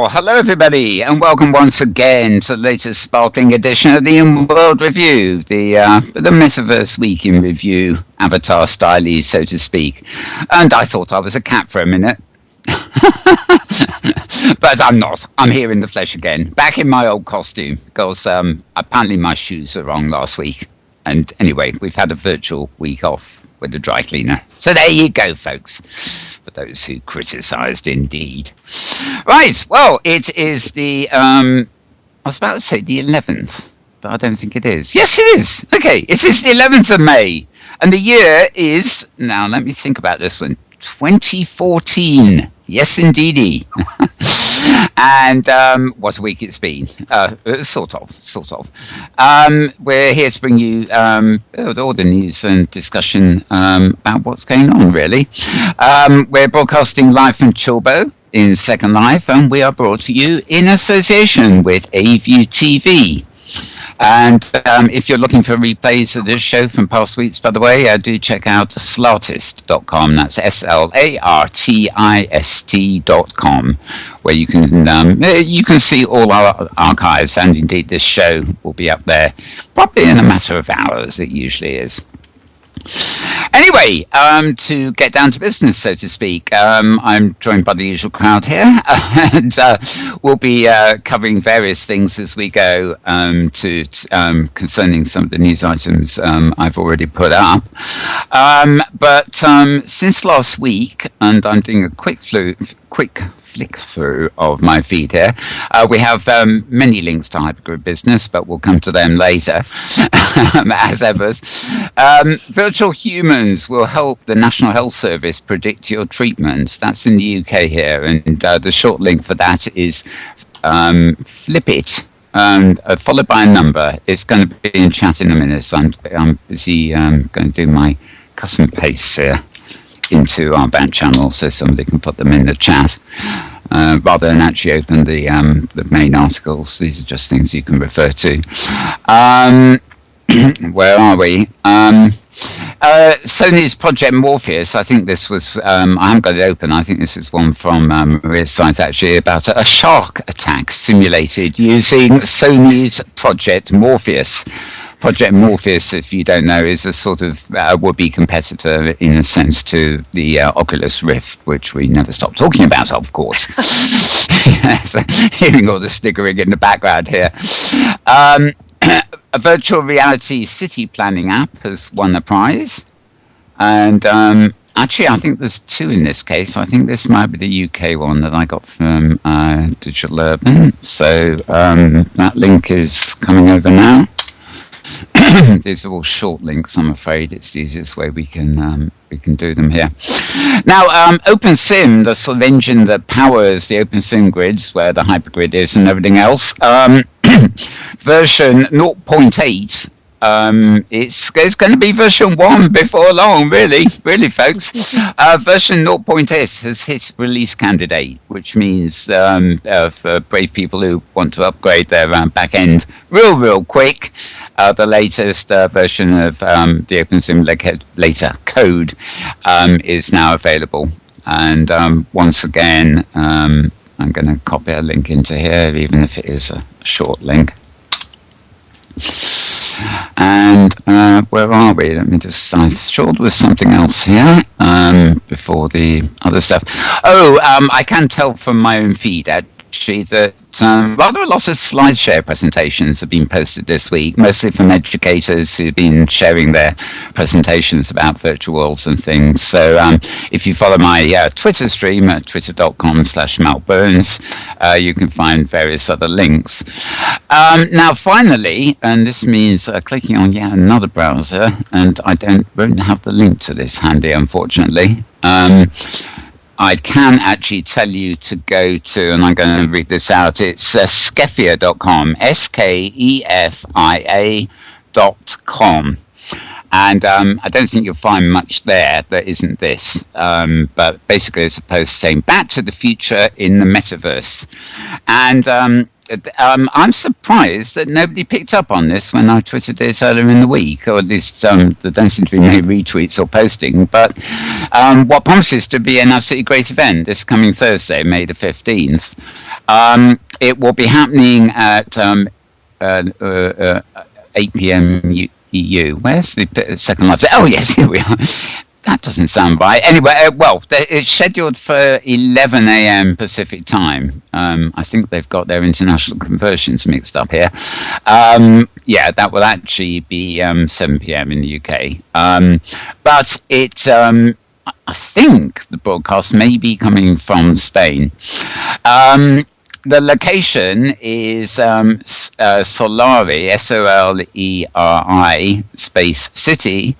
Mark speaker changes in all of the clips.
Speaker 1: Well, hello everybody, and welcome once again to the latest sparkling edition of the Inworld Review, the Metaverse Week in Review, avatar styley, so to speak. And I thought I was a cat for a minute. But I'm not. I'm here in the flesh again, back in my old costume, because apparently my shoes were wrong last week. And anyway, we've had a virtual week off with the dry cleaner. So there you go, folks, for those who criticised indeed. Right, well, it is the, I was about to say the 11th, but I don't think it is. Yes, it is. Okay, it is the 11th of May, and the year is, now let me think about this one, 2014. Yes, indeedy. And what a week it's been. Sort of. We're here to bring you all the news and discussion about what's going on, really. We're broadcasting live from Chilbo in Second Life, and we are brought to you in association with AView TV. And if you're looking for replays of this show from past weeks, by the way, do check out slartist.com. That's SLARTIST.com, where you can see all our archives, and indeed this show will be up there probably in a matter of hours. It usually is. Anyway, to get down to business, so to speak, I'm joined by the usual crowd here, and we'll be covering various things as we go concerning some of the news items I've already put up. But since last week, and I'm doing a quick flick through of my feed here. We have many links to Hypergrid Business, but we'll come to them later, as ever. Virtual humans will help the National Health Service predict your treatment. That's in the UK here, and the short link for that is flip it, and followed by a number. It's going to be in chat in a minute, so I'm busy going to do my custom pastes here into our back channel so somebody can put them in the chat rather than actually open the main articles. These are just things you can refer to. Where are we? Sony's Project Morpheus, I think this was, I haven't got it open, I think this is one from Maria's site actually, about a shark attack simulated using Sony's Project Morpheus. Project Morpheus, if you don't know, is a sort of would-be competitor in a sense to the Oculus Rift, which we never stop talking about, of course. Yes, hearing all the sniggering in the background here. A virtual reality city planning app has won a prize. And actually, I think there's two in this case. I think this might be the UK one that I got from Digital Urban. So that link is coming over now. These are all short links, I'm afraid. It's the easiest way we can do them here. Now, OpenSim, the sort of engine that powers the OpenSim grids, where the hypergrid is and everything else, version 0.8. It's going to be version 1 before long, really, folks. Version 0.8 has hit release candidate, which means for brave people who want to upgrade their back end real quick, the latest version of the OpenSim later code is now available. And once again, I'm going to copy a link into here, even if it is a short link. And where are we? Let me just, I'm sure there was something else here before the other stuff. I can tell from my own feed actually that rather a lot of SlideShare presentations have been posted this week, mostly from educators who've been sharing their presentations about virtual worlds and things. So if you follow my Twitter stream at twitter.com/malburns, you can find various other links. Now, finally, and this means clicking on yet another browser, and I won't have the link to this handy, unfortunately. I can actually tell you to go to, and I'm going to read this out, it's skefia.com, skefia.com. And I don't think you'll find much there that isn't this. But basically it's a post saying, Back to the Future in the Metaverse. And I'm surprised that nobody picked up on this when I tweeted it earlier in the week, or at least there don't seem to be many retweets or posting. But what promises to be an absolutely great event this coming Thursday, May the 15th. It will be happening at 8 p.m. EU. Where's the second live? Oh, yes, here we are. That doesn't sound right. Anyway, it's scheduled for 11 a.m. Pacific time. I think they've got their international conversions mixed up here. That will actually be 7 p.m. in the UK. But it, I think the broadcast may be coming from Spain. The location is Solari, Soleri, space city,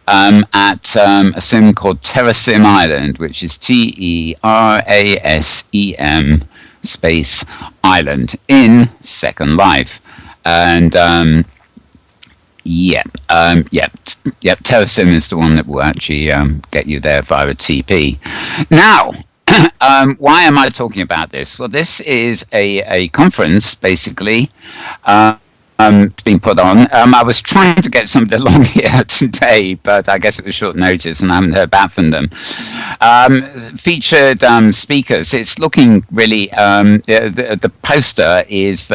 Speaker 1: at a sim called Terrasem Island, which is TERASEM space island in Second Life. And Terrasem is the one that will actually get you there via a TP. Now, why am I talking about this? Well, this is a conference, basically, it's been put on. I was trying to get somebody along here today, but I guess it was short notice and I haven't heard back from them. Featured speakers. It's looking really... the poster is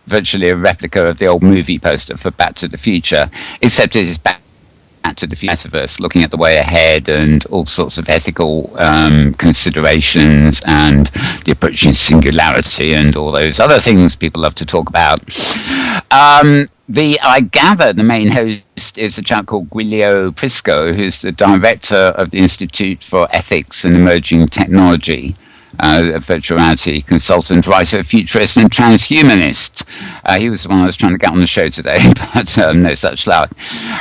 Speaker 1: virtually a replica of the old movie poster for Back to the Future, except it is Back to the metaverse, looking at the way ahead and all sorts of ethical considerations and the approaching singularity and all those other things people love to talk about. I gather the main host is a chap called Giulio Prisco, who's the director of the Institute for Ethics and Emerging Technology, a virtual reality consultant, writer, futurist, and transhumanist. He was the one I was trying to get on the show today, but no such luck.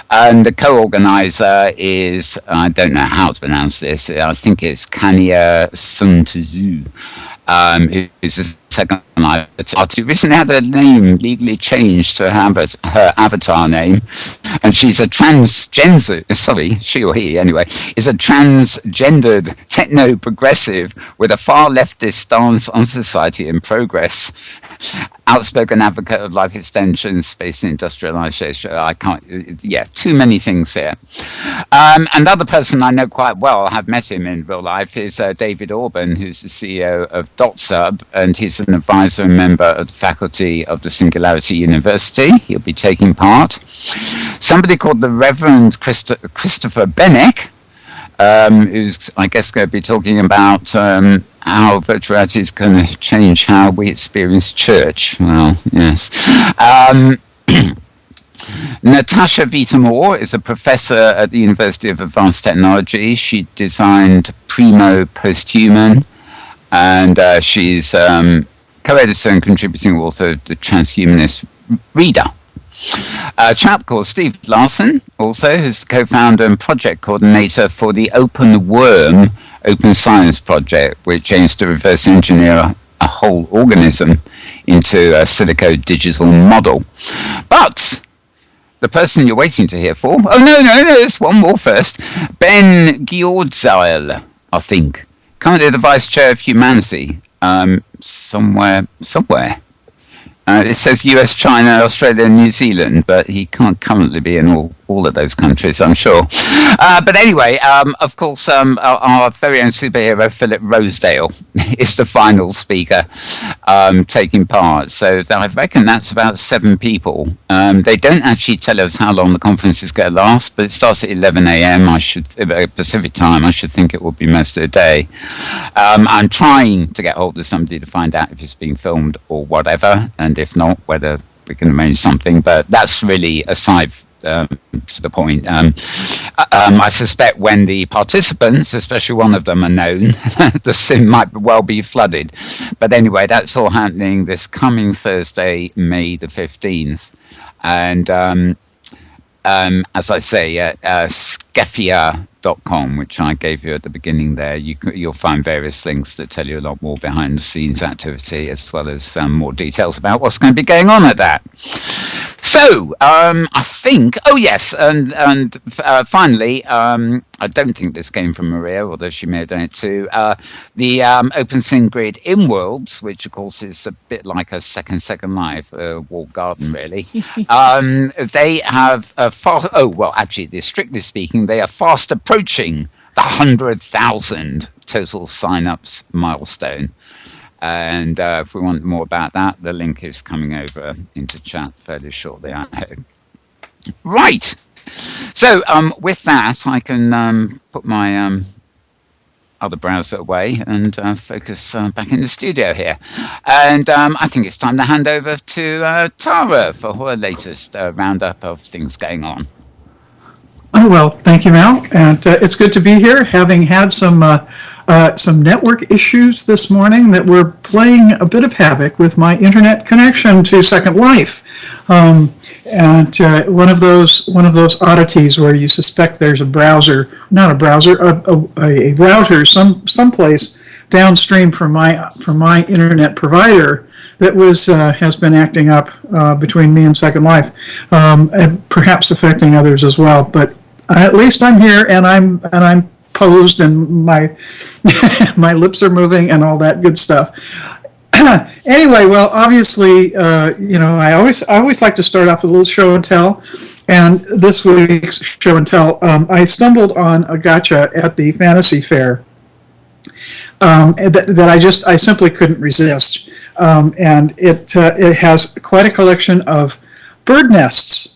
Speaker 1: And the co-organizer is, I don't know how to pronounce this, I think it's Kania Suntuzu, who is the second avatar. Who recently had her name legally changed to her avatar name, and she's a she or he anyway, is a transgendered techno-progressive with a far leftist stance on society and progress. Outspoken advocate of life extension, space and industrialization. Too many things here. Another person I know quite well, I have met him in real life, is David Orban, who's the CEO of DotSub, and he's an advisor and member of the faculty of the Singularity University. He'll be taking part. Somebody called the Reverend Christopher Bennick, who's, I guess, going to be talking about how virtual reality is going to change how we experience church. Well, yes. Natasha Vitamore is a professor at the University of Advanced Technology. She designed Primo Posthuman, and she's co-editor and contributing author of the Transhumanist Reader. A chap called Steve Larson, also, who's the co-founder and project coordinator for the Open Worm Open Science Project, which aims to reverse engineer a whole organism into a silico digital model. But the person you're waiting to hear for... Oh, no, there's one more first. Ben Giordzile, I think. Currently the Vice Chair of Humanity. Somewhere. It says US, China, Australia, and New Zealand, but he can't currently be in all of those countries, I'm sure. But anyway, of course, our very own superhero, Philip Rosedale, is the final speaker taking part. So I reckon that's about 7 people. They don't actually tell us how long the conference is going to last, but it starts at 11 a.m. Pacific time. I should think it will be most of the day. I'm trying to get hold of somebody to find out if it's being filmed or whatever, and if not, whether we can arrange something. But that's really aside to the point. I suspect when the participants, especially one of them, are known, the sim might well be flooded. But anyway, that's all happening this coming Thursday, May the 15th. And as I say, Skeffia.com, which I gave you at the beginning there, you'll find various links that tell you a lot more behind the scenes activity, as well as more details about what's going to be going on at that. So I think, and finally, I don't think this came from Maria, although she may have done it too. The OpenSyn Grid Inworld, which of course is a bit like a Second Life, walled garden really. They have strictly speaking, they are fast approaching the 100,000 total sign-ups milestone. And if we want more about that, the link is coming over into chat fairly shortly, I hope. Right. So with that, I can put my other browser away and focus back in the studio here. And I think it's time to hand over to Tara for her latest roundup of things going on.
Speaker 2: Oh, well, thank you, Mal. And it's good to be here, having had some network issues this morning that were playing a bit of havoc with my internet connection to Second Life. And one of those oddities where you suspect there's a router someplace downstream from my internet provider that has been acting up between me and Second Life, and perhaps affecting others as well. But at least I'm here, and I'm posed, and my my lips are moving, and all that good stuff. Anyway, well, obviously, I always like to start off with a little show and tell. And this week's show and tell, I stumbled on a gacha at the Fantasy Fair that I simply couldn't resist. And it has quite a collection of bird nests.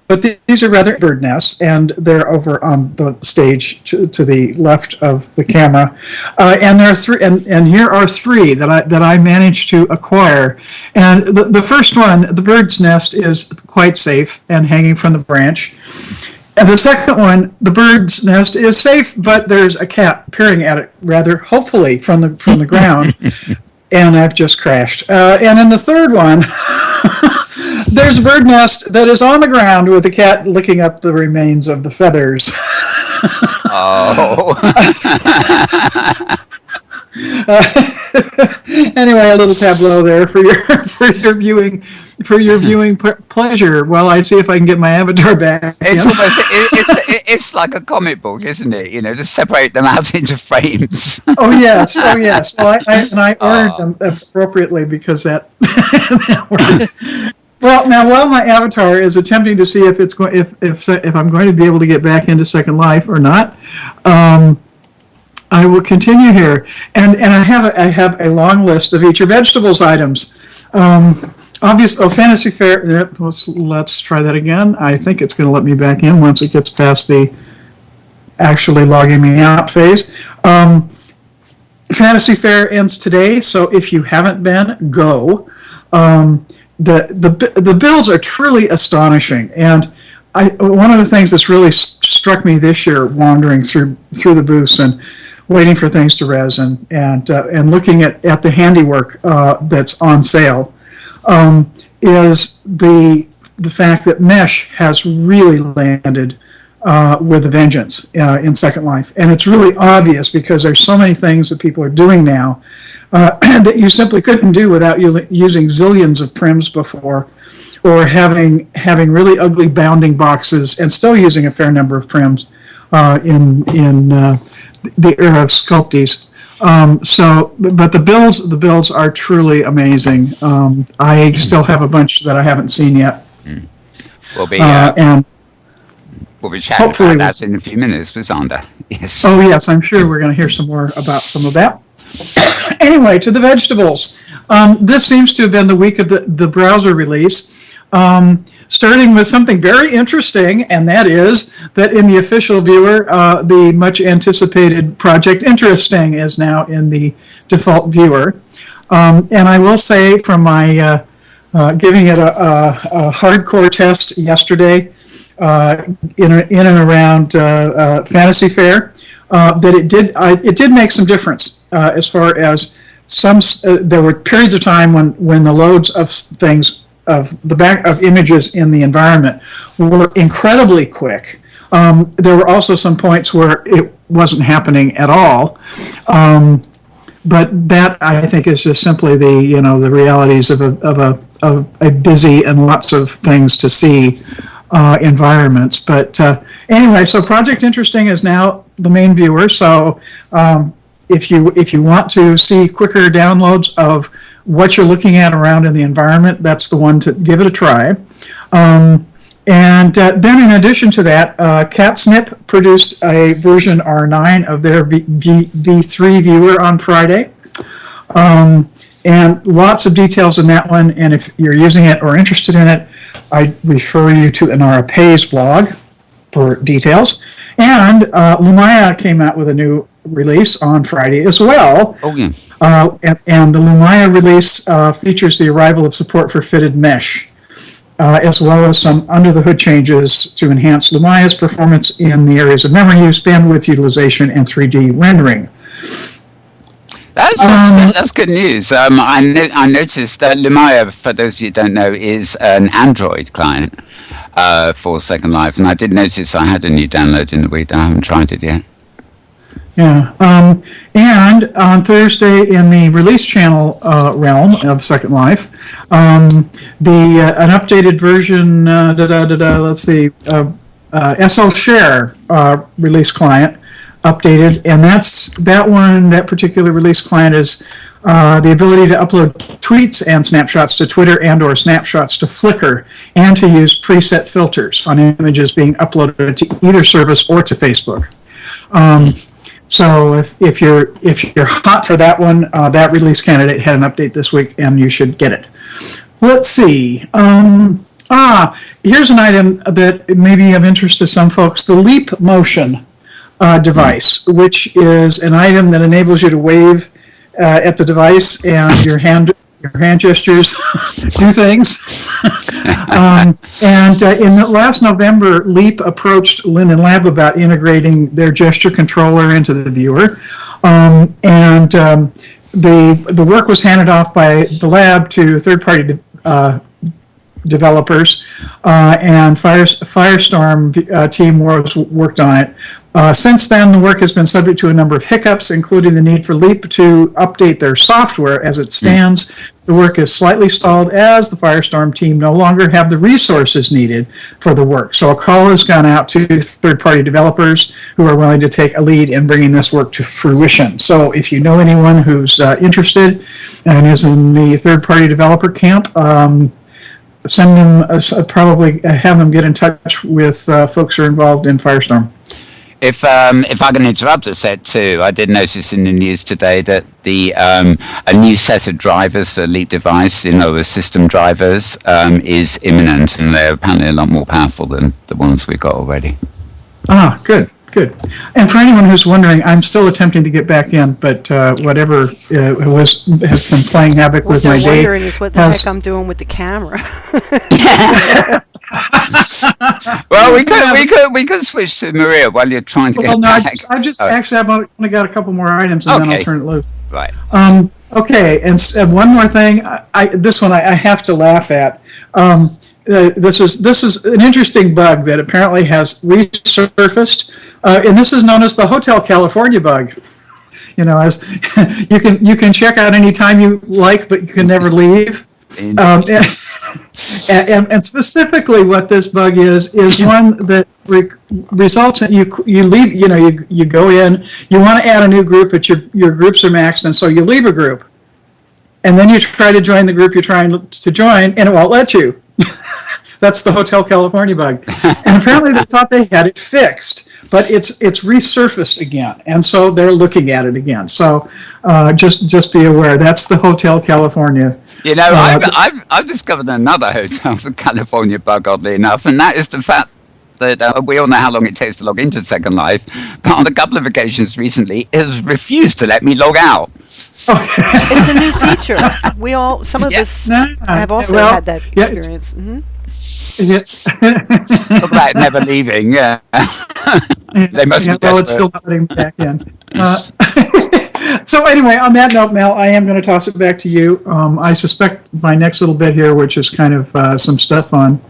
Speaker 2: But these are rather bird nests, and they're over on the stage to the left of the camera. And there are three, and here are three that I managed to acquire. And the first one, the bird's nest, is quite safe and hanging from the branch. And the second one, the bird's nest, is safe, but there's a cat peering at it rather hopefully from the ground. And I've just crashed. And in the third one, there's a bird nest that is on the ground with the cat licking up the remains of the feathers.
Speaker 1: Oh.
Speaker 2: Anyway, a little tableau there for your viewing pleasure while I see if I can get my avatar back.
Speaker 1: It's almost it's like a comic book, isn't it? To separate them out into frames.
Speaker 2: Oh yes. Well, I ordered them appropriately because that works. Well, now while my avatar is attempting to see if I'm going to be able to get back into Second Life or not, I will continue here, and I have a long list of each of vegetables items. Fantasy Fair. Let's try that again. I think it's going to let me back in once it gets past the actually logging me out phase. Fantasy Fair ends today, so if you haven't been, go. The bills are truly astonishing, and one of the things that's really struck me this year, wandering through the booths and waiting for things to res and looking at the handiwork that's on sale, is the fact that Mesh has really landed with a vengeance in Second Life, and it's really obvious because there's so many things that people are doing now that you simply couldn't do without using zillions of prims before, or having really ugly bounding boxes and still using a fair number of prims in the era of Sculpties. But the builds are truly amazing. I still have a bunch that I haven't seen yet.
Speaker 1: We'll be chatting
Speaker 2: hopefully
Speaker 1: about that in a few minutes with Zander. Yes.
Speaker 2: Oh yes, I'm sure we're going to hear some more about some of that. Anyway, to the vegetables. This seems to have been the week of the browser release, starting with something very interesting, and that is that in the official viewer, the much anticipated Project Interesting is now in the default viewer. And I will say, from my giving it a hardcore test yesterday in and around Fantasy Fair, that it did make some difference. As far as there were periods of time when the loads of things of the back of images in the environment were incredibly quick. There were also some points where it wasn't happening at all. But that, I think, is just simply the realities of a busy and lots of things to see environments. But anyway, so Project Interesting is now the main viewer. So if you want to see quicker downloads of what you're looking at around in the environment, that's the one to give it a try. And then in addition to that, CatSnip produced a version R9 of their V3 viewer on Friday. And lots of details in that one. And if you're using it or interested in it, I refer you to Inara Pay's blog for details. And Lumaya came out with a new release on Friday as well.
Speaker 1: Oh, yeah.
Speaker 2: And the Lumaya release features the arrival of support for fitted mesh, as well as some under-the-hood changes to enhance Lumaya's performance in the areas of memory use, bandwidth utilization, and 3D rendering.
Speaker 1: That's good news. I noticed that Lumaya, for those of you who don't know, is an Android client for Second Life, and I did notice I had a new download in the week. I haven't tried it yet.
Speaker 2: Yeah, and on Thursday in the release channel realm of Second Life, an updated version, let's see, SL Share release client updated, and that particular release client is the ability to upload tweets and snapshots to Twitter and or snapshots to Flickr, and to use preset filters on images being uploaded to either service or to Facebook. So if you're hot for that one, that release candidate had an update this week, and you should get it. Let's see. Here's an item that may be of interest to some folks: the Leap Motion device, which is an item that enables you to wave at the device, and your hand gestures do things. In last November, Leap approached Linden Lab about integrating their gesture controller into the viewer. The work was handed off by the lab to third-party developers, and Firestorm team worked on it. Since then, the work has been subject to a number of hiccups, including the need for Leap to update their software. As it stands, the work is slightly stalled as the Firestorm team no longer have the resources needed for the work. So a call has gone out to third-party developers who are willing to take a lead in bringing this work to fruition. So if you know anyone who's interested and is in the third-party developer camp, send them, probably have them get in touch with folks who are involved in Firestorm.
Speaker 1: If I can interrupt a set too, I did notice in the news today that a new set of drivers for Leap device, the system drivers, is imminent, and they're apparently a lot more powerful than the ones we've got already.
Speaker 2: Good. And for anyone who's wondering, I'm still attempting to get back in, but whatever has been playing havoc with my day.
Speaker 3: What they're wondering is what the heck I'm doing with the camera.
Speaker 1: Well, we could switch to Maria while you're trying to get back.
Speaker 2: I've only got a couple more items, and then I'll turn it loose.
Speaker 1: Right.
Speaker 2: Okay, and one more thing. This one I have to laugh at. This is an interesting bug that apparently has resurfaced, and this is known as the Hotel California bug. As you can check out any time you like, but you can never leave. And specifically, what this bug is one that results in you leave. You go in. You want to add a new group, but your groups are maxed, and so you leave a group, and then you try to join the group you're trying to join, and it won't let you. That's the Hotel California bug, and apparently they thought they had it fixed, but it's resurfaced again, and so they're looking at it again. So just be aware, that's the Hotel California.
Speaker 1: I've discovered another Hotel California bug, oddly enough, and that is the fact that we all know how long it takes to log into Second Life, but on a couple of occasions recently, it has refused to let me log out.
Speaker 3: It's a new feature. Some of us have also had that experience.
Speaker 1: Talk about never leaving, yeah. They must be desperate.
Speaker 2: Well, it's still not letting me back in. So anyway, on that note, Mel, I am going to toss it back to you. I suspect my next little bit here, which is kind of some stuff on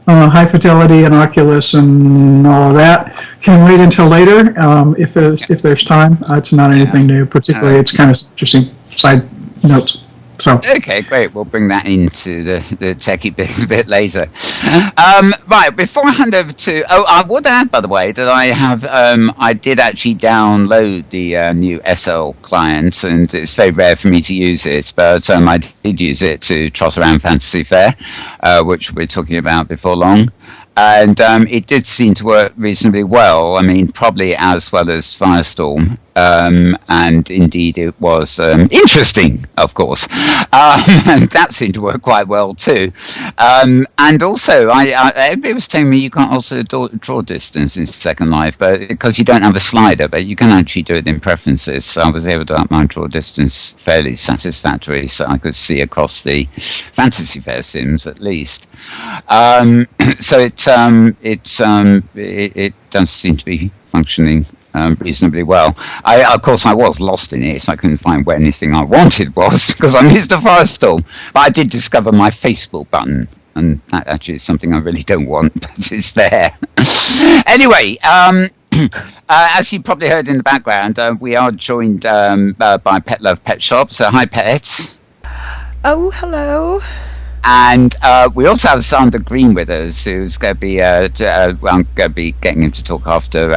Speaker 2: high fidelity and Oculus and all of that, can wait until later if there's time. It's not anything new, particularly. It's kind of interesting side notes. So. Okay,
Speaker 1: great. We'll bring that into the techie bit a bit later. Right, before I hand over to... I would add, by the way, that I did actually download the new SL client, and it's very rare for me to use it, but I did use it to trot around Fantasy Fair, which we're talking about before long. And it did seem to work reasonably well. I mean, probably as well as Firestorm. and indeed it was interesting, of course. And that seemed to work quite well too. And also, everybody was telling me you can't also draw distance in Second Life, but because you don't have a slider, but you can actually do it in preferences. So I was able to up my draw distance fairly satisfactory, so I could see across the Fantasy Fair sims at least. So it does seem to be functioning reasonably well. Of course, I was lost in it, so I couldn't find where anything I wanted was, because I missed a firestorm. But I did discover my Facebook button, and that actually is something I really don't want, but it's there. Anyway, as you probably heard in the background, we are joined by Petlove Petshop. So hi, Pet.
Speaker 3: Oh, hello.
Speaker 1: And we also have Zander Green with us, who's going to be, I'm going to be getting him to talk after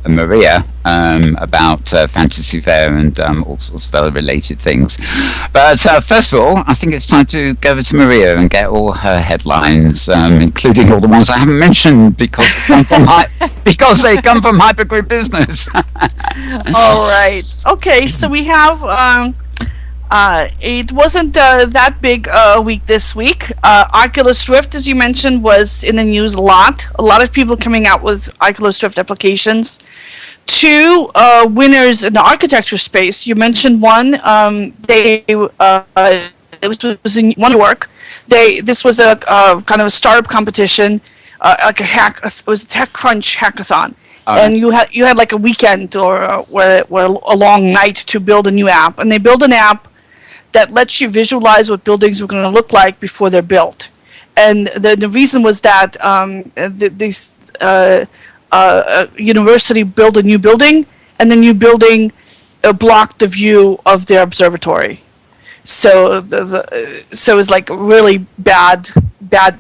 Speaker 1: Maria about Fantasy Fair and all sorts of other related things. But first of all, I think it's time to go over to Maria and get all her headlines, including all the ones I haven't mentioned because they come from Hypergrid Business.
Speaker 4: All right. Okay, so we have... it wasn't that big a week this week. Oculus Rift, as you mentioned, was in the news a lot. A lot of people coming out with Oculus Rift applications. Two winners in the architecture space. You mentioned one. It was in New York. This was a kind of a startup competition, like it was a TechCrunch hackathon. And you had like a weekend or a long night to build a new app, and they built an app that lets you visualize what buildings were going to look like before they're built. And the reason was that this university built a new building, and the new building blocked the view of their observatory. So so it was like really bad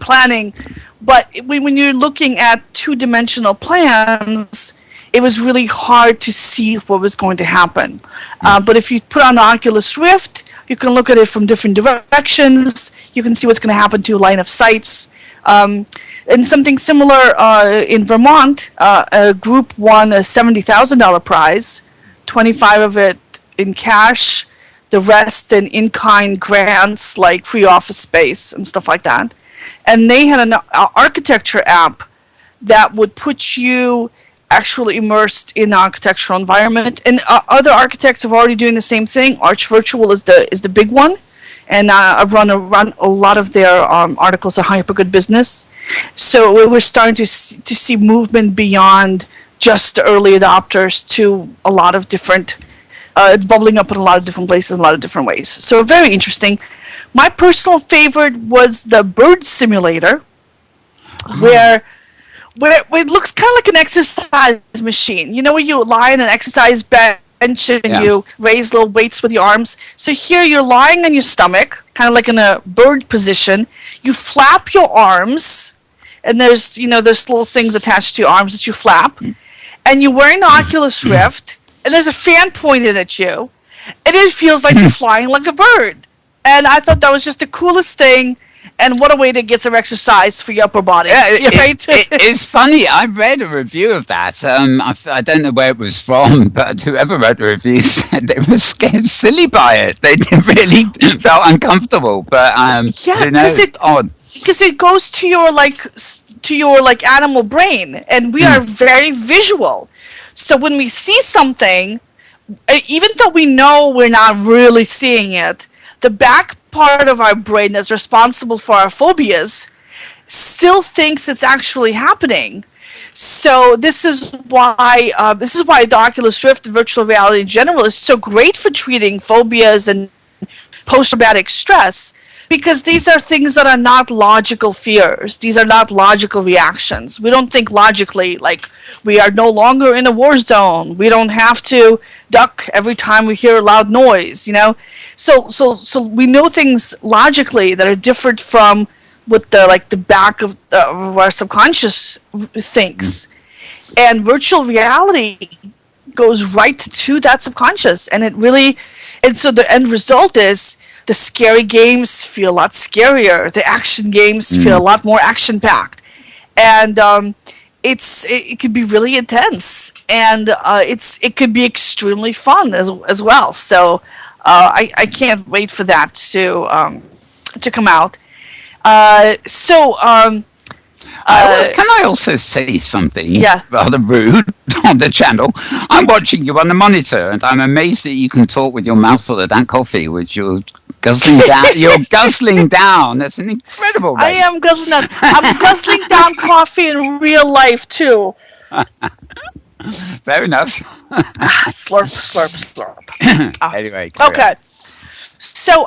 Speaker 4: planning. But when you're looking at two-dimensional plans, it was really hard to see what was going to happen. But if you put on the Oculus Rift, you can look at it from different directions. You can see what's going to happen to line of sights. And something similar in Vermont, a group won a $70,000 prize, 25 of it in cash, the rest in in-kind grants like free office space and stuff like that. And they had an architecture app that would put you actually immersed in the architectural environment. And other architects are already doing the same thing. Arch Virtual is the big one. And I've run a lot of their articles on Hypergrid Business. So we're starting to see movement beyond just the early adopters to a lot of different, it's bubbling up in a lot of different places in a lot of different ways. So very interesting. My personal favorite was the bird simulator, where it looks kind of like an exercise machine. You know, where you lie in an exercise bench and you raise little weights with your arms. So here you're lying on your stomach, kind of like in a bird position. You flap your arms, and there's little things attached to your arms that you flap. And you're wearing the Oculus Rift, and there's a fan pointed at you, and it feels like you're flying like a bird. And I thought that was just the coolest thing. And what a way to get some exercise for your upper body.
Speaker 1: Yeah, it's funny. I read a review of that. I don't know where it was from, but whoever wrote the review said they were scared silly by it. They really felt uncomfortable. But
Speaker 4: because it goes to your animal brain, and we are very visual. So when we see something, even though we know we're not really seeing it, the back part of our brain that's responsible for our phobias still thinks it's actually happening. So this is why the Oculus Rift and virtual reality in general is so great for treating phobias and post-traumatic stress, because these are things that are not logical fears. These are not logical reactions. We don't think logically, like we are no longer in a war zone. We don't have to duck every time we hear a loud noise, So we know things logically that are different from what the back of our subconscious thinks. And virtual reality goes right to that subconscious, and so the end result is the scary games feel a lot scarier. The action games feel a lot more action-packed. And it can be really intense. and it could be extremely fun as well. So I can't wait for that to come out.
Speaker 1: Can I also say something rather rude on the channel? I'm watching you on the monitor, and I'm amazed that you can talk with your mouth full of that coffee, which you're guzzling down. You're guzzling down. That's an incredible rate.
Speaker 4: I am guzzling down. I'm guzzling down coffee in real life, too.
Speaker 1: Fair enough.
Speaker 4: Slurp, slurp, slurp.
Speaker 1: Anyway.
Speaker 4: Okay. So,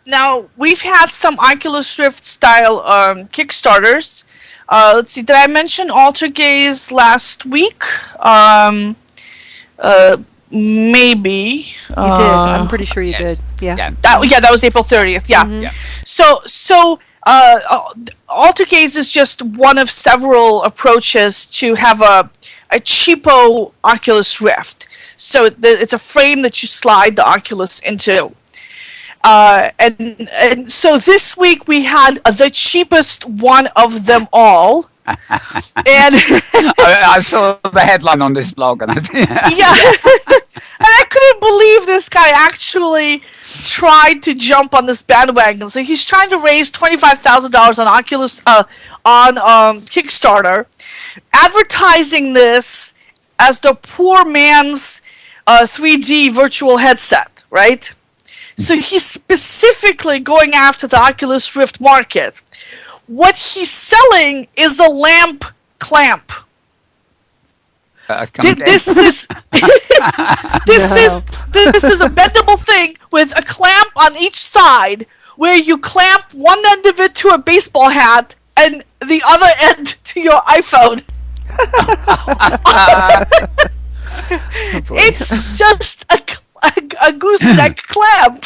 Speaker 4: now, we've had some Oculus Rift style Kickstarters. Let's see, did I mention Altergaze last week? Maybe.
Speaker 3: You did. I'm pretty sure you did. Yeah.
Speaker 4: That was April 30th. Yeah.
Speaker 3: Mm-hmm.
Speaker 1: Yeah.
Speaker 4: So Altergaze is just one of several approaches to have a cheapo Oculus Rift. So it's a frame that you slide the Oculus into. And so this week we had the cheapest one of them all. And
Speaker 1: I saw the headline on this blog, and
Speaker 4: I couldn't believe this guy actually tried to jump on this bandwagon. So he's trying to raise $25,000 on Oculus on Kickstarter, advertising this as the poor man's 3D virtual headset, right? So he's specifically going after the Oculus Rift market. What he's selling is the lamp clamp. This is a bendable thing with a clamp on each side, where you clamp one end of it to a baseball hat and the other end to your iPhone. It's just a gooseneck clamp.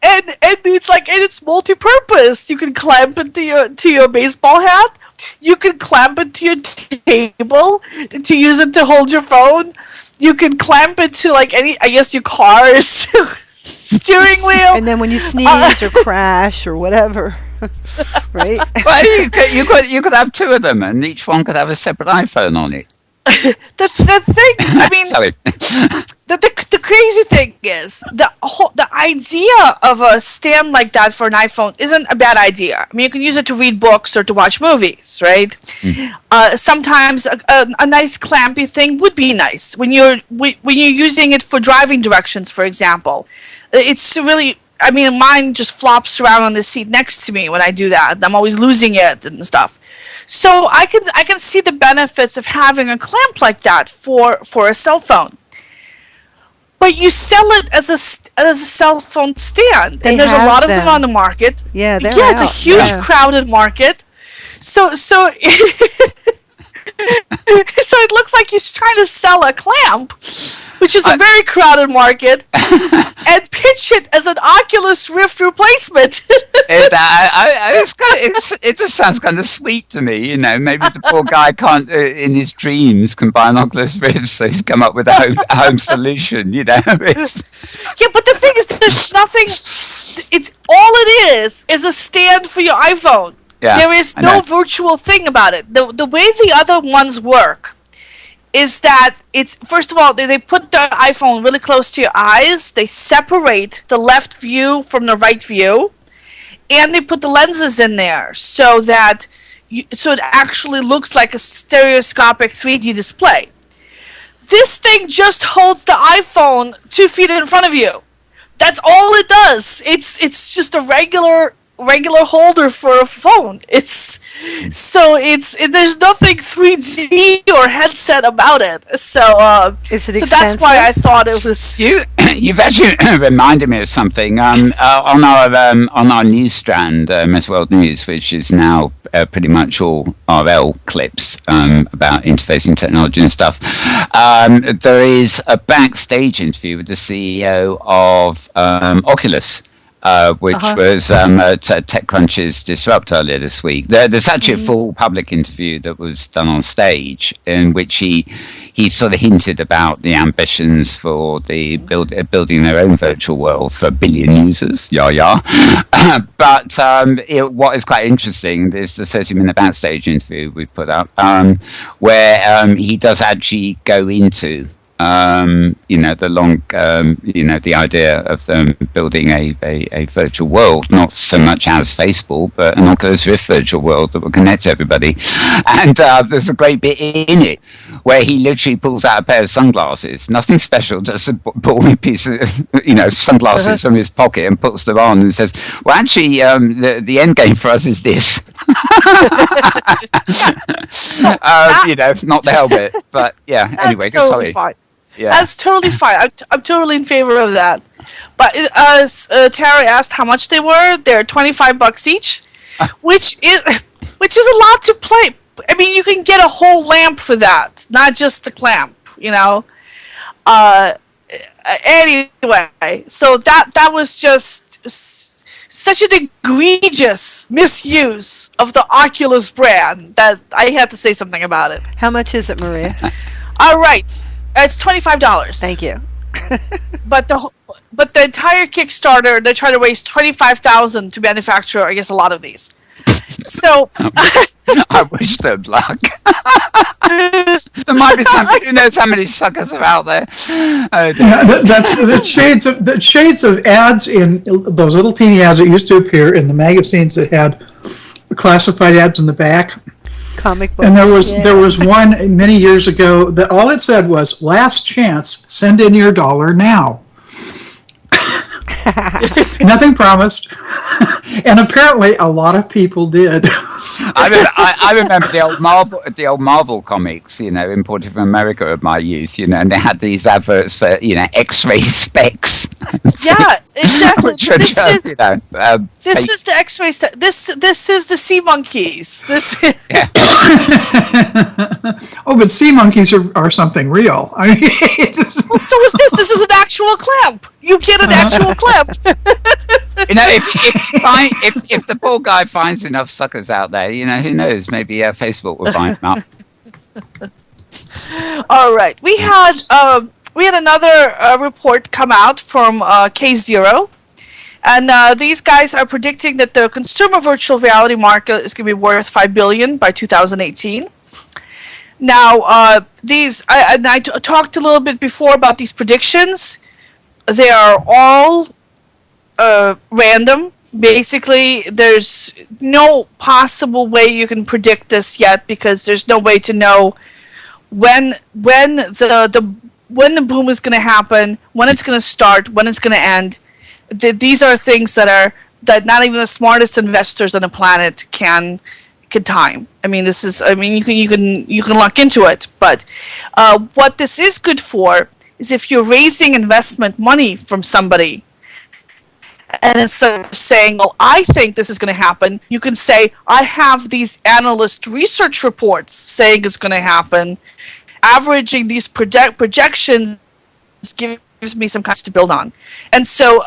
Speaker 4: and it's multi-purpose. You can clamp it to your baseball hat. You can clamp it to your table to use it to hold your phone. You can clamp it to your car's steering wheel.
Speaker 3: And then when you sneeze or crash or whatever, right?
Speaker 1: Well, you could have two of them, and each one could have a separate iPhone on it.
Speaker 4: The thing, I mean,
Speaker 1: Sorry.
Speaker 4: the crazy thing is the idea of a stand like that for an iPhone isn't a bad idea. I mean, you can use it to read books or to watch movies, right? Sometimes a nice clampy thing would be nice when you're using it for driving directions, for example. It's really, I mean, mine just flops around on the seat next to me when I do that. I'm always losing it and stuff. So I can see the benefits of having a clamp like that for a cell phone. But you sell it as a cell phone stand, and there's a lot of them on the market.
Speaker 3: Yeah,
Speaker 4: it's a huge crowded market. So it looks like he's trying to sell a clamp, which is a very crowded market, and pitch it as an Oculus Rift replacement.
Speaker 1: It just sounds kind of sweet to me, you know. Maybe the poor guy can't, in his dreams, can buy an Oculus Rift, so he's come up with a home solution, you know.
Speaker 4: Yeah, but the thing is, there's nothing. It's all it is a stand for your iPhone.
Speaker 1: Yeah,
Speaker 4: there is no virtual thing about it. The way the other ones work is that it's, first of all, they put the iPhone really close to your eyes. They separate the left view from the right view, and they put the lenses in there so that so it actually looks like a stereoscopic 3D display. This thing just holds the iPhone 2 feet in front of you. That's all it does. It's just a regular holder for a phone. There's nothing 3D or headset about it. So
Speaker 3: is it
Speaker 4: so that's why I thought it was.
Speaker 1: You've actually reminded me of something on our news strand, Ms. World News, which is now pretty much all RL clips about interfacing technology and stuff. There is a backstage interview with the CEO of Oculus. Which was TechCrunch's Disrupt earlier this week. There's actually a full public interview that was done on stage in which he he sort of hinted about the ambitions for the building their own virtual world for 1 billion users. But what is quite interesting is the 30-minute backstage interview we put up, where he does actually go into the idea of them building a virtual world, not so much as Facebook, but an Oculus Rift virtual world that will connect everybody. And there's a great bit in it where he literally pulls out a pair of sunglasses, nothing special, just a boring piece of, sunglasses from his pocket, and puts them on and says, well, actually, the end game for us is this. Not the helmet, but yeah, anyway,
Speaker 4: totally fine.
Speaker 1: Yeah.
Speaker 4: That's totally fine. I'm totally in favor of that. But as Tara asked how much they were, they're $25 each, which is a lot to play. I mean, you can get a whole lamp for that, not just the clamp, Anyway, so that was just such an egregious misuse of the Oculus brand that I had to say something about it.
Speaker 3: How much is it, Maria?
Speaker 4: All right. It's $25.
Speaker 3: Thank you.
Speaker 4: But the entire Kickstarter, they're trying to raise $25,000 to manufacture, I guess, a lot of these. So
Speaker 1: I wish them luck. There might be some. Who knows how many suckers are out there?
Speaker 2: That's the shades of ads in those little teeny ads that used to appear in the magazines that had classified ads in the back.
Speaker 3: Comic books.
Speaker 2: And there was one many years ago that all it said was, "Last chance, send in your $1 now." Nothing promised, and apparently a lot of people did.
Speaker 1: I remember the old Marvel comics, imported from America of my youth, and they had these adverts for X-ray specs.
Speaker 4: Yeah, exactly.
Speaker 1: This
Speaker 4: is the X-ray. This is the sea monkeys.
Speaker 1: Yeah.
Speaker 2: Oh, but sea monkeys are something real. I mean,
Speaker 4: well, so is this. This is an actual clamp. You get an actual clamp.
Speaker 1: If the poor guy finds enough suckers out there, who knows? Maybe Facebook will find him up.
Speaker 4: All right, we had another report come out from K0, and these guys are predicting that the consumer virtual reality market is going to be worth $5 billion by 2018. Now, I talked a little bit before about these predictions. They are all random. Basically, there's no possible way you can predict this yet because there's no way to know when the boom is going to happen, when it's going to start, when it's going to end. These are things that not even the smartest investors on the planet can time. I mean, you can look into it, but what this is good for is if you're raising investment money from somebody, and instead of saying, well, I think this is going to happen, you can say, I have these analyst research reports saying it's going to happen. Averaging these projections gives me some kinds to build on. And so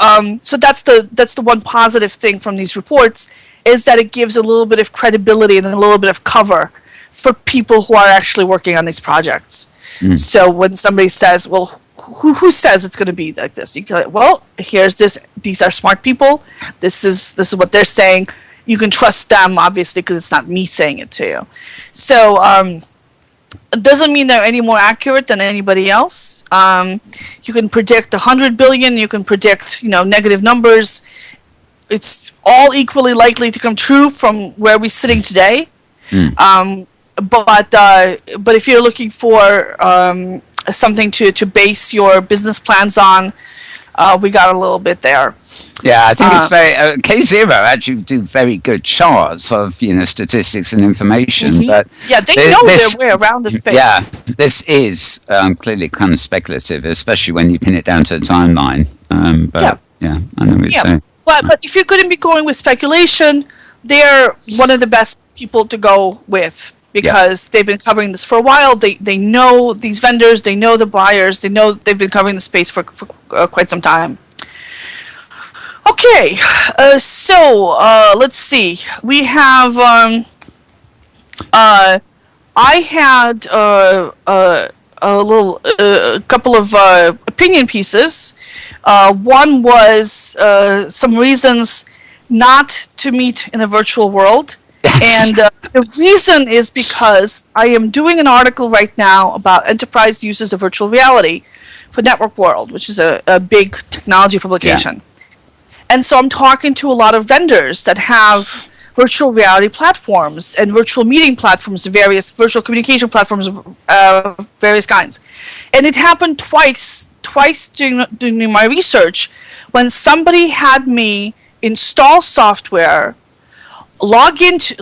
Speaker 4: that's the one positive thing from these reports, is that it gives a little bit of credibility and a little bit of cover for people who are actually working on these projects. Mm. So when somebody says, well, who says it's going to be like this? You go, well, here's this. These are smart people. This is what they're saying. You can trust them, obviously, because it's not me saying it to you. So it doesn't mean they're any more accurate than anybody else. You can predict 100 billion. You can predict, negative numbers. It's all equally likely to come true from where we're sitting today. Mm. But if you're looking for something to base your business plans on, we got a little bit there.
Speaker 1: Yeah, I think it's very K0 actually do very good charts of statistics and information. Mm-hmm. But
Speaker 4: yeah, they know their way around the space.
Speaker 1: Yeah, this is clearly kind of speculative, especially when you pin it down to a timeline. But yeah, I know what you're saying.
Speaker 4: But if you're going to be going with speculation, they're one of the best people to go with. Because they've been covering this for a while. They know these vendors. They know the buyers. They know they've been covering the space for quite some time. Okay, so let's see. We have. I had a couple of opinion pieces. One was some reasons not to meet in a virtual world. And the reason is because I am doing an article right now about enterprise uses of virtual reality for Network World, which is a big technology publication. Yeah. And so I'm talking to a lot of vendors that have virtual reality platforms and virtual meeting platforms, various virtual communication platforms of various kinds. And it happened twice during my research when somebody had me install software, log into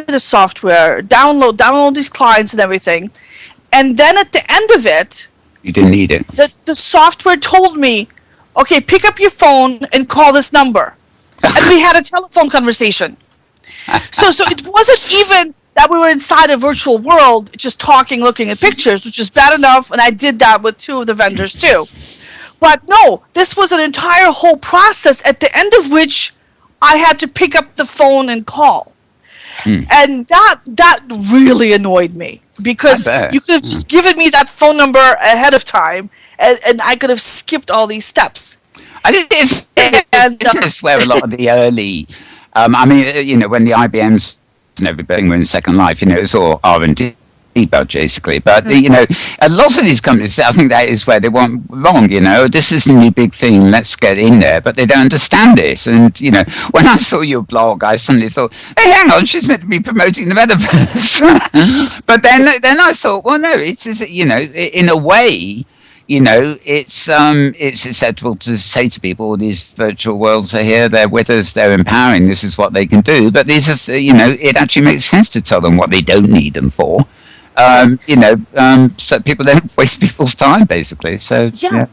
Speaker 4: the software, download these clients and everything, and then at the end of it,
Speaker 1: you didn't need it.
Speaker 4: The software told me, okay, pick up your phone and call this number. And we had a telephone conversation. So it wasn't even that we were inside a virtual world, just talking, looking at pictures, which is bad enough, and I did that with 2 of the vendors too. But no, this was an entire whole process at the end of which I had to pick up the phone and call. And that really annoyed me, because you could have just given me that phone number ahead of time, and I could have skipped all these steps.
Speaker 1: I think this is where a lot of the early, when the IBMs and everything were in Second Life, it was all R&D budget, basically. But, a lot of these companies, I think that is where they went wrong, This is a new big thing, let's get in there. But they don't understand it. And, when I saw your blog, I suddenly thought, hey, hang on, she's meant to be promoting the metaverse. But then I thought, well, no, it's, in a way, it's acceptable to say to people, these virtual worlds are here, they're with us, they're empowering, this is what they can do. But this is, it actually makes sense to tell them what they don't need them for. So people don't waste people's time, basically. So yeah.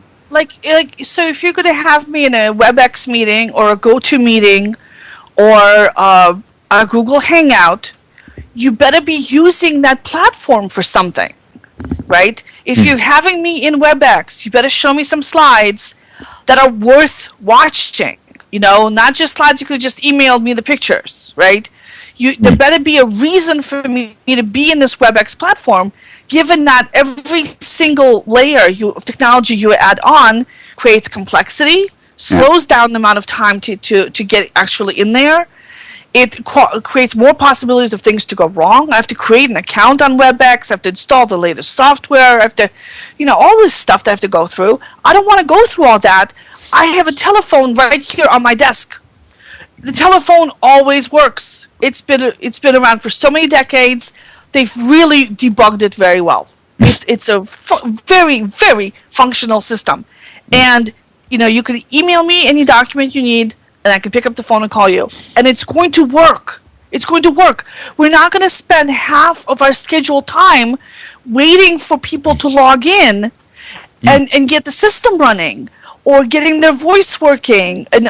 Speaker 4: So if you're going to have me in a WebEx meeting or a GoToMeeting or a Google Hangout, you better be using that platform for something, right? If you're having me in WebEx, you better show me some slides that are worth watching. Not just slides you could just email me the pictures, right? There better be a reason for me to be in this WebEx platform, given that every single layer of technology you add on creates complexity, slows down the amount of time to get actually in there. It creates more possibilities of things to go wrong. I have to create an account on WebEx. I have to install the latest software. I have to, all this stuff that I have to go through. I don't want to go through all that. I have a telephone right here on my desk. The telephone always works. It's been around for so many decades. They've really debugged it very well. It's a very, very functional system. And, you can email me any document you need, and I can pick up the phone and call you. And it's going to work. It's going to work. We're not going to spend half of our scheduled time waiting for people to log in and get the system running, or getting their voice working, and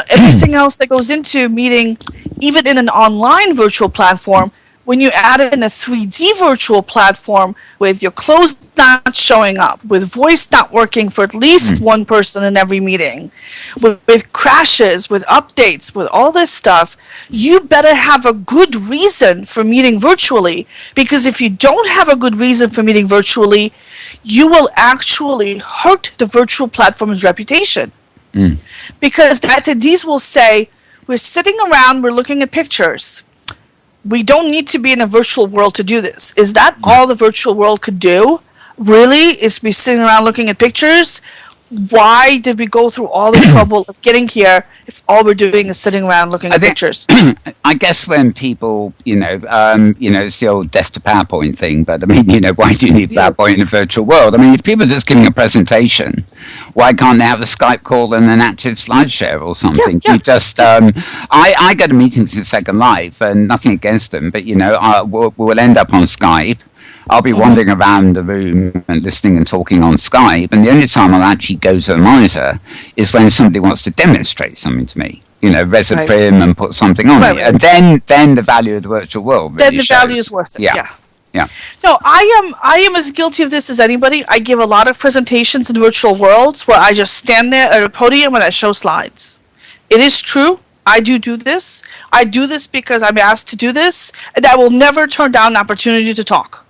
Speaker 4: everything else that goes into meeting, even in an online virtual platform. When you add in a 3D virtual platform with your clothes not showing up, with voice not working for at least one person in every meeting, with crashes, with updates, with all this stuff, you better have a good reason for meeting virtually. Because if you don't have a good reason for meeting virtually, you will actually hurt the virtual platform's reputation. Because the attendees will say, we're sitting around, we're looking at pictures. We don't need to be in a virtual world to do this. Is that all the virtual world could do? Really? Is be sitting around looking at pictures? Why did we go through all the trouble of getting here if all we're doing is sitting around looking at pictures?
Speaker 1: I guess when people, it's the old desktop PowerPoint thing, but I mean, why do you need PowerPoint in a virtual world? I mean, if people are just giving a presentation, why can't they have a Skype call and an active SlideShare or something? You just, I go to meetings in Second Life, and nothing against them, but, we'll end up on Skype. I'll be wandering around the room and listening and talking on Skype, and the only time I'll actually go to a monitor is when somebody wants to demonstrate something to me. Reset Prim and put something on it. And then the value of the virtual world really
Speaker 4: then the value is worth it.
Speaker 1: Yeah.
Speaker 4: No, I am as guilty of this as anybody. I give a lot of presentations in virtual worlds where I just stand there at a podium and I show slides. It is true. I do this. I do this because I'm asked to do this, and I will never turn down an opportunity to talk.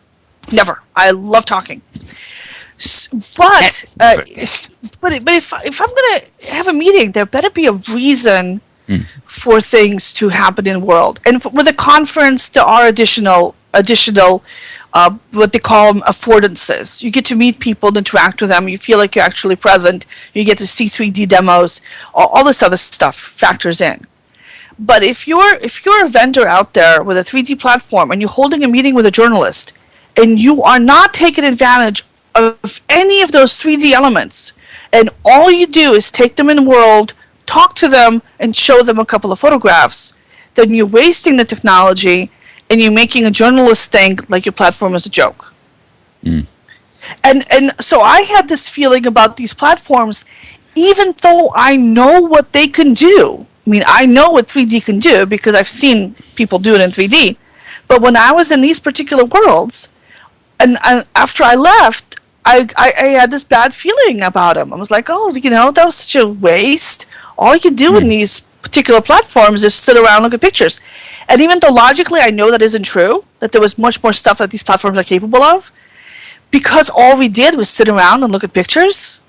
Speaker 4: Never. I love talking. But if I'm going to have a meeting, there better be a reason for things to happen in World. And with a conference, there are additional what they call them affordances. You get to meet people and interact with them. You feel like you're actually present. You get to see 3D demos. All this other stuff factors in. But if you're a vendor out there with a 3D platform and you're holding a meeting with a journalist and you are not taking advantage of any of those 3D elements, and all you do is take them in World, talk to them, and show them a couple of photographs, then you're wasting the technology and you're making a journalist think like your platform is a joke. And so I had this feeling about these platforms, even though I know what they can do. I mean, I know what 3D can do because I've seen people do it in 3D. But when I was in these particular worlds, and after I left, I had this bad feeling about them. I was like, oh, that was such a waste. All you do in these particular platforms is sit around and look at pictures. And even though logically I know that isn't true, that there was much more stuff that these platforms are capable of, because all we did was sit around and look at pictures,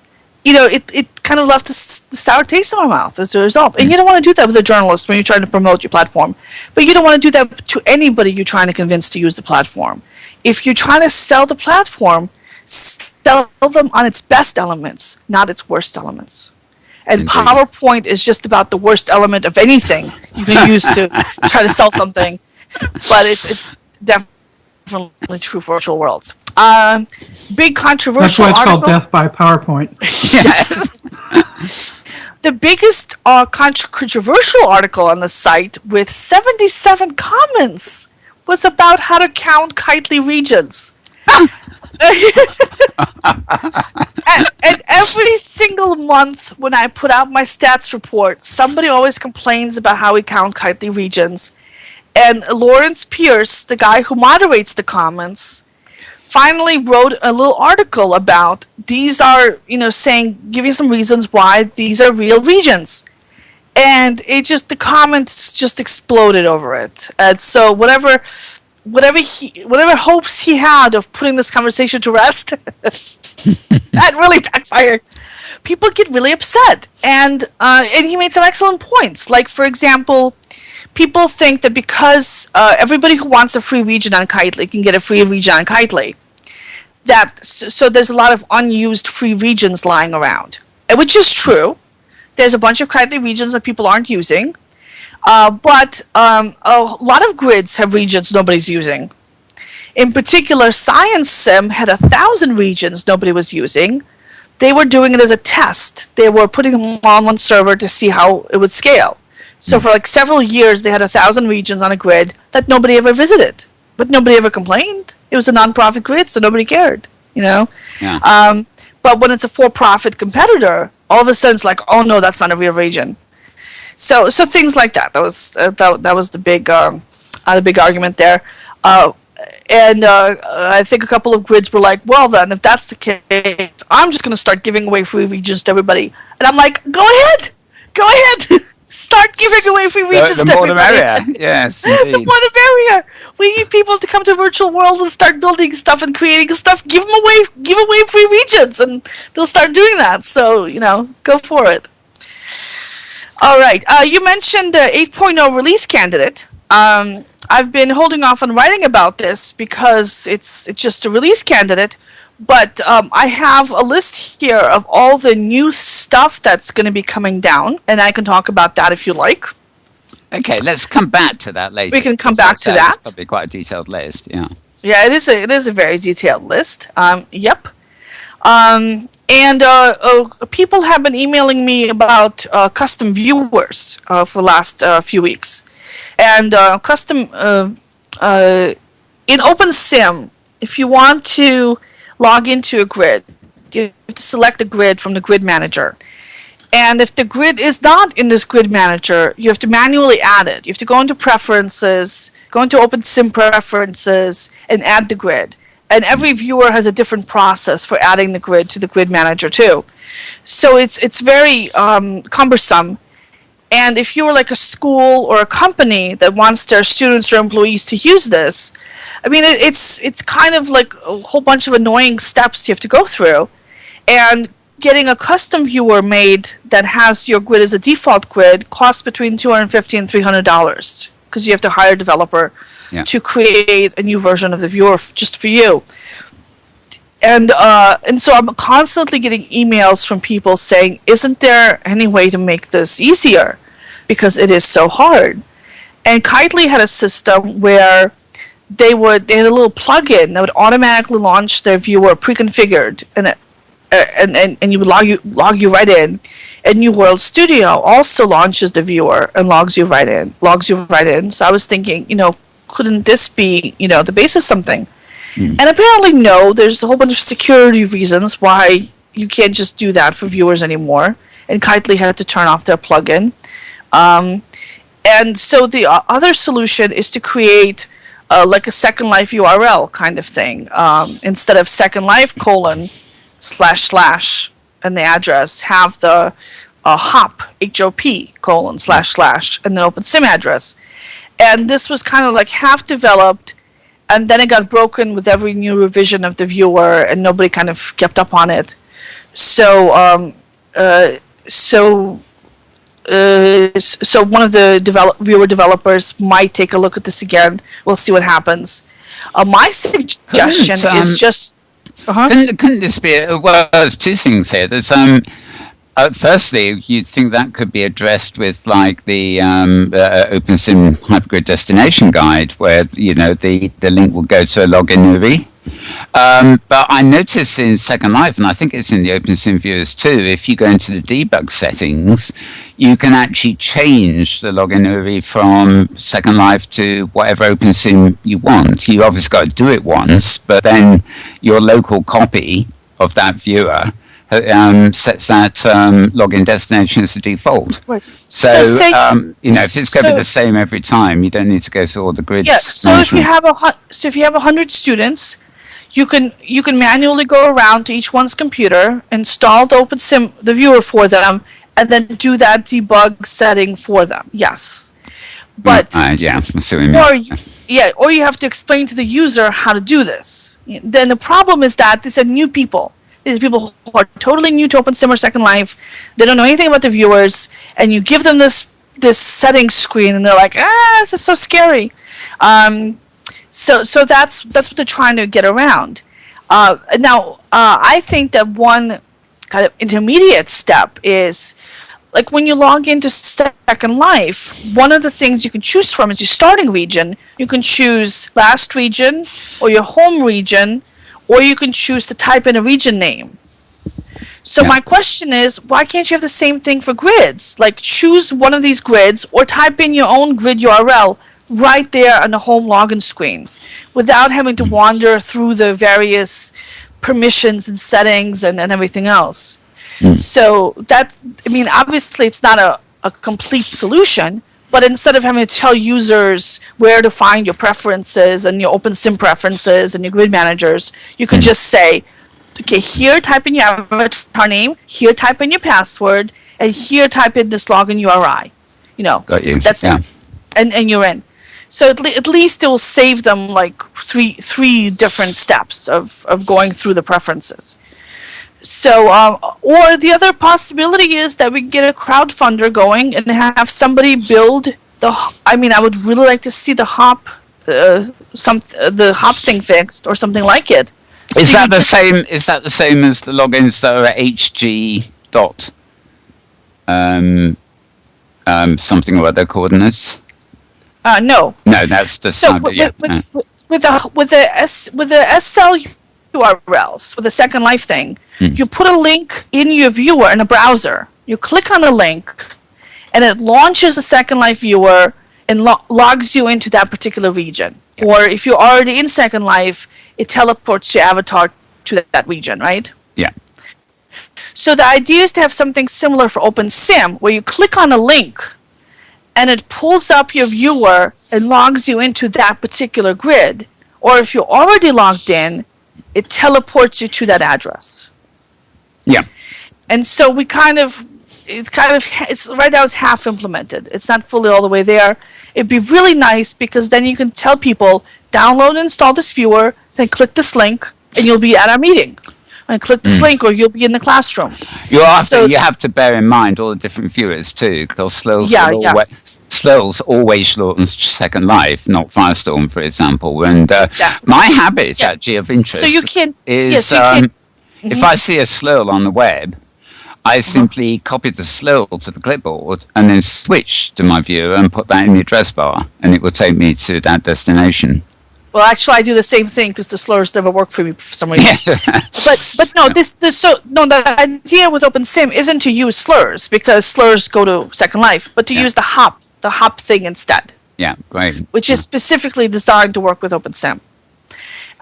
Speaker 4: it kind of left a sour taste in my mouth as a result. And you don't want to do that with a journalist when you're trying to promote your platform. But you don't want to do that to anybody you're trying to convince to use the platform. If you're trying to sell the platform, sell them on its best elements, not its worst elements. And indeed. PowerPoint is just about the worst element of anything you can use to try to sell something. But it's definitely true for virtual worlds. Big controversial
Speaker 2: That's why it's
Speaker 4: article.
Speaker 2: called Death by PowerPoint.
Speaker 4: Yes. The biggest controversial article on the site with 77 comments was about how to count Kitely regions. and every single month when I put out my stats report, somebody always complains about how we count Kitely regions. And Lawrence Pierce, the guy who moderates the comments, finally wrote a little article about these are, giving some reasons why these are real regions. And the comments just exploded over it. And so whatever hopes he had of putting this conversation to rest, that really backfired. People get really upset, and he made some excellent points. Like, for example, people think that because everybody who wants a free region on Kitely can get a free region on Kitely, so there's a lot of unused free regions lying around, which is true. There's a bunch of Kitely regions that people aren't using. But a lot of grids have regions nobody's using. In particular, Science Sim had 1,000 regions nobody was using. They were doing it as a test. They were putting them on one server to see how it would scale. So for several years, they had 1,000 regions on a grid that nobody ever visited. But nobody ever complained. It was a non-profit grid, so nobody cared, Yeah. But when it's a for-profit competitor, all of a sudden it's like, oh no, that's not a real region. So things like that. That was the big argument there. And I think a couple of grids were like, well then, if that's the case, I'm just going to start giving away free regions to everybody. And I'm like, go ahead, start giving away free regions to everybody. The more the merrier.
Speaker 1: Yes, indeed.
Speaker 4: The more the merrier. We need people to come to Virtual World and start building stuff and creating stuff. Give away free regions, and they'll start doing that. So go for it. All right. You mentioned the 8.0 release candidate. I've been holding off on writing about this because it's just a release candidate. But I have a list here of all the new stuff that's going to be coming down, and I can talk about that if you like.
Speaker 1: Okay, let's come back to that later.
Speaker 4: We can come back to that.
Speaker 1: It's probably quite a detailed list, yeah.
Speaker 4: Yeah, it is a very detailed list. Yep. People have been emailing me about custom viewers for the last few weeks. And custom in OpenSim, if you want to log into a grid, you have to select a grid from the grid manager. And if the grid is not in this grid manager, you have to manually add it. You have to go into preferences, go into OpenSim preferences, and add the grid. And every viewer has a different process for adding the grid to the grid manager too. So it's very cumbersome. And if you're like a school or a company that wants their students or employees to use this, I mean, it's kind of like a whole bunch of annoying steps you have to go through, and getting a custom viewer made that has your grid as a default grid costs between $250 and $300 because you have to hire a developer to create a new version of the viewer just for you. And so I'm constantly getting emails from people saying, "Isn't there any way to make this easier? Because it is so hard." And Kitely had a system where they had a little plugin that would automatically launch their viewer pre-configured, and you would log you right in. And Inworld Studio also launches the viewer and logs you right in. So I was thinking, couldn't this be, the base of something? And apparently no, there's a whole bunch of security reasons why you can't just do that for viewers anymore. And Kitely had to turn off their plugin. And so the other solution is to create like a Second Life URL kind of thing. Instead of Second Life : / and the address, have the hop, HOP : / and the OpenSim address. And this was kind of like half developed, and then it got broken with every new revision of the viewer, and nobody kind of kept up on it. So one of the viewer developers might take a look at this again. We'll see what happens. My suggestion is just...
Speaker 1: Couldn't this be... Well, there's two things here. There's... firstly, you'd think that could be addressed with like the OpenSim Hypergrid Destination Guide, where the link will go to a login URI. But I noticed in Second Life, and I think it's in the OpenSim viewers too, if you go into the debug settings, you can actually change the login URI from Second Life to whatever OpenSim you want. You obviously got to do it once, but then your local copy of that viewer sets that login destination as the default. Right. So if it's going to be the same every time, you don't need to go through all the grids.
Speaker 4: Yeah. So if you have 100 students, you can manually go around to each one's computer, install the OpenSim, the viewer for them, and then do that debug setting for them. Yes. But
Speaker 1: I see what you mean.
Speaker 4: Or you have to explain to the user how to do this. Then the problem is that these are new people. These people who are totally new to OpenSim or Second Life. They don't know anything about the viewers, and you give them this settings screen, and they're like, this is so scary. So that's what they're trying to get around. Now, I think that one kind of intermediate step is, like when you log into Second Life, one of the things you can choose from is your starting region. You can choose last region or your home region, or you can choose to type in a region name. So my question is, why can't you have the same thing for grids? Like choose one of these grids or type in your own grid URL right there on the home login screen without having to wander through the various permissions and settings and everything else. So obviously it's not a complete solution, but instead of having to tell users where to find your preferences and your OpenSim preferences and your grid managers, you can just say, okay, here type in your avatar name, here type in your password, and here type in this login URI.
Speaker 1: Got you.
Speaker 4: That's it. And you're in. So at least it will save them like three different steps of going through the preferences. So, or the other possibility is that we get a crowdfunder going and have somebody build I would really like to see the hop, the hop thing fixed or something like it.
Speaker 1: Is that the same? Is that the same as the logins that are at HG dot something or other coordinates?
Speaker 4: No.
Speaker 1: No, that's the
Speaker 4: with the SL URLs, with the Second Life thing, you put a link in your viewer in a browser. You click on the link, and it launches the Second Life viewer and logs you into that particular region. Yeah. Or if you're already in Second Life, it teleports your avatar to that region, right?
Speaker 1: Yeah.
Speaker 4: So the idea is to have something similar for OpenSim, where you click on a link, and it pulls up your viewer and logs you into that particular grid. Or if you're already logged in, it teleports you to that address.
Speaker 1: Yeah.
Speaker 4: And so it's right now it's half implemented. It's not fully all the way there. It'd be really nice because then you can tell people, download and install this viewer, then click this link, and you'll be at our meeting. And click this link, or you'll be in the classroom.
Speaker 1: You have to bear in mind all the different viewers too, because Slurls always shortens Second Life, not Firestorm, for example. And my habit actually of interest is if I see a slurl on the web, I simply copy the slurl to the clipboard and then switch to my viewer and put that in the address bar, and it will take me to that destination.
Speaker 4: Well, actually, I do the same thing because the slurs never work for me for some reason. but no, the idea with OpenSim isn't to use slurs because slurs go to Second Life, but to use the hop thing instead.
Speaker 1: Yeah, great.
Speaker 4: Which is specifically designed to work with OpenSim,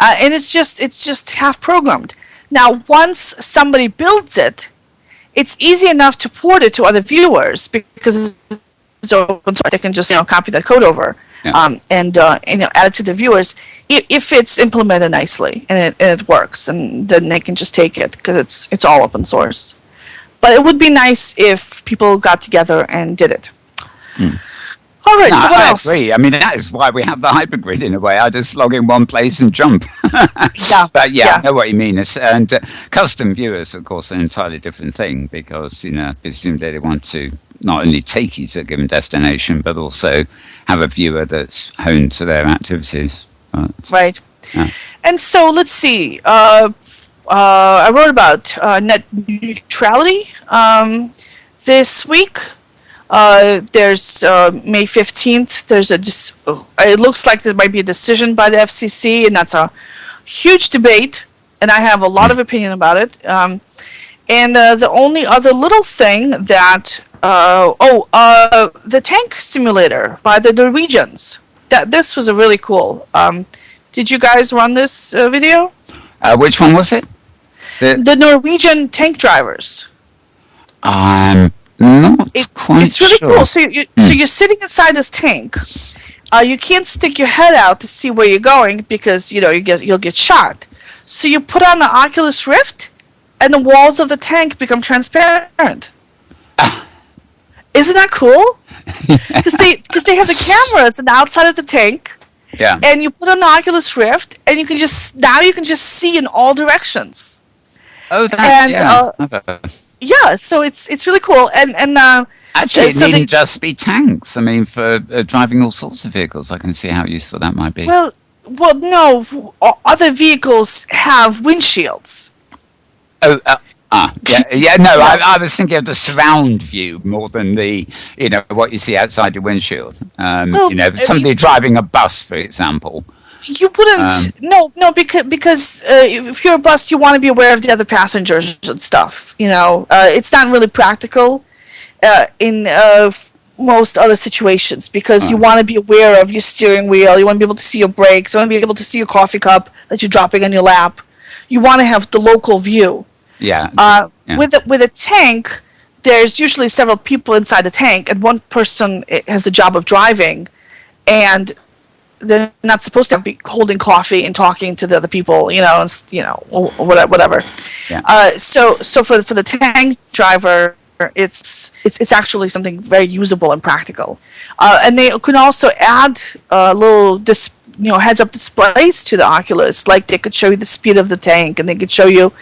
Speaker 4: and it's just half programmed. Now, once somebody builds it, it's easy enough to port it to other viewers because it's open source. They can just copy that code over. And add it to the viewers if it's implemented nicely and it works, and then they can just take it because it's all open source. But it would be nice if people got together and did it. All right. So what else?
Speaker 1: I agree. I mean, that is why we have the hypergrid in a way. I just log in one place and jump. But I know what you mean. And custom viewers, of course, are an entirely different thing because presumably they want to not only take you to a given destination, but also have a viewer that's honed to their activities.
Speaker 4: Right. Yeah. And so let's see. I wrote about net neutrality this week. There's May 15th. There's it looks like there might be a decision by the FCC, and that's a huge debate. And I have a lot of opinion about it. And the only other little thing that the tank simulator by the Norwegians. This was a really cool. Did you guys run this video?
Speaker 1: Which one was it?
Speaker 4: The Norwegian tank drivers.
Speaker 1: I'm not quite
Speaker 4: It's really
Speaker 1: sure.
Speaker 4: cool. So you're sitting inside this tank. You can't stick your head out to see where you're going because you'll get shot. So you put on the Oculus Rift, and the walls of the tank become transparent. Isn't that cool? Because they have the cameras on the outside of the tank.
Speaker 1: Yeah.
Speaker 4: And you put on the Oculus Rift, and you can just see in all directions.
Speaker 1: Oh,
Speaker 4: so it's really cool. And
Speaker 1: actually, it needn't just be tanks. I mean, for driving all sorts of vehicles, I can see how useful that might be.
Speaker 4: Well, no. Other vehicles have windshields.
Speaker 1: I was thinking of the surround view more than the, what you see outside your windshield. Somebody driving a bus, for example.
Speaker 4: You wouldn't, because if you're a bus, you want to be aware of the other passengers and stuff. It's not really practical in most other situations because you want to be aware of your steering wheel. You want to be able to see your brakes. You want to be able to see your coffee cup that you're dropping on your lap. You want to have the local view.
Speaker 1: Yeah.
Speaker 4: With a tank, there's usually several people inside the tank, and one person has the job of driving, and they're not supposed to be holding coffee and talking to the other people, whatever. Yeah. So for the tank driver, it's actually something very usable and practical, and they can also add little heads-up displays to the Oculus. Like they could show you the speed of the tank, and they could show you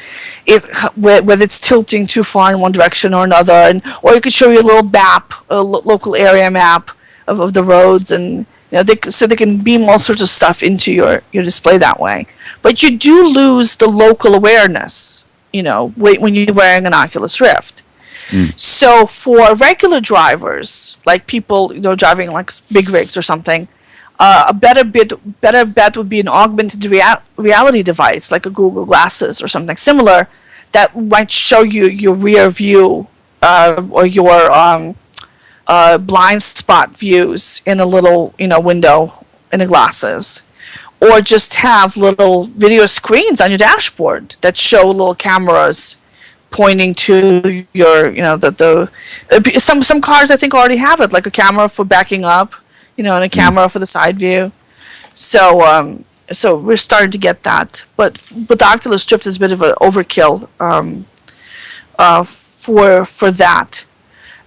Speaker 4: whether it's tilting too far in one direction or another, or it could show you a little map, a local area map of the roads, and so they can beam all sorts of stuff into your display that way. But you do lose the local awareness, when you're wearing an Oculus Rift. So for regular drivers, like people driving like big rigs or something, a better bet would be an augmented reality device like a Google Glasses or something similar that might show you your rear view or your blind spot views in a little window in the glasses, or just have little video screens on your dashboard that show little cameras pointing to your some cars I think already have it, like a camera for backing up, and a camera for the side view. So we're starting to get that, but the Oculus Rift is a bit of an overkill for that.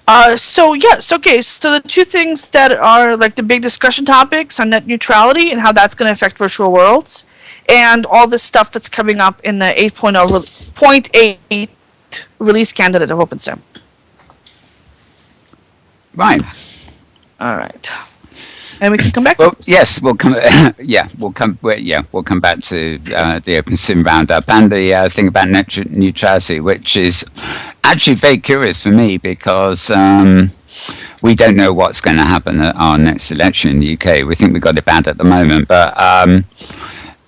Speaker 4: Okay. So the two things that are like the big discussion topics are net neutrality and how that's going to affect virtual worlds, and all this stuff that's coming up in the 8.8 release candidate of OpenSim.
Speaker 1: Right.
Speaker 4: All right. And we can come back
Speaker 1: Well,
Speaker 4: to this.
Speaker 1: yes, we'll come. We'll come back to the OpenSim roundup and the thing about net neutrality, which is actually very curious for me because we don't know what's going to happen at our next election in the UK. We think we've got it bad at the moment, but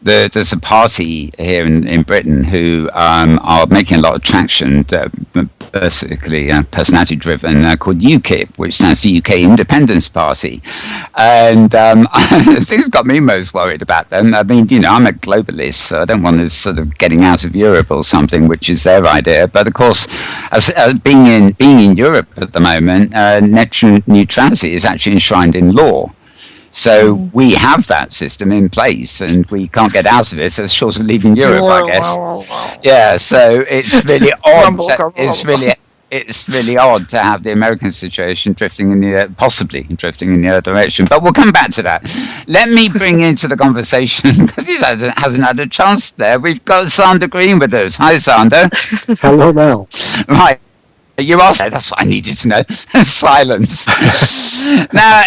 Speaker 1: there's a party here in Britain who are making a lot of traction, basically personality driven, called UKIP, which stands for UK Independence Party. And the thing that's got me most worried about them, I mean, I'm a globalist, so I don't want to sort of getting out of Europe or something, which is their idea. But of course, as being in Europe at the moment, net neutrality is actually enshrined in law. So we have that system in place, and we can't get out of it. So it's short of leaving Europe, I guess. Yeah. So it's really odd. It's really odd to have the American situation possibly drifting in the other direction. But we'll come back to that. Let me bring into the conversation because he hasn't had a chance there. We've got Zander Green with us. Hi, Zander.
Speaker 5: Hello, Mel.
Speaker 1: Right. You asked that. That's what I needed to know. Silence. Now,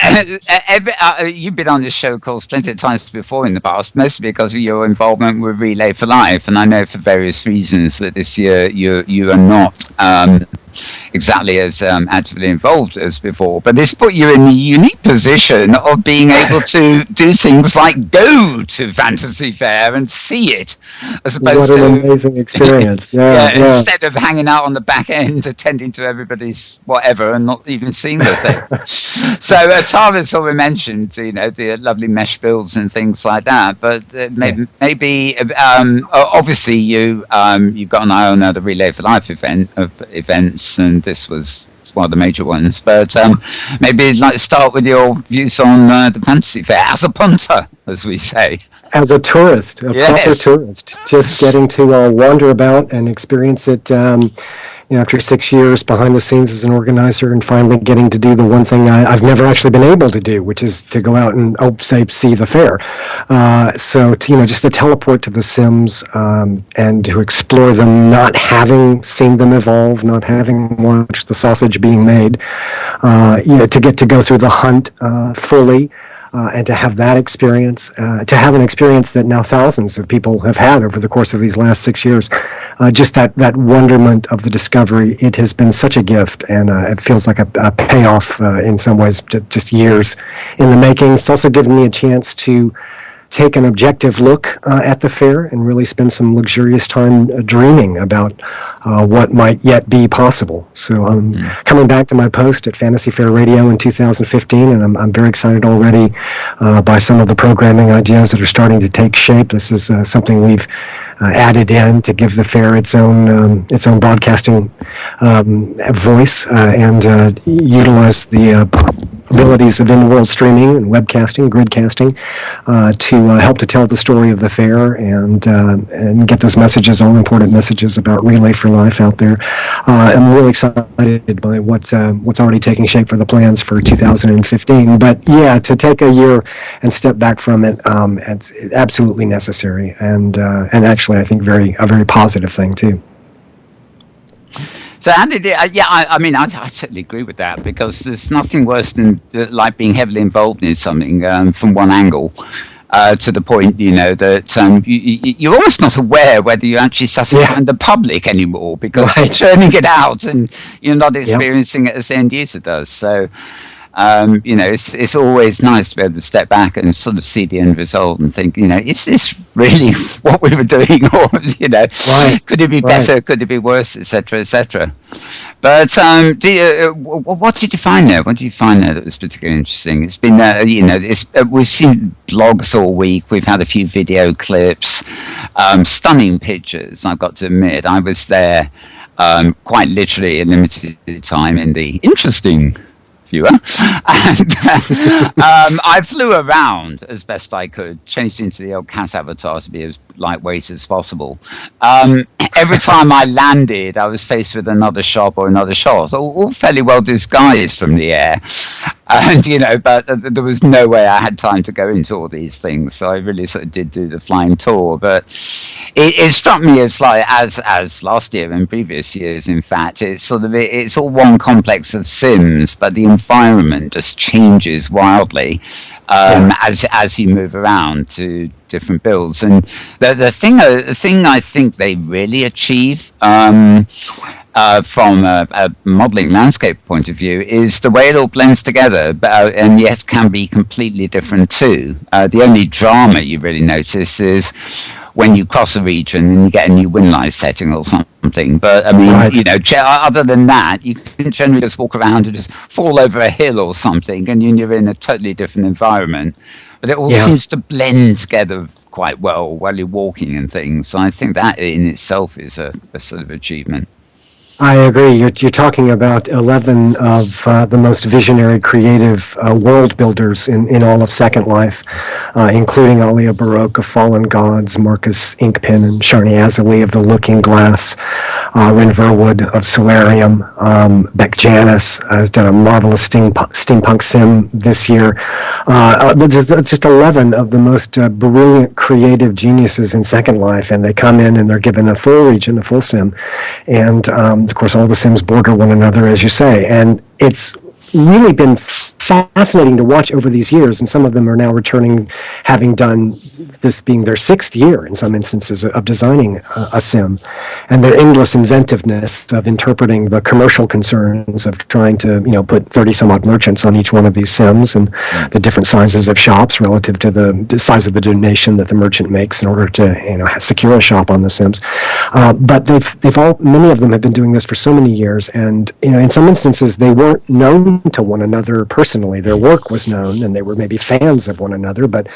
Speaker 1: you've been on this show, of course, plenty of times before in the past, mostly because of your involvement with Relay for Life. And I know for various reasons that this year you are not exactly as actively involved as before. But this put you in the unique position of being able to do things like go to Fantasy Fair and see it, as opposed
Speaker 5: to... What an
Speaker 1: to
Speaker 5: amazing experience. Yeah.
Speaker 1: Instead of hanging out on the back end, attending to everybody's whatever and not even seeing the thing. So Tara's already mentioned, the lovely mesh builds and things like that. But maybe obviously you've got an eye on the Relay for Life events, and this was one of the major ones. But maybe you'd like to start with your views on the Fantasy Fair as a punter, as we say.
Speaker 5: As a tourist, proper tourist, just getting to wander about and experience it. After 6 years behind the scenes as an organizer, and finally getting to do the one thing I've never actually been able to do, which is to go out and see the fair. So just to teleport to the Sims and to explore them, not having seen them evolve, not having watched the sausage being made, to get to go through the hunt fully. And to have that experience, to have an experience that now thousands of people have had over the course of these last 6 years, just that wonderment of the discovery, it has been such a gift, and it feels like a payoff in some ways, just years in the making. It's also given me a chance to take an objective look at the fair and really spend some luxurious time dreaming about what might yet be possible. So I'm coming back to my post at Fantasy Fair Radio in 2015, and I'm very excited already by some of the programming ideas that are starting to take shape. This is something we've added in to give the fair its own broadcasting voice and utilize the abilities of Inworld streaming and webcasting, gridcasting, to help to tell the story of the fair and get those messages, all important messages about Relay for Life out there. I'm really excited by what's already taking shape for the plans for 2015. But yeah, to take a year and step back from it, it's absolutely necessary, and actually I think a very positive thing too.
Speaker 1: So Andy, I mean, I totally agree with that, because there's nothing worse than like being heavily involved in something from one angle to the point, that you're almost not aware whether you're actually satisfying the public anymore, because you're turning it out and you're not experiencing it as the end user does. So, it's always nice to be able to step back and sort of see the end result and think, is this really what we were doing, or could it be better, could it be worse, etc., etc. But what did you find there? What did you find there that was particularly interesting? It's been, we've seen blogs all week. We've had a few video clips, stunning pictures. I've got to admit, I was there quite literally a limited time in the interesting viewer. And I flew around as best I could, changed into the old cat avatar to be as lightweight as possible. Every time I landed, I was faced with another shot or another shot, all fairly well disguised from the air. And, but there was no way I had time to go into all these things. So I really sort of did do the flying tour. But it struck me as last year and previous years, in fact, it's all one complex of sims, but the environment just changes wildly as you move around to different builds. And the thing I think they really achieve from a modeling landscape point of view is the way it all blends together, and yet can be completely different too. The only drama you really notice is when you cross a region and you get a new wind line setting or something. But I mean, other than that, you can generally just walk around and just fall over a hill or something, and you're in a totally different environment. But it all seems to blend together quite well while you're walking and things. So I think that in itself is a sort of achievement.
Speaker 5: I agree. You're talking about 11 of the most visionary, creative world builders in all of Second Life, including Alia Baroque of Fallen Gods, Marcus Inkpin and Sharni Azali of The Looking Glass, Rin Verwood of Solarium, Beck Janis has done a marvelous steampunk sim this year. There's just 11 of the most brilliant, creative geniuses in Second Life, and they come in and they're given a full region, a full sim, and of course, all the sims border one another, as you say, and it's really been fascinating to watch over these years, and some of them are now returning, having done this being their 6th year in some instances of designing a sim, and their endless inventiveness of interpreting the commercial concerns of trying to put 30 some odd merchants on each one of these sims, and the different sizes of shops relative to the size of the donation that the merchant makes in order to secure a shop on the sims. But many of them have been doing this for so many years, and in some instances they weren't known to one another personally. Their work was known, and they were maybe fans of one another, but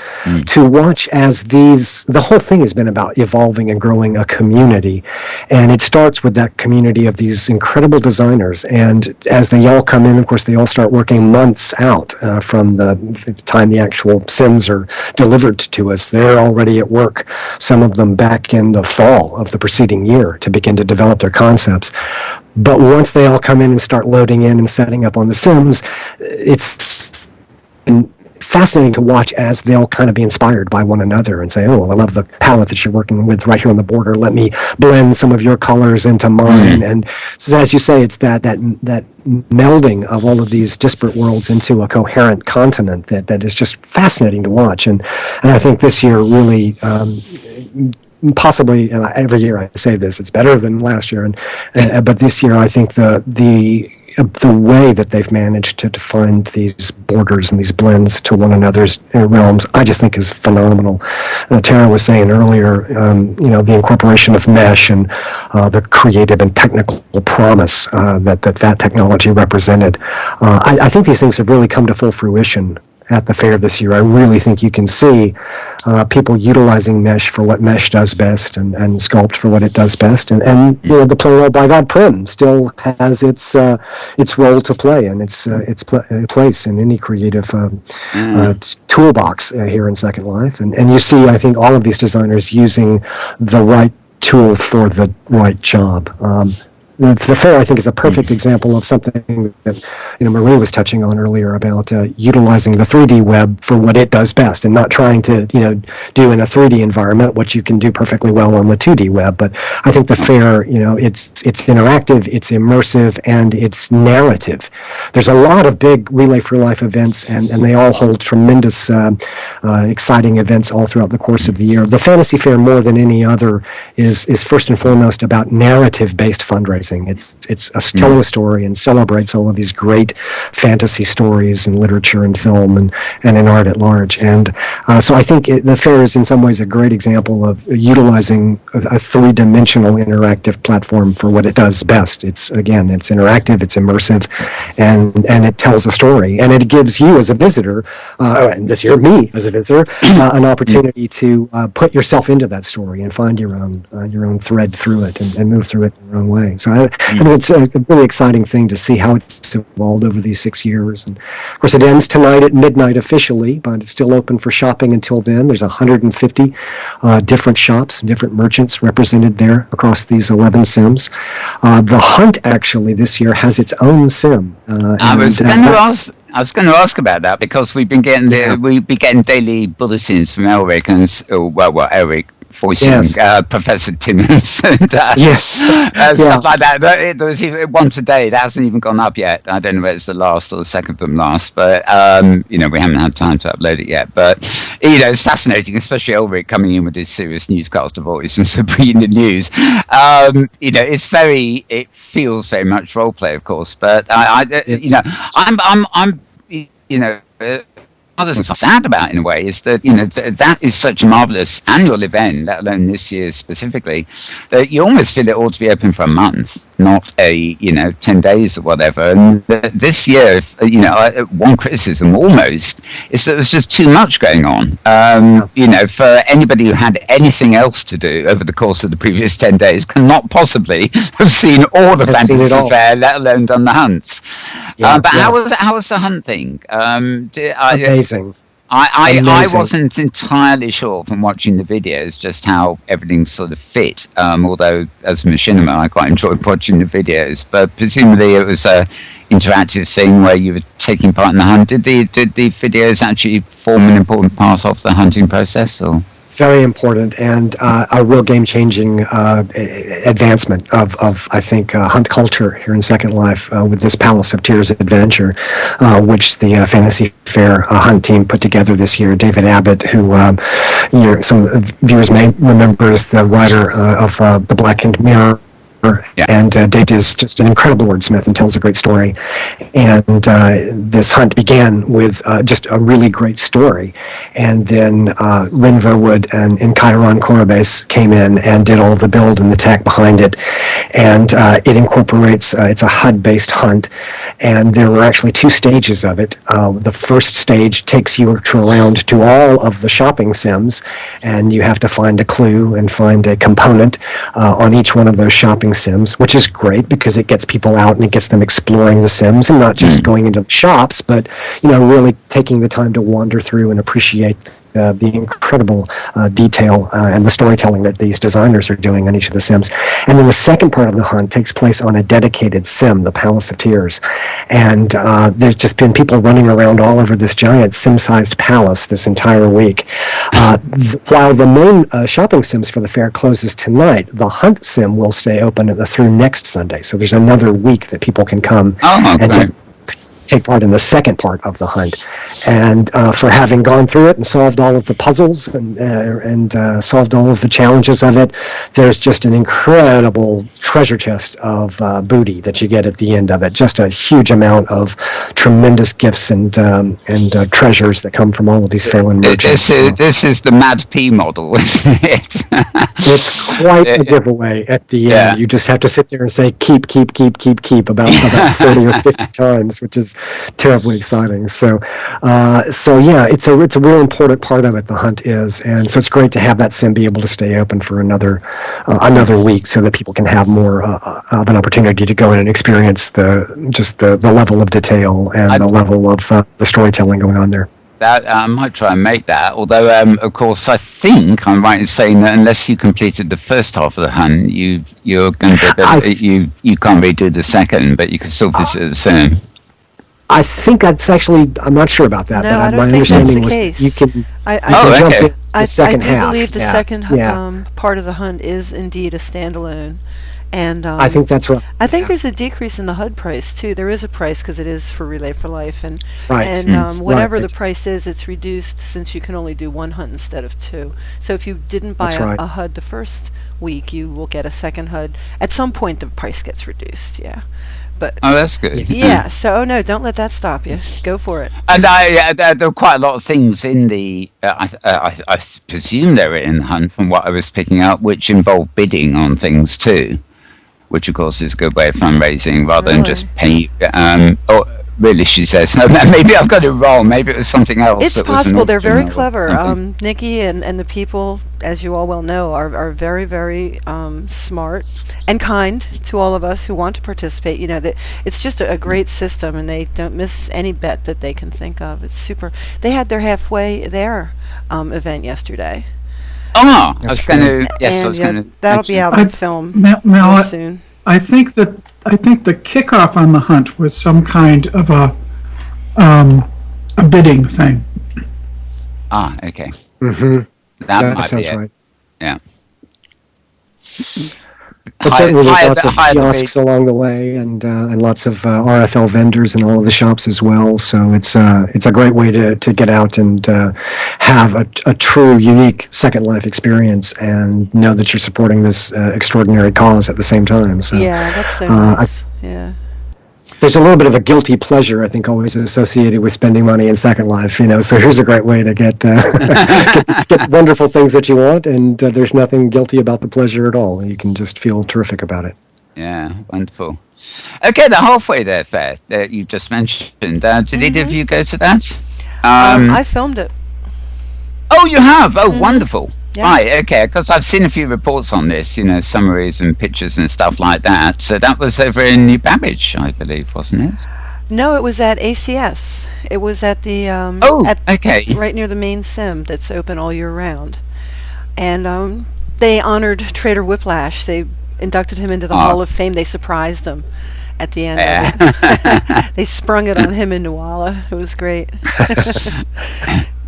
Speaker 5: to watch as the whole thing has been about evolving and growing a community, and it starts with that community of these incredible designers, and as they all come in, of course, they all start working months out from the time the actual sims are delivered to us. They're already at work, some of them back in the fall of the preceding year, to begin to develop their concepts. But once they all come in and start loading in and setting up on the sims, it's fascinating to watch as they'll kind of be inspired by one another and say, oh, I love the palette that you're working with right here on the border. Let me blend some of your colors into mine. And so, as you say, it's that melding of all of these disparate worlds into a coherent continent that is just fascinating to watch. And I think this year really possibly, every year I say this, it's better than last year, but this year I think the way that they've managed to define these borders and these blends to one another's realms, I just think is phenomenal. Tara was saying earlier, the incorporation of mesh and the creative and technical promise that technology represented. I think these things have really come to full fruition at the fair this year. I really think you can see people utilizing mesh for what mesh does best, and sculpt for what it does best, and the Petlove by God Prim still has its role to play and its place in any creative toolbox here in Second Life, and you see, I think, all of these designers using the right tool for the right job. The fair, I think, is a perfect example of something that Marie was touching on earlier about utilizing the 3D web for what it does best, and not trying to do in a 3D environment what you can do perfectly well on the 2D web. But I think the fair, it's interactive, it's immersive, and it's narrative. There's a lot of big Relay for Life events, and they all hold tremendous, exciting events all throughout the course of the year. The Fantasy Fair, more than any other, is first and foremost about narrative-based fundraising. It's telling a story and celebrates all of these great fantasy stories in literature and film and in art at large. And so I think the fair is in some ways a great example of utilizing a three-dimensional interactive platform for what it does best. It's interactive, it's immersive, and it tells a story. And it gives you as a visitor, and this year me as a visitor, an opportunity to put yourself into that story and find your own thread through it and move through it in your own way. So I think it's a really exciting thing to see how it's evolved over these 6 years. And of course, it ends tonight at midnight officially, but it's still open for shopping until then. There's 150 different shops, different merchants represented there across these 11 sims. The Hunt actually this year has its own sim.
Speaker 1: I was going to ask about that because we've been getting daily bulletins from Elric and Elric voicing Professor Timmons and stuff like that. There was even one today that hasn't even gone up yet. I don't know whether it's the last or the second from last, but we haven't had time to upload it yet. But it's fascinating, especially Elric coming in with his serious newscaster voice and so bringing the news. It feels very much role play, of course, but other things I'm sad about in a way is that that is such a marvelous annual event, let alone this year specifically, that you almost feel it ought to be open for a month, not 10 days or whatever. And this year, one criticism almost is that there's just too much going on. For anybody who had anything else to do over the course of the previous 10 days cannot possibly have seen all the Fantasy Fair, let alone done the hunts. But how was the hunt thing?
Speaker 5: Amazing.
Speaker 1: I wasn't entirely sure from watching the videos just how everything sort of fit. Although as a machinima, I quite enjoyed watching the videos. But presumably it was a interactive thing where you were taking part in the hunt. Did the videos actually form an important part of the hunting process, or?
Speaker 5: Very important and a real game-changing advancement of I think, hunt culture here in Second Life with this Palace of Tears adventure, which the Fantasy Fair hunt team put together this year. David Abbott, who some of the viewers may remember as the writer of The Blackened Mirror. And Dave is just an incredible wordsmith and tells a great story. And this hunt began with just a really great story. And then Rin Verwood and Chiron Corabase came in and did all of the build and the tech behind it. And it incorporates, it's a HUD-based hunt. And there were actually 2 stages of it. The first stage takes you around to all of the shopping sims, and you have to find a clue and find a component on each one of those shopping sims, which is great because it gets people out and it gets them exploring the sims and not just going into the shops, but really taking the time to wander through and appreciate the incredible detail and the storytelling that these designers are doing on each of the sims. And then the second part of the hunt takes place on a dedicated sim, the Palace of Tears. And there's just been people running around all over this giant sim-sized palace this entire week. While the main shopping sims for the fair closes tonight, the hunt sim will stay open through next Sunday. So there's another week that people can come and take part in the second part of the hunt. And for having gone through it and solved all of the puzzles and solved all of the challenges of it, there's just an incredible treasure chest of booty that you get at the end of it. Just a huge amount of tremendous gifts and treasures that come from all of these Phelan merchants.
Speaker 1: This is the Mad P model, isn't it?
Speaker 5: It's quite a giveaway at the end. You just have to sit there and say keep about 30 or 50 times, which is terribly exciting. So it's a real important part of it, the hunt is, and so it's great to have that sim be able to stay open for another week so that people can have more of an opportunity to go in and experience the level of detail and the level of the storytelling going on there.
Speaker 1: That I might try and make that, although of course I think I'm right in saying that unless you completed the first half of the hunt, you're going to you can't redo the second, but you can still visit the sim.
Speaker 5: I think that's actually, I'm not sure about that.
Speaker 3: No,
Speaker 5: but
Speaker 3: I don't
Speaker 5: my
Speaker 3: think that's
Speaker 5: understanding
Speaker 3: the
Speaker 5: was
Speaker 3: case.
Speaker 5: you can
Speaker 3: I
Speaker 5: jump in the second
Speaker 3: do
Speaker 5: half.
Speaker 3: believe the second part of the hunt is indeed a standalone. And
Speaker 5: I think that's right.
Speaker 3: I think there's a decrease in the HUD price too. There is a price because it is for Relay for Life, and whatever the price is, it's reduced since you can only do 1 hunt instead of 2. So if you didn't buy a HUD the first week, you will get a second HUD. At some point, the price gets reduced. Yeah. But
Speaker 1: that's good.
Speaker 3: Yeah. So no, don't let that stop you. Go for it.
Speaker 1: And there are quite a lot of things in the. I presume they were in the hunt from what I was picking up, which involve bidding on things too, which of course is a good way of fundraising rather than just pay. really, she says. Maybe I've got it wrong. Maybe it was something else.
Speaker 3: It's possible. They're very clever. Nikki and the people, as you all well know, are very, very smart and kind to all of us who want to participate. It's just a great system, and they don't miss any bet that they can think of. It's super. They had their halfway there event yesterday.
Speaker 1: Oh, I was going to. Yes, I was going to.
Speaker 3: That'll be out on film
Speaker 2: Mel,
Speaker 3: soon.
Speaker 2: I think the kickoff on the hunt was some kind of a bidding thing.
Speaker 1: Okay.
Speaker 5: Mm-hmm.
Speaker 1: That might
Speaker 5: sounds
Speaker 1: be it.
Speaker 5: right.
Speaker 1: Yeah.
Speaker 5: But certainly there's lots of kiosks along the way, and lots of RFL vendors in all of the shops as well. So it's a great way to get out and have a true, unique Second Life experience, and know that you're supporting this extraordinary cause at the same time. So
Speaker 3: yeah, that's so nice.
Speaker 5: There's a little bit of a guilty pleasure, I think, always associated with spending money in Second Life. So here's a great way to get get wonderful things that you want, and there's nothing guilty about the pleasure at all. You can just feel terrific about it.
Speaker 1: Yeah, wonderful. Okay, the halfway there fair that you just mentioned. Did either of you go to that?
Speaker 3: I filmed it.
Speaker 1: Oh, you have? Oh, wonderful.
Speaker 3: Yeah.
Speaker 1: Right, okay, because I've seen a few reports on this, summaries and pictures and stuff like that. So that was over in New Babbage, I believe, wasn't it?
Speaker 3: No, it was at ACS. It was at the
Speaker 1: okay,
Speaker 3: right near the main sim that's open all year round. And they honored Trader Whiplash. They inducted him into the Hall of Fame. They surprised him at the end of it. They sprung it on him in Nuala. It was great.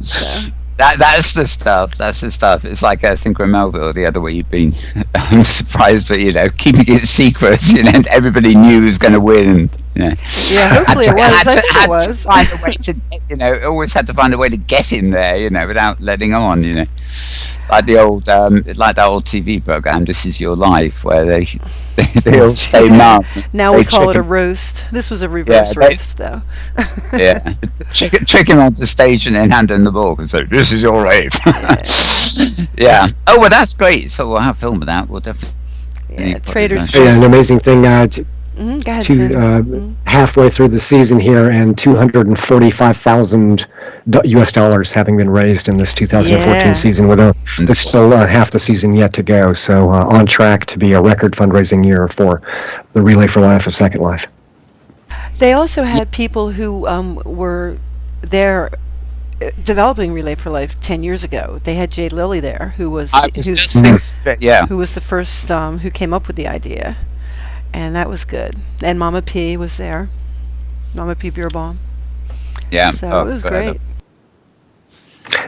Speaker 3: So.
Speaker 1: That's the stuff. That's the stuff. It's like I think in Melville the other way you've been. I'm surprised, but keeping it secret. And everybody knew who was going to win.
Speaker 3: Yeah, hopefully it was. I think it was.
Speaker 1: Find a way to, always had to find a way to get him there. Without letting on. Like the old, like that old TV program, This Is Your Life, where they all stay mum.
Speaker 3: Now we call it a roast. This was a reverse roast, though.
Speaker 1: Yeah, trick him onto stage and then hand him the ball and say, "This is your life." Yeah. Oh well, that's great. So we'll have film of that. We'll definitely.
Speaker 3: Yeah, Traders.
Speaker 5: Yeah, an amazing thing.
Speaker 3: Go ahead,
Speaker 5: halfway through the season here, and $245,000 US dollars having been raised in this 2014 season, with still half the season yet to go. So on track to be a record fundraising year for the Relay for Life of Second Life.
Speaker 3: They also had people who were there developing Relay for Life 10 years ago. They had Jade Lilly there, who was who was the first who came up with the idea. And that was good. And Mama P was there. Mama P Beerbaum.
Speaker 1: Yeah.
Speaker 3: So it was great.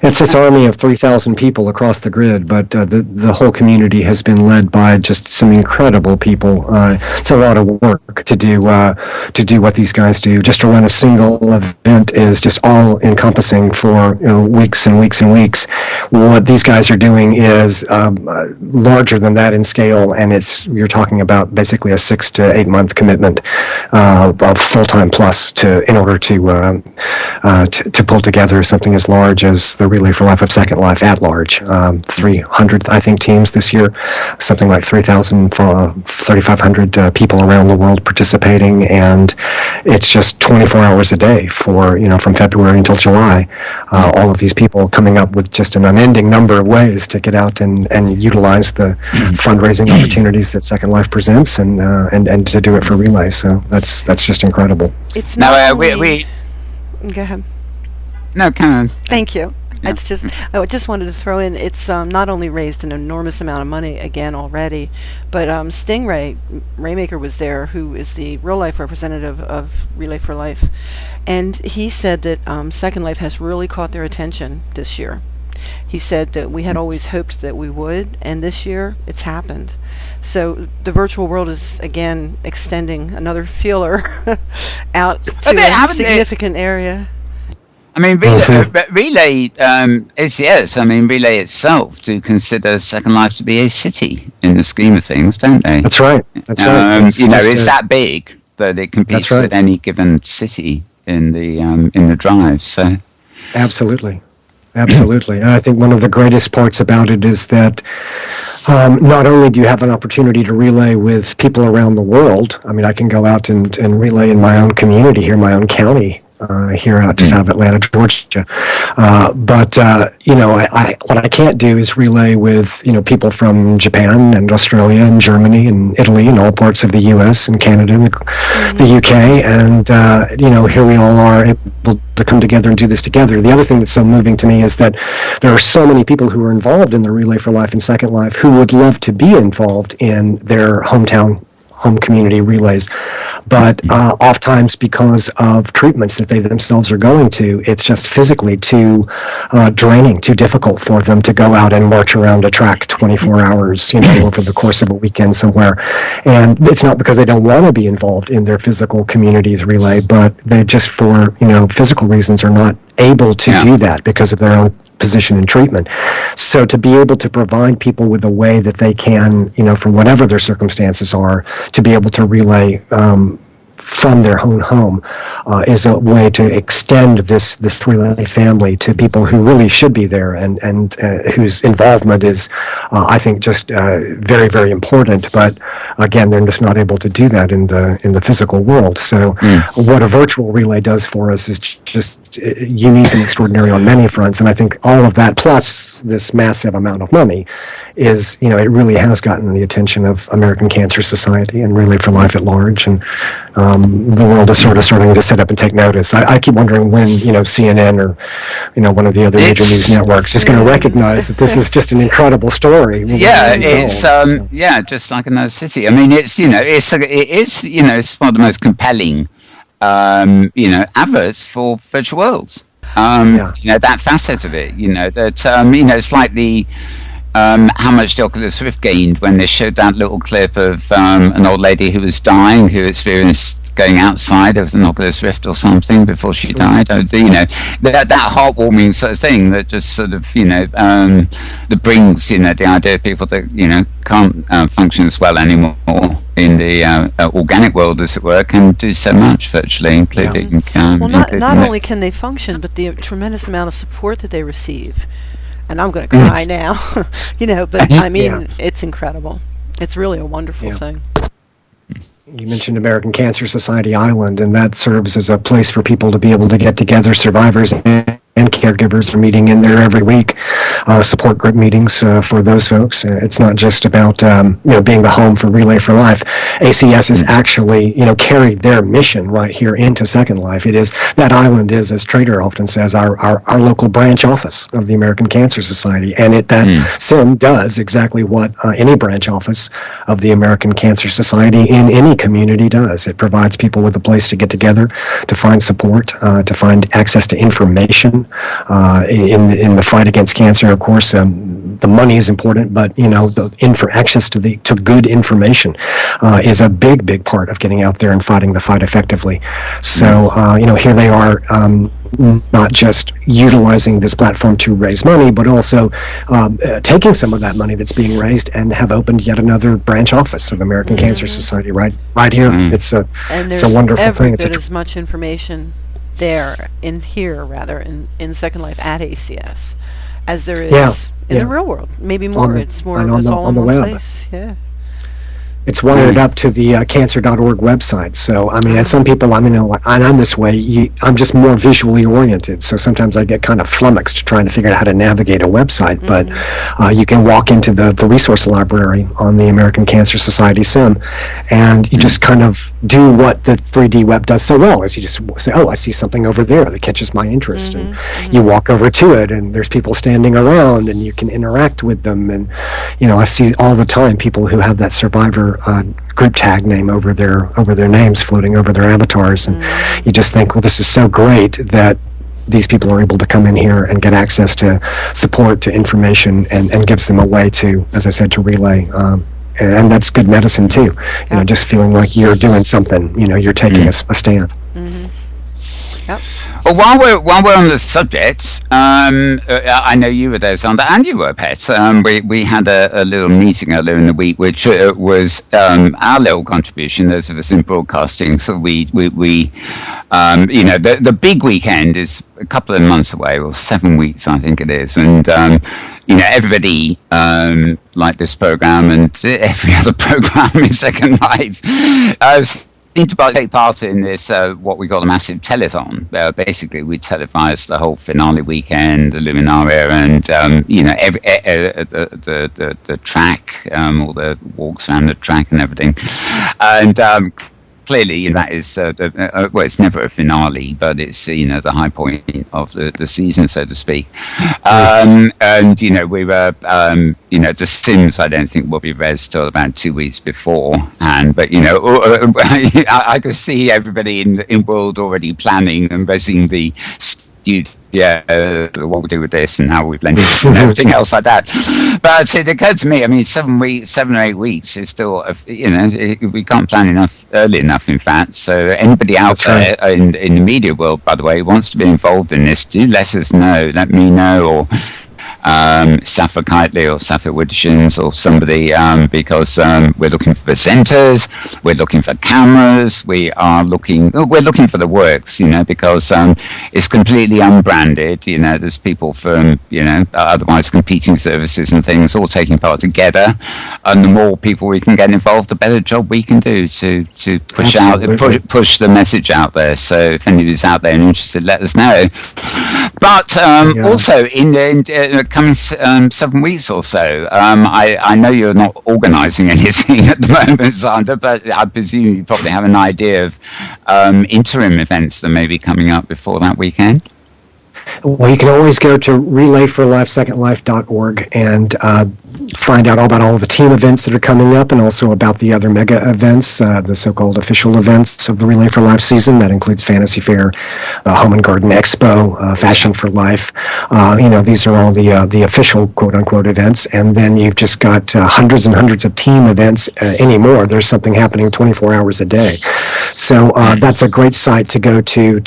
Speaker 5: It's this army of 3,000 people across the grid, but the whole community has been led by just some incredible people. It's a lot of work to do what these guys do. Just to run a single event is just all encompassing for weeks and weeks and weeks. What these guys are doing is larger than that in scale, and you're talking about basically a 6 to 8 month commitment of full-time plus in order to pull together something as large as the Relay for Life of Second Life at large. 300, I think, teams this year, something like 3,500 people around the world participating, and it's just 24 hours a day for, from February until July. All of these people coming up with just an unending number of ways to get out and utilize the fundraising opportunities that Second Life presents, and to do it for Relay. So that's just incredible.
Speaker 3: It's not
Speaker 1: we
Speaker 3: Go ahead.
Speaker 1: No, come on.
Speaker 3: Thank you. It's just, I just wanted to throw in, it's not only raised an enormous amount of money again already, but Stingray Raymaker was there, who is the real life representative of Relay for Life, and he said that Second Life has really caught their attention this year. He said that we had always hoped that we would, and this year it's happened. So the virtual world is again extending another feeler out to a significant area.
Speaker 1: I mean, Relay ACS, Relay itself do consider Second Life to be a city in the scheme of things, don't they?
Speaker 5: That's right. That's right.
Speaker 1: It's that big that it competes with any given city in the drive. So,
Speaker 5: absolutely. And I think one of the greatest parts about it is that not only do you have an opportunity to relay with people around the world, I mean, I can go out and relay in my own community here, my own county, here out just out of Atlanta, Georgia. But what I can't do is relay with, people from Japan and Australia and Germany and Italy and all parts of the U.S. and Canada and the U.K. And, here we all are able to come together and do this together. The other thing that's so moving to me is that there are so many people who are involved in the Relay for Life and Second Life who would love to be involved in their home community relays, but oftentimes because of treatments that they themselves are going to, it's just physically too draining, too difficult for them to go out and march around a track 24 hours, over the course of a weekend somewhere. And it's not because they don't want to be involved in their physical community's relay, but they just for, physical reasons are not able to do that because of their own position in treatment. So to be able to provide people with a way that they can, from whatever their circumstances are, to be able to relay from their own home is a way to extend this relay family to people who really should be there and whose involvement is, I think, just very, very important. But again, they're just not able to do that in the physical world. So what a virtual relay does for us is just unique and extraordinary on many fronts. And I think all of that, plus this massive amount of money, is, it really has gotten the attention of American Cancer Society and Relay for Life at large. And the world is sort of starting to sit up and take notice. I keep wondering when, CNN or, one of the other major news networks is going to recognize that this is just an incredible story.
Speaker 1: Yeah, it's just like another city. I mean, it's it's one of the most compelling adverts for virtual worlds. That facet of it, that it's like the how much the Oculus Rift gained when they showed that little clip of an old lady who was dying, who experienced going outside of an Oculus Rift or something before she died. That heartwarming sort of thing that just sort of that brings the idea of people that can't function as well anymore in the organic world, as it were, can do so much virtually, including.
Speaker 3: Not only can they function, but the tremendous amount of support that they receive. And I'm going to cry now, but I mean, it's incredible. It's really a wonderful thing.
Speaker 5: You mentioned American Cancer Society Island, and that serves as a place for people to be able to get together. Survivors and caregivers are meeting in there every week, support group meetings for those folks. It's not just about being the home for Relay for Life. ACS has actually carried their mission right here into Second Life. That island is, as Trader often says, our local branch office of the American Cancer Society, and that SIM does exactly what any branch office of the American Cancer Society in any community does. It provides people with a place to get together, to find support, to find access to information. In the fight against cancer, of course, the money is important, but access to good information is a big part of getting out there and fighting the fight effectively. So here they are, not just utilizing this platform to raise money, but also taking some of that money that's being raised and have opened yet another branch office of American Cancer Society right here. It's a wonderful thing.
Speaker 3: There's as much information in Second Life at ACS as there is in the real world. Maybe more. It's all in one place. Yeah.
Speaker 5: It's wired up to the cancer.org website. So, I mean, and some people, I'm this way, I'm just more visually oriented. So sometimes I get kind of flummoxed trying to figure out how to navigate a website. But you can walk into the resource library on the American Cancer Society SIM, and you just kind of do what the 3D web does so well, is you just say, oh, I see something over there that catches my interest. And you walk over to it, and there's people standing around, and you can interact with them. And, I see all the time people who have that survivor group tag name over their names floating over their avatars, and you just think, well, this is so great that these people are able to come in here and get access to support, to information, and gives them a way to, as I said, to relay. And that's good medicine too. Just feeling like you're doing something. You're taking a stand.
Speaker 3: Yep.
Speaker 1: Well, while we're on the subject, I know you were there, Zander, and you were, Pet. We had a little meeting earlier in the week, which was our little contribution, those of us in broadcasting. So we the big weekend is a couple of months away, or 7 weeks, I think it is, and everybody like this program and every other program in Second Life seem to take part in this what we call a massive telethon. Basically, we televise the whole finale weekend, the Luminaria, and the track, all the walks around the track and everything, and. Clearly, that is well. It's never a finale, but it's the high point of the season, so to speak. And we were the Sims. I don't think will be res till about 2 weeks before, but I could see everybody in Inworld already planning and resing the studio. What we'll do with this and how we blend it and everything else like that. But it occurred to me, 7 or 8 weeks is still, we can't plan early enough, in fact. So anybody out there in the media world, by the way, who wants to be involved in this, do let us know. Let me know, or Safa Kitely or Safa Widdershins or somebody, because we're looking for presenters, we're looking for cameras, we're looking for the works, because it's completely unbranded. There's people from otherwise competing services and things all taking part together, and the more people we can get involved, the better job we can do to push push the message out there. So if anybody's out there and interested, let us know. But also in coming 7 weeks or so, I know you're not organising anything at the moment, Zander, but I presume you probably have an idea of interim events that may be coming up before that weekend.
Speaker 5: Well, you can always go to relayforlifesecondlife.org and find out all about all of the team events that are coming up, and also about the other mega events, the so-called official events of the Relay for Life season. That includes Fantasy Fair, Home and Garden Expo, Fashion for Life. These are all the official quote-unquote events, and then you've just got hundreds and hundreds of team events anymore. There's something happening 24 hours a day. So that's a great site to go to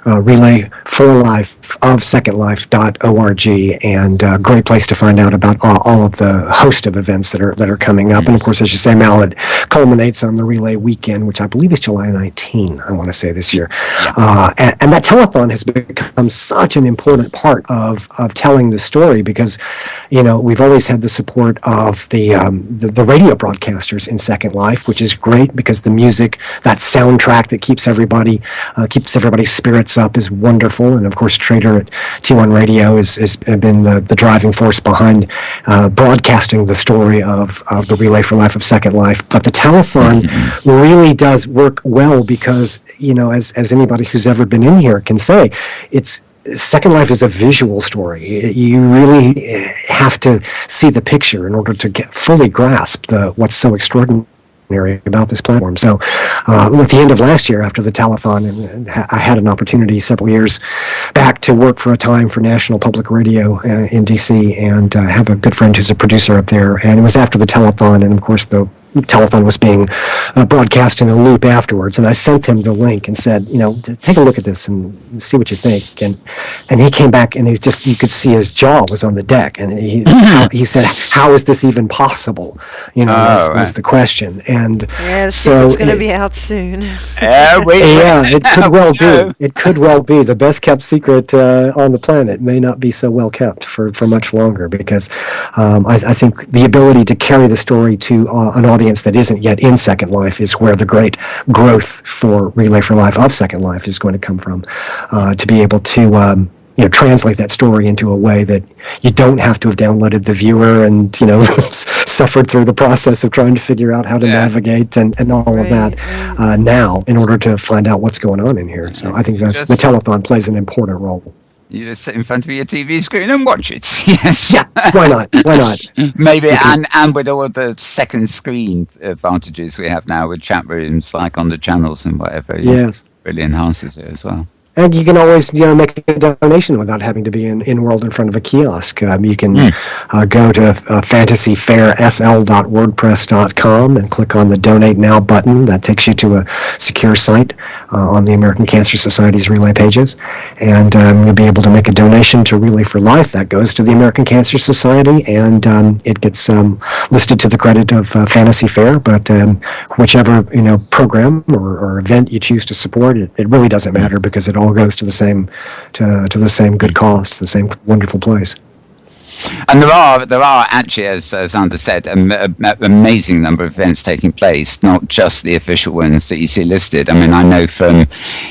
Speaker 5: Relay for Life of secondlife.org, and a great place to find out about all of the host of events that are coming up. And of course, as you say, Mal, it culminates on the Relay weekend, which I believe is July 19, I want to say, this year. And that telethon has become such an important part of telling the story, because we've always had the support of the radio broadcasters in Second Life, which is great, because the music, that soundtrack that keeps everybody's spirits up, is wonderful. And of course, Trader at T1 Radio has been the driving force behind broadcasting the story of the Relay for Life of Second Life. But the telethon really does work well, because as anybody who's ever been in here can say, Second Life is a visual story. You really have to see the picture in order to fully grasp what's so extraordinary about this platform. So at the end of last year, after the telethon, and I had an opportunity several years back to work for a time for National Public Radio in DC, and have a good friend who's a producer up there. And it was after the telethon, and of course the telethon was being broadcast in a loop afterwards, and I sent him the link and said, take a look at this and see what you think. And he came back, and you could see his jaw was on the deck, and he said, "How is this even possible?" Was the question. And
Speaker 3: so it's going to be out soon.
Speaker 5: It could well be. It could well be the best kept secret on the planet. May not be so well kept for much longer, because I think the ability to carry the story to an audience that isn't yet in Second Life is where the great growth for Relay for Life of Second Life is going to come from. To be able to translate that story into a way that you don't have to have downloaded the viewer and suffered through the process of trying to figure out how to navigate and all of that now, in order to find out what's going on in here. So I think the telethon plays an important role.
Speaker 1: You just sit in front of your TV screen and watch it. Yes.
Speaker 5: Yeah. Why not?
Speaker 1: Maybe, and with all the second screen advantages we have now with chat rooms, like on the channels and whatever.
Speaker 5: Yes.
Speaker 1: Really enhances it as well.
Speaker 5: And you can always, make a donation without having to be in Inworld in front of a kiosk. You can go to fantasyfairsl.wordpress.com and click on the Donate Now button. That takes you to a secure site on the American Cancer Society's Relay pages. And you'll be able to make a donation to Relay for Life. That goes to the American Cancer Society, and it gets listed to the credit of Fantasy Fair. But whichever program or event you choose to support, it really doesn't matter, because it all goes to the same good cause, to the same wonderful place.
Speaker 1: And there are actually, as Zander said, an amazing number of events taking place, not just the official ones that you see listed. I mean, I know from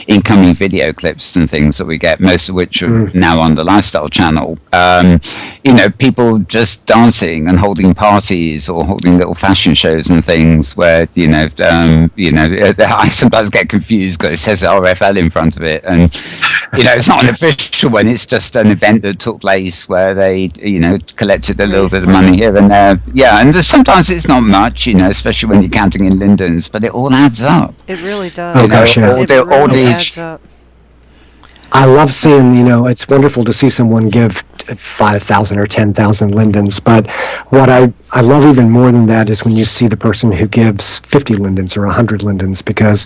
Speaker 1: incoming video clips and things that we get, most of which are now on the Lifestyle channel, people just dancing and holding parties or holding little fashion shows and things where, I sometimes get confused because it says RFL in front of it. And, it's not an official one, it's just an event that took place where they, collected a little bit of money here and there. Yeah, and sometimes it's not much, especially when you're counting in lindens, but it all adds up.
Speaker 3: It really does.
Speaker 5: Oh, gosh, yeah.
Speaker 3: All these adds up.
Speaker 5: I love seeing, it's wonderful to see someone give 5,000 or 10,000 lindens, but what I love even more than that is when you see the person who gives 50 lindens or 100 lindens, because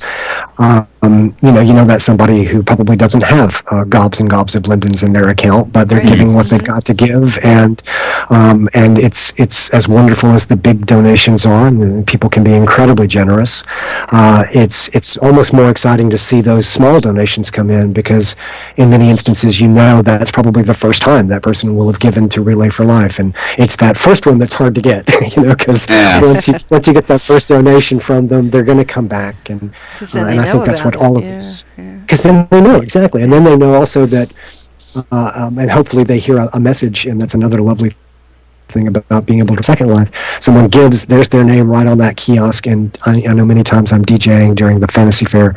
Speaker 5: that's somebody who probably doesn't have gobs and gobs of lindens in their account, but they're giving what they've got to give, and it's as wonderful as the big donations are, and people can be incredibly generous. It's almost more exciting to see those small donations come in, because in many instances, that's probably the first time that person will have given to Relay for Life, and it's that first one that's hard to get, because once you get that first donation from them, they're going to come back, and I think that's what all of this, because then they know exactly, and then they know also that, and hopefully they hear a message, and that's another lovely thing about being able to Second Life. Someone gives, there's their name right on that kiosk, and I know many times I'm DJing during the Fantasy Fair,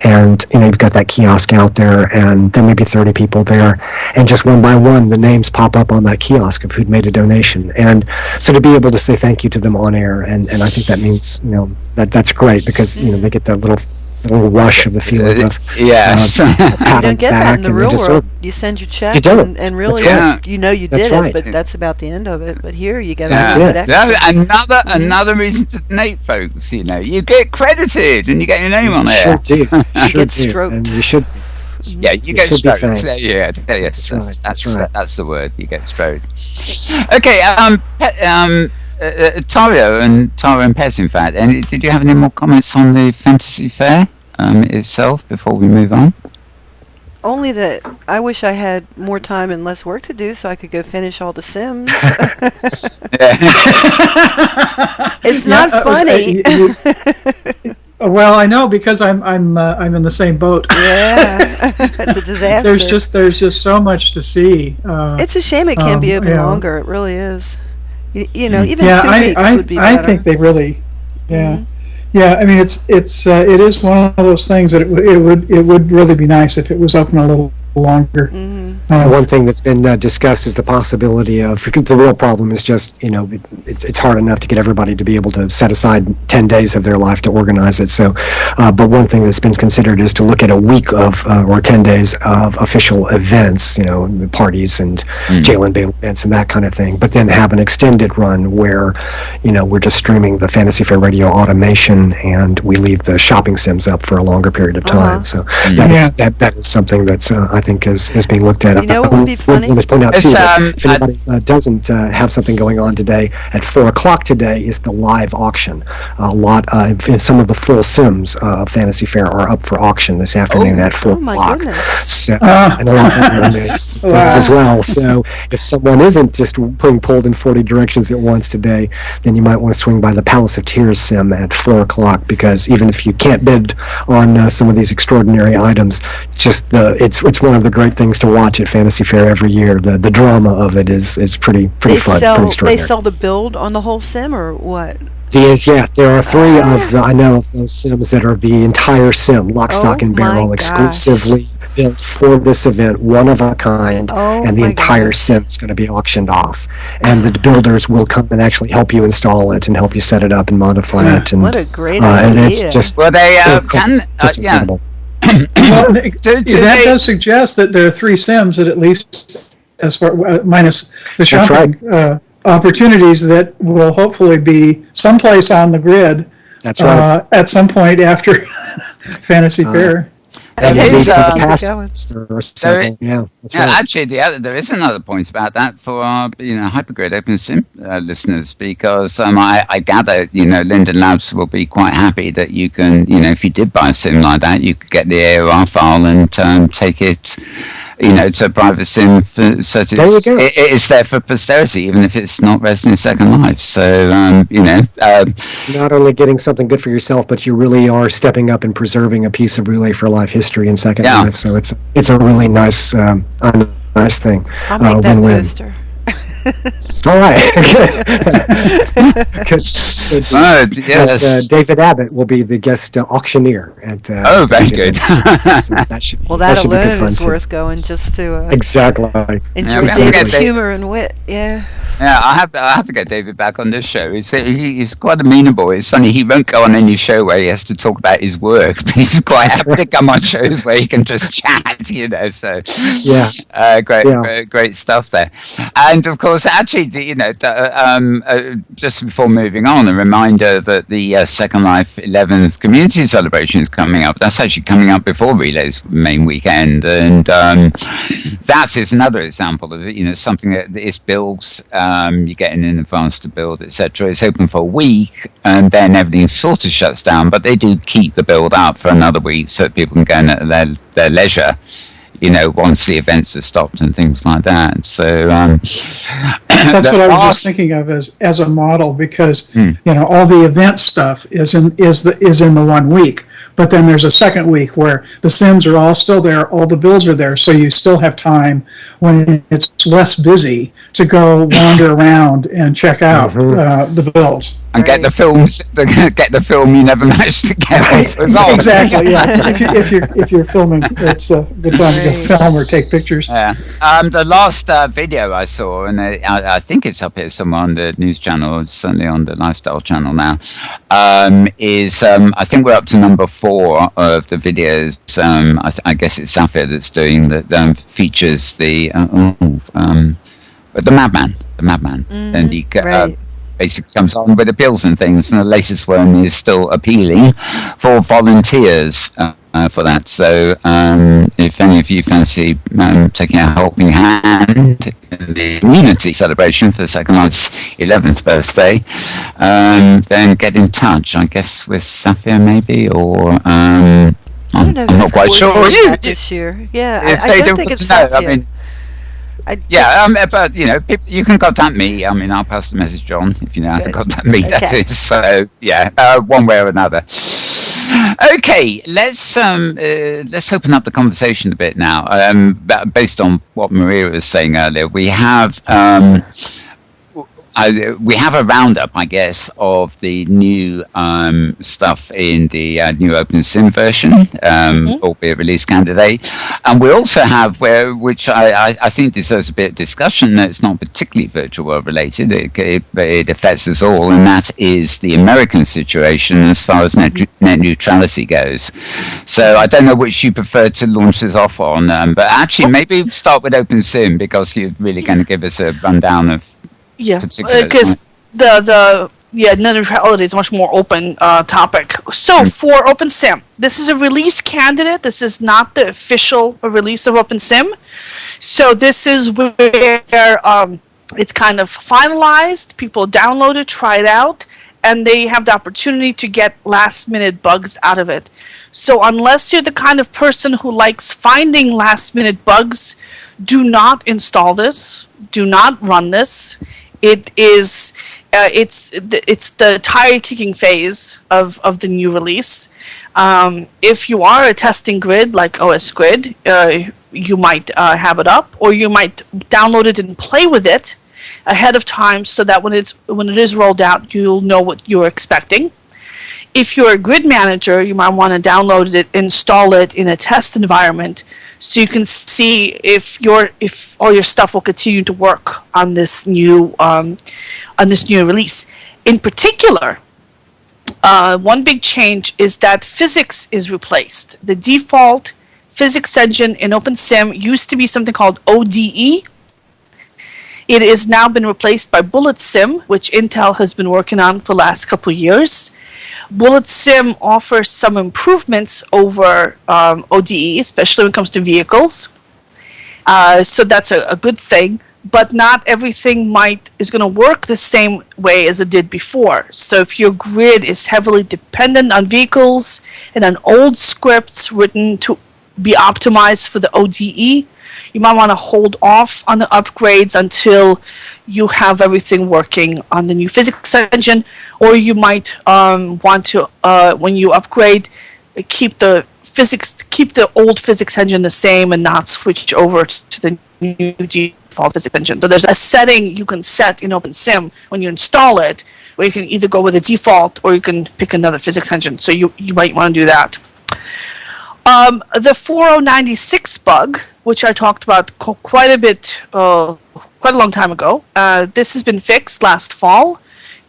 Speaker 5: and you've got that kiosk out there, and there may be 30 people there, and just one by one the names pop up on that kiosk of who'd made a donation, and so to be able to say thank you to them on air, and I think that means that's great, because they get that little rush of the feeling of
Speaker 1: you
Speaker 3: don't get that in the real world. You send your check, and really you did it, but that's about the end of it. But here you get
Speaker 1: another reason to donate, folks. You get credited and you get your name on there.
Speaker 5: Sure do.
Speaker 3: You get stroked.
Speaker 5: And you should.
Speaker 1: Yeah, you get stroked. Yes,
Speaker 5: right.
Speaker 1: That's the word. You get stroked. Okay, Tara and Pez, in fact. And did you have any more comments on the Fantasy Fair itself before we move on?
Speaker 3: Only that I wish I had more time and less work to do, so I could go finish all the Sims. It's not funny.
Speaker 2: Well, I know, because I'm in the same boat.
Speaker 3: Yeah, it's a disaster.
Speaker 2: There's just so much to see.
Speaker 3: It's a shame it can't be open longer. It really is. Even 2 weeks would be better.
Speaker 2: I think they really, yeah. I mean, it is one of those things that it would really be nice if it was open a little longer.
Speaker 5: One thing that's been discussed is the possibility of, because the real problem is just, it's hard enough to get everybody to be able to set aside 10 days of their life to organize it. So, but one thing that's been considered is to look at a week of, or 10 days of official events, parties and jail and bail events and that kind of thing, but then have an extended run where, we're just streaming the Fantasy Fair Radio automation and we leave the shopping sims up for a longer period of time. So that is something that's, I think is being looked at.
Speaker 3: What would be funny?
Speaker 5: I want to point out too that if anybody doesn't have something going on today, at 4 o'clock today is the live auction. Some of the full Sims of Fantasy Fair are up for auction this afternoon at 4 o'clock. So, and a lot of other things as well. So if someone isn't just being pulled in 40 directions at once today, then you might want to swing by the Palace of Tears Sim at 4 o'clock, because even if you can't bid on some of these extraordinary items, just it's one of the great things to watch at Fantasy Fair every year. The drama of it is pretty fun, pretty extraordinary.
Speaker 3: They sell the build on the whole sim, or what?
Speaker 5: There are 3 I know of those Sims that are the entire Sim, lock, stock, and barrel, exclusively built for this event, one of a kind, and the entire Sim is going to be auctioned off. And the builders will come and actually help you install it and help you set it up and modify it. And,
Speaker 3: what a great idea!
Speaker 5: And it's just
Speaker 1: they
Speaker 5: incredible.
Speaker 2: Well, that does suggest that there are 3 sims that at least, as far minus the shopping opportunities, that will hopefully be someplace on the grid.
Speaker 5: That's right.
Speaker 2: At some point after Fantasy Fair.
Speaker 5: And
Speaker 1: It is,
Speaker 5: indeed, for the
Speaker 3: going.
Speaker 5: cast, there are several. Yeah, that's right.
Speaker 1: Actually, there is another point about that for our, Hypergrid OpenSim listeners, because I gather, Linden Labs will be quite happy that you can, if you did buy a sim like that, you could get the AOR file and take it, to a private sim, so it's there for posterity, even if it's not resting in Second Life. So,
Speaker 5: not only getting something good for yourself, but you really are stepping up and preserving a piece of Relay for Life history in Second Life. So it's a really nice nice thing.
Speaker 3: I'll make that poster.
Speaker 5: All right.
Speaker 1: Yes.
Speaker 5: David Abbott will be the guest auctioneer at.
Speaker 1: Very good.
Speaker 5: So
Speaker 3: that alone is worth going just to
Speaker 5: exactly
Speaker 3: enjoy David's humor and wit. Yeah.
Speaker 1: Yeah, I have to get David back on this show. He's quite amenable. It's funny, he won't go on any show where he has to talk about his work, but he's quite happy to come on shows where he can just chat, So great stuff there. And of course, actually, just before moving on, a reminder that the Second Life 11th community celebration is coming up. That's actually coming up before Relay's main weekend, and that is another example of something that is builds. You're getting in advance to build, etc. It's open for a week, and then everything sort of shuts down. But they do keep the build up for another week, so that people can go in at their leisure. Once the events are stopped and things like that. So
Speaker 2: that's what I was just thinking of as a model, because all the event stuff is in the 1 week. But then there's a second week where the sims are all still there, all the builds are there, so you still have time when it's less busy to go wander around and check out the builds.
Speaker 1: And get the films, get the film you never managed to get.
Speaker 2: Right. Exactly, yeah. if you're filming, it's a good time to go film or take pictures.
Speaker 1: Yeah. The last video I saw, and I think it's up here somewhere on the news channel, it's certainly on the lifestyle channel now, is I think we're up to number 4 of the videos. I guess it's Sapphire that's doing that, features the madman, and he basically comes on with appeals and things, and the latest one is still appealing for volunteers for that. So if any of you fancy taking a helping hand in the community celebration for Second Life's 11th birthday, then get in touch, I guess, with Sapphire maybe, or I'm not quite sure.
Speaker 3: This year, yeah, I don't think it's Sapphire.
Speaker 1: But you can contact me. I'll pass the message on if you know how to contact me. That is so. One way or another. Okay, let's open up the conversation a bit now. Based on what Maria was saying earlier, we have a roundup, I guess, of the new stuff in the new OpenSim version, albeit release candidate. And we also have, which I think deserves a bit of discussion, it's not particularly virtual world related, it affects us all, and that is the American situation as far as net neutrality goes. So I don't know which you prefer to launch this off on, but actually maybe start with OpenSim, because you're really going to give us a rundown of
Speaker 4: because the net neutrality is a much more open topic. So for OpenSim, this is a release candidate. This is not the official release of OpenSim. So this is where it's kind of finalized. People download it, try it out, and they have the opportunity to get last-minute bugs out of it. So unless you're the kind of person who likes finding last-minute bugs, do not install this. Do not run this. It is it's the tire kicking phase of the new release. If you are a testing grid like OS Grid, you might have it up, or you might download it and play with it ahead of time, so that when it is rolled out, you'll know what you're expecting. If you're a grid manager, you might want to download it, install it in a test environment, so you can see if all your stuff will continue to work on this new release. In particular, one big change is that physics is replaced. The default physics engine in OpenSim used to be something called ODE. It has now been replaced by BulletSim, which Intel has been working on for the last couple of years. BulletSim offers some improvements over ODE, especially when it comes to vehicles. So that's a good thing. But not everything is going to work the same way as it did before. So if your grid is heavily dependent on vehicles and on old scripts written to be optimized for the ODE, you might want to hold off on the upgrades until you have everything working on the new physics engine, or you might want to, when you upgrade, keep the old physics engine the same and not switch over to the new default physics engine. So there's a setting you can set in OpenSim when you install it, where you can either go with the default or you can pick another physics engine. So you might want to do that. The 4096 bug, which I talked about quite a bit, quite a long time ago, this has been fixed last fall.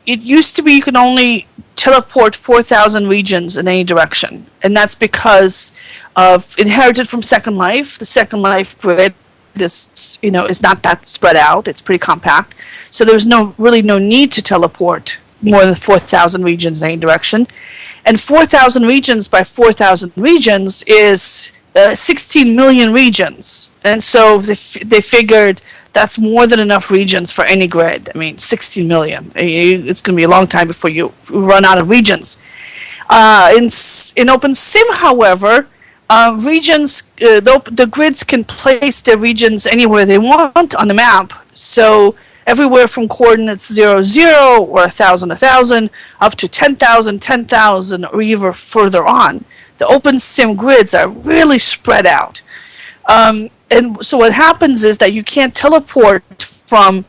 Speaker 4: It used to be you can only teleport 4,000 regions in any direction, and that's because of inherited from Second Life. The Second Life grid is not that spread out; it's pretty compact. So there's really no need to teleport more than 4,000 regions in any direction. And 4,000 regions by 4,000 regions is 16 million regions. And so they figured that's more than enough regions for any grid. I mean, 16 million. It's going to be a long time before you run out of regions. In OpenSim, however, regions, the grids can place their regions anywhere they want on the map. So everywhere from coordinates 0, 0, or 1,000, 1,000, up to 10,000, 10,000, or even further on. The OpenSim grids are really spread out. And so what happens is that you can't teleport from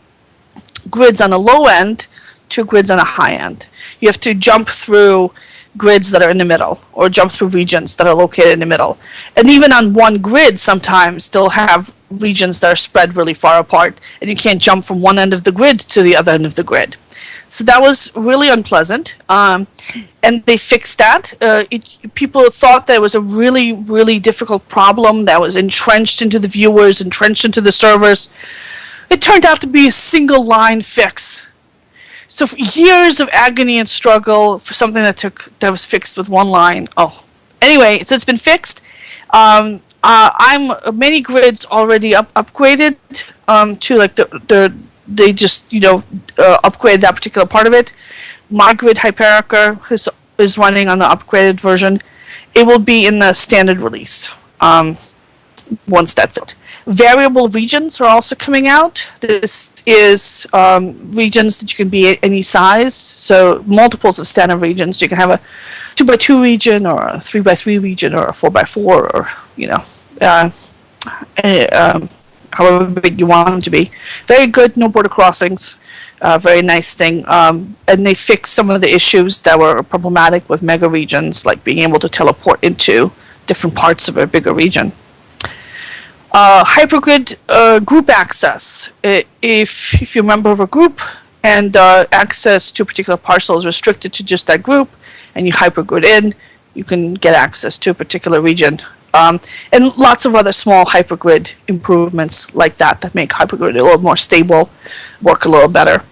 Speaker 4: grids on the low end to grids on the high end. You have to jump through grids that are in the middle, or jump through regions that are located in the middle. And even on one grid, sometimes they'll have regions that are spread really far apart, and you can't jump from one end of the grid to the other end of the grid. So that was really unpleasant, and they fixed that. People thought that was a really, really difficult problem that was entrenched into the viewers, entrenched into the servers. It turned out to be a single line fix. So for years of agony and struggle for something that was fixed with one line. Oh, anyway, so it's been fixed. I'm many grids already upgraded to like they just upgrade that particular part of it. My grid Hyperica is running on the upgraded version. It will be in the standard release once that's it. Variable regions are also coming out. This is regions that you can be any size, so multiples of standard regions. You can have a 2x2 region, or a 3x3 region, or a 4x4, or however big you want them to be. Very good, no border crossings. Very nice thing. And they fixed some of the issues that were problematic with mega regions, like being able to teleport into different parts of a bigger region. Hypergrid group access. If you're a member of a group and access to a particular parcel is restricted to just that group, and you hypergrid in, you can get access to a particular region. And lots of other small hypergrid improvements like that make hypergrid a little more stable, work a little better.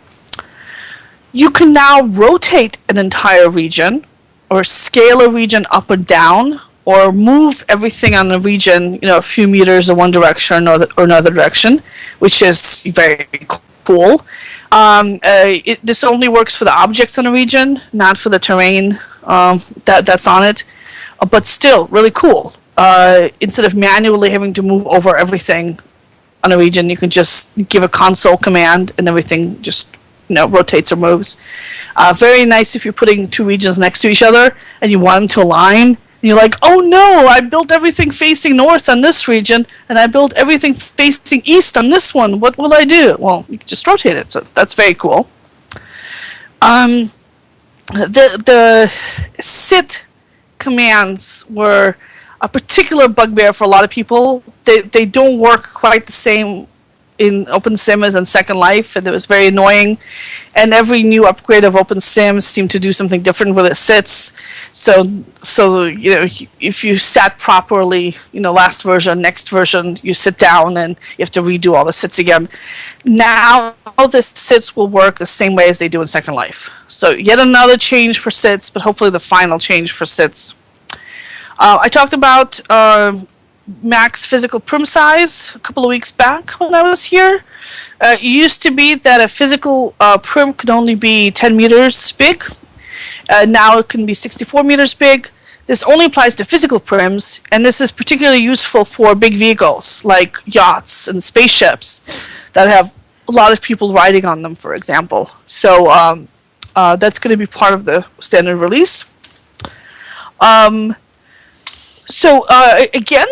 Speaker 4: You can now rotate an entire region, or scale a region up or down, or move everything on the region, a few meters in one direction or another direction, which is very cool. This only works for the objects in the region, not for the terrain that's on it, but still really cool. Instead of manually having to move over everything on a region, you can just give a console command and everything just rotates or moves. Very nice if you're putting two regions next to each other and you want them to align. You're like, oh no, I built everything facing north on this region, and I built everything facing east on this one. What will I do? Well, you can just rotate it, so that's very cool. The sit commands were a particular bugbear for a lot of people. They don't work quite the same in OpenSIM is in Second Life, and it was very annoying. And every new upgrade of OpenSIM seemed to do something different where it sits. So if you sat properly, last version, next version, you sit down and you have to redo all the sits again. Now the sits will work the same way as they do in Second Life. So yet another change for sits, but hopefully the final change for sits. I talked about max physical prim size a couple of weeks back when I was here. It used to be that a physical prim could only be 10 meters big. Now it can be 64 meters big. This only applies to physical prims, and this is particularly useful for big vehicles like yachts and spaceships that have a lot of people riding on them, for example. So that's going to be part of the standard release. Again,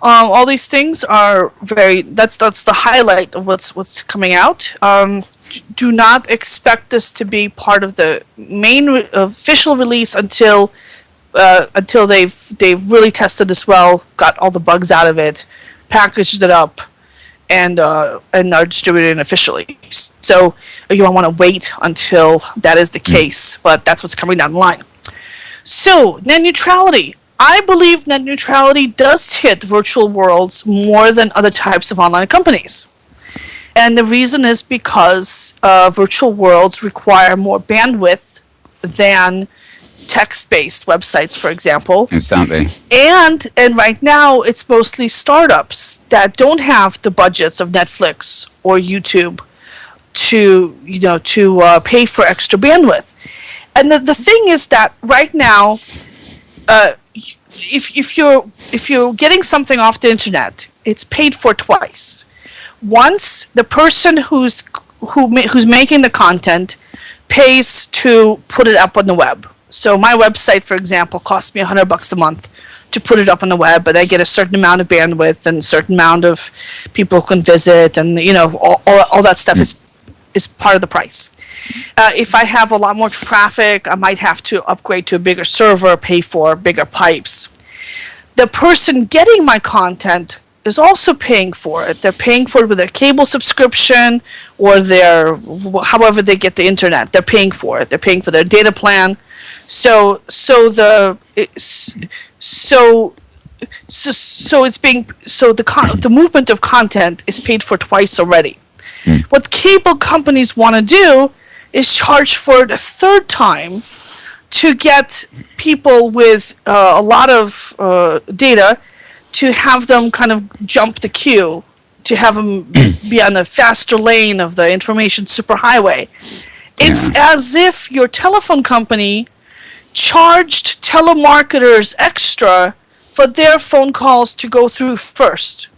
Speaker 4: all these things are that's the highlight of what's coming out. Do not expect this to be part of the main official release until they've really tested this well, got all the bugs out of it, packaged it up, and are distributing it officially. So you want to wait until that is the case, but that's what's coming down the line. So net neutrality. I believe net neutrality does hit virtual worlds more than other types of online companies. And the reason is because virtual worlds require more bandwidth than text-based websites, for example.
Speaker 1: Exactly.
Speaker 4: And right now, it's mostly startups that don't have the budgets of Netflix or YouTube to pay for extra bandwidth. And the thing is that right now, if you're getting something off the internet, it's paid for twice. Once the person who's making the content pays to put it up on the web. So my website, for example, costs me $100 a month to put it up on the web, but I get a certain amount of bandwidth and a certain amount of people who can visit, and all that stuff is part of the price. If I have a lot more traffic, I might have to upgrade to a bigger server, pay for bigger pipes. The person getting my content is also paying for it. They're paying for it with their cable subscription or however they get the internet. They're paying for it. They're paying for their data plan. So the movement of content is paid for twice already. What cable companies want to do is charge for it a third time to get people with a lot of data to have them kind of jump the queue, to have them be on a faster lane of the information superhighway. It's as if your telephone company charged telemarketers extra for their phone calls to go through first.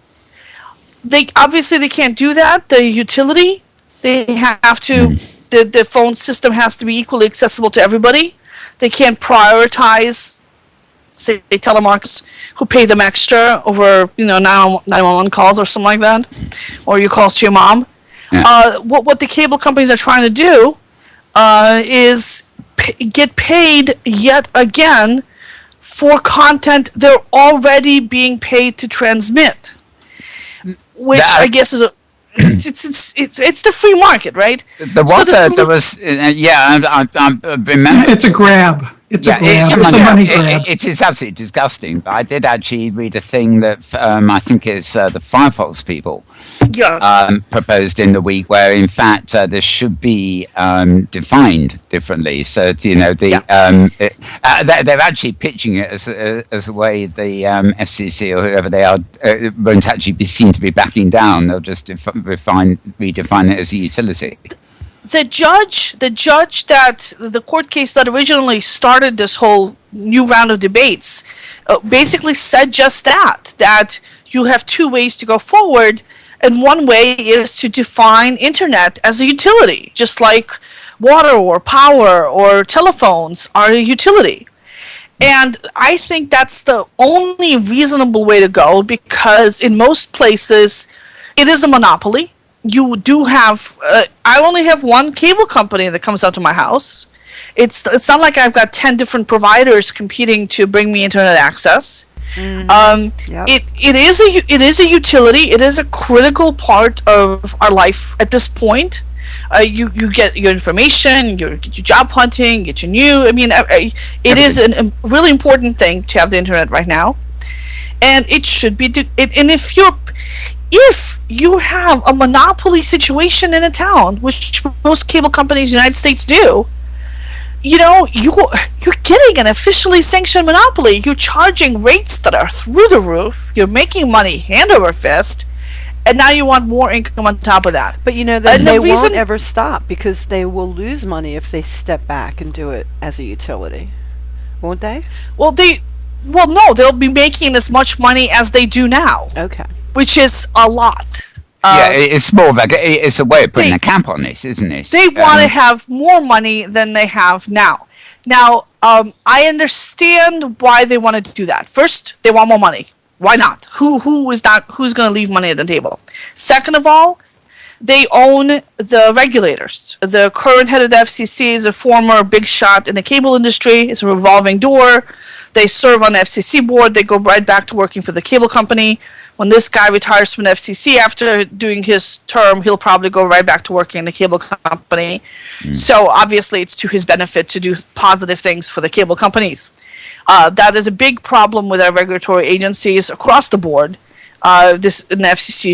Speaker 4: They can't do that. The utility, they have to. The phone system has to be equally accessible to everybody. They can't prioritize, say, telemarketers who pay them extra over 911 calls or something like that, or your calls to your mom. Yeah. What the cable companies are trying to do is get paid yet again for content they're already being paid to transmit, which I guess is it's the free market, right? I remember.
Speaker 2: It's a grab. It's a money grab.
Speaker 1: It is absolutely disgusting. But I did actually read a thing that I think it's the Firefox people proposed in the week, where in fact this should be defined differently. So they're actually pitching it as a way the FCC or whoever they are won't actually be seen to be backing down. They'll just redefine it as a utility.
Speaker 4: The judge that the court case that originally started this whole new round of debates basically said just that you have two ways to go forward, and one way is to define internet as a utility, just like water or power or telephones are a utility. And I think that's the only reasonable way to go, because in most places it is a monopoly. You do have. I only have one cable company that comes out to my house. It's not like I've got 10 different providers competing to bring me internet access.
Speaker 3: Yep.
Speaker 4: It is a utility. It is a critical part of our life at this point. You get your information, you get your job hunting, get your new. I mean, it is a really important thing to have the internet right now, and it should be. And if you have a monopoly situation in a town, which most cable companies in the United States do, you're getting an officially sanctioned monopoly. You're charging rates that are through the roof. You're making money hand over fist. And now you want more income on top of that.
Speaker 3: But they won't ever stop, because they will lose money if they step back and do it as a utility. Won't they?
Speaker 4: Well, no, they'll be making as much money as they do now.
Speaker 3: Okay.
Speaker 4: Which is a lot.
Speaker 1: It's more of it's a way of putting a cap on this, isn't it?
Speaker 4: They want to have more money than they have now. Now, I understand why they want to do that. First, they want more money. Why not? Who's going to leave money at the table? Second of all, they own the regulators. The current head of the FCC is a former big shot in the cable industry. It's a revolving door. They serve on the FCC board. They go right back to working for the cable company. When this guy retires from the FCC after doing his term, he'll probably go right back to working in the cable company. So obviously it's to his benefit to do positive things for the cable companies. That is a big problem with our regulatory agencies across the board. And the FCC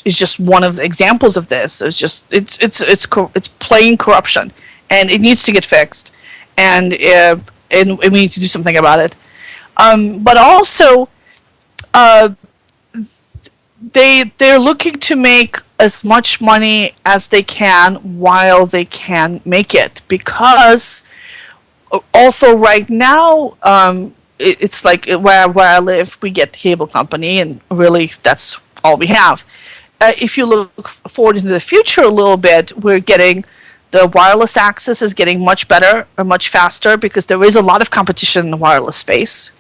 Speaker 4: is just one of the examples of this. It's plain corruption, and it needs to get fixed, and we need to do something about it. But also, they're looking to make as much money as they can while they can make it, because also right now, it's like where I live, we get the cable company, and really that's all we have. If you look forward into the future a little bit, we're getting the wireless access is getting much better or much faster, because there is a lot of competition in the wireless space.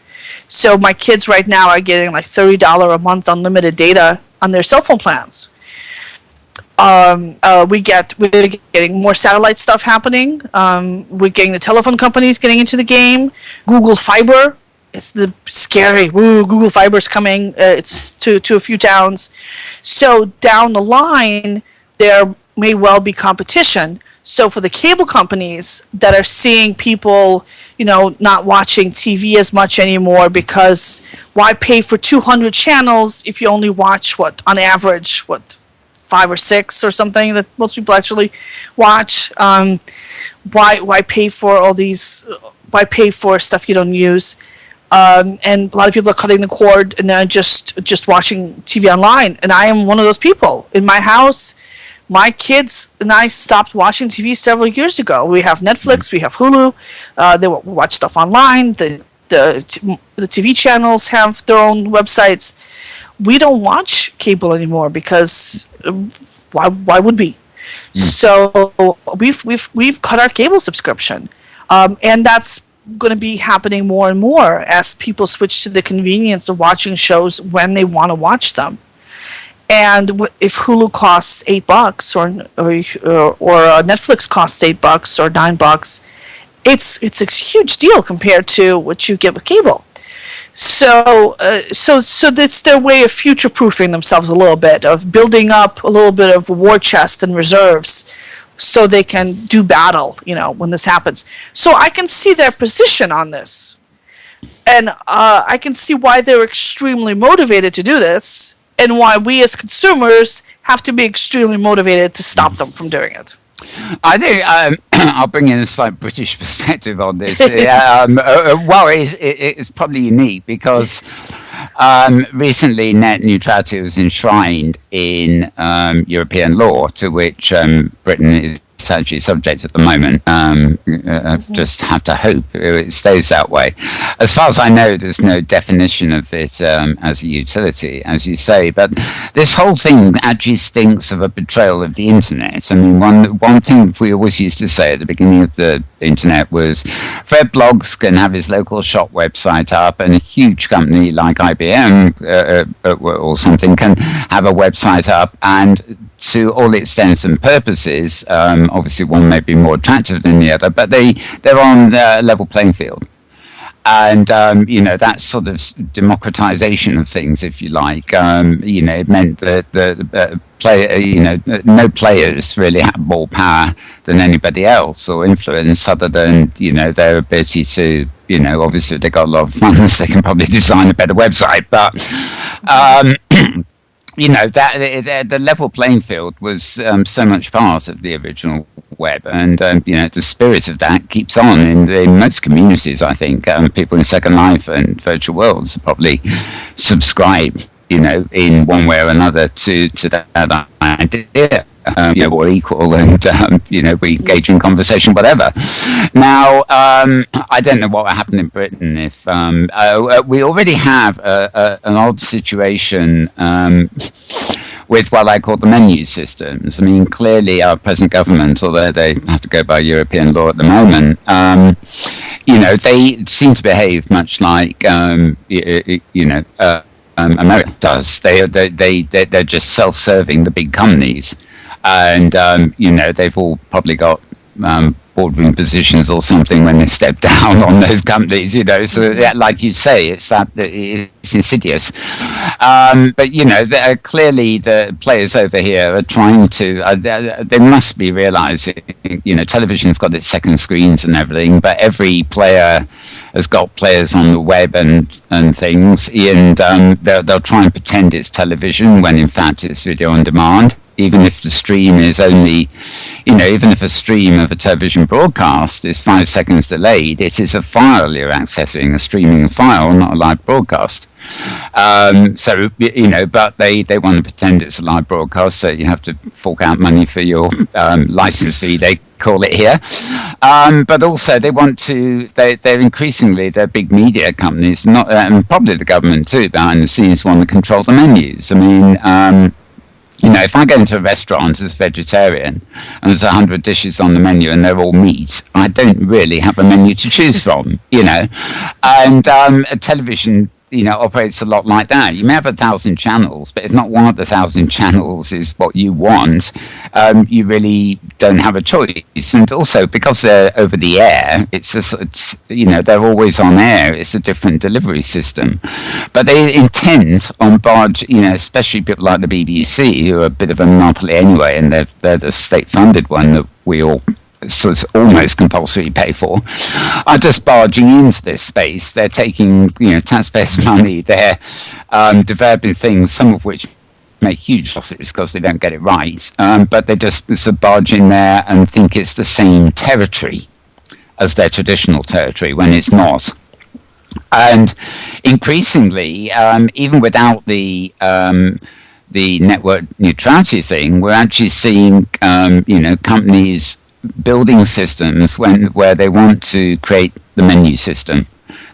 Speaker 4: So my kids right now are getting like $30 a month unlimited data on their cell phone plans. We're getting more satellite stuff happening. We're getting the telephone companies getting into the game. Google Fiber, it's the scary. Woo, Google Fiber's coming. It's to a few towns. So down the line, there may well be competition. So for the cable companies that are seeing people, not watching TV as much anymore, because why pay for 200 channels if you only watch on average 5 or 6 or something that most people actually watch? Why pay for all these? Why pay for stuff you don't use? And a lot of people are cutting the cord and then just watching TV online. And I am one of those people. In my house, my kids and I stopped watching TV several years ago. We have Netflix, we have Hulu. They watch stuff online. The TV channels have their own websites. We don't watch cable anymore, because why would we? So we've cut our cable subscription, and that's going to be happening more and more as people switch to the convenience of watching shows when they want to watch them. And if Hulu costs $8 or Netflix costs $8 or $9, it's a huge deal compared to what you get with cable. So that's their way of future-proofing themselves a little bit, of building up a little bit of a war chest and reserves, so they can do battle, when this happens. So I can see their position on this, and I can see why they're extremely motivated to do this, and why we as consumers have to be extremely motivated to stop them from doing it.
Speaker 1: I think I'll bring in a slight British perspective on this. It's probably unique because recently net neutrality was enshrined in European law, to which Britain is actually subject at the moment. Just have to hope it stays that way. As far as I know, there's no definition of it as a utility, as you say, but this whole thing actually stinks of a betrayal of the internet. I mean, one thing we always used to say at the beginning of the internet was Fred Blogs can have his local shop website up, and a huge company like IBM or something can have a website up, and to all intents and purposes, obviously one may be more attractive than the other, but they're on a level playing field. And that sort of democratization of things, if you like, it meant that the no players really had more power than anybody else or influence, other than their ability to, obviously they got a lot of funds, they can probably design a better website, but that the level playing field was so much part of the original web, and the spirit of that keeps on in most communities. I think people in Second Life and virtual worlds probably subscribe, in one way or another to that idea. We're equal, and we engage in conversation, whatever. Now, I don't know what will happen in Britain if we already have an odd situation with what I call the menu systems. I mean, clearly our present government, although they have to go by European law at the moment, they seem to behave much like America does. They're just self-serving the big companies. And, they've all probably got boardroom positions or something when they step down on those companies, So, like you say, it's insidious. But, clearly the players over here are trying to, they must be realizing, television's got its second screens and everything, but every player has got players on the web and things, and they'll try and pretend it's television when in fact it's video on demand. Even if the stream is only, even if a stream of a television broadcast is 5 seconds delayed, it is a file you're accessing, a streaming file, not a live broadcast. But they want to pretend it's a live broadcast, so you have to fork out money for your license fee, they call it here. But also they want to, they're increasingly, they're big media companies, and probably the government too, behind the scenes, want to control the menus. I mean, if I go into a restaurant as a vegetarian and there's 100 dishes on the menu and they're all meat, I don't really have a menu to choose from, And a television, operates a lot like that. You may have 1,000 channels, but if not one of the 1,000 channels is what you want, you really don't have a choice. And also, because they're over the air, they're always on air. It's a different delivery system. But they intend on barge, especially people like the BBC, who are a bit of a monopoly anyway, and they're the state-funded one that we all so it's almost compulsory pay for, are just barging into this space. They're taking, taxpayers' money. They're developing things, some of which make huge losses because they don't get it right. But they just sort of barge in there and think it's the same territory as their traditional territory when it's not. And increasingly, even without the network neutrality thing, we're actually seeing, companies building systems where they want to create the menu system.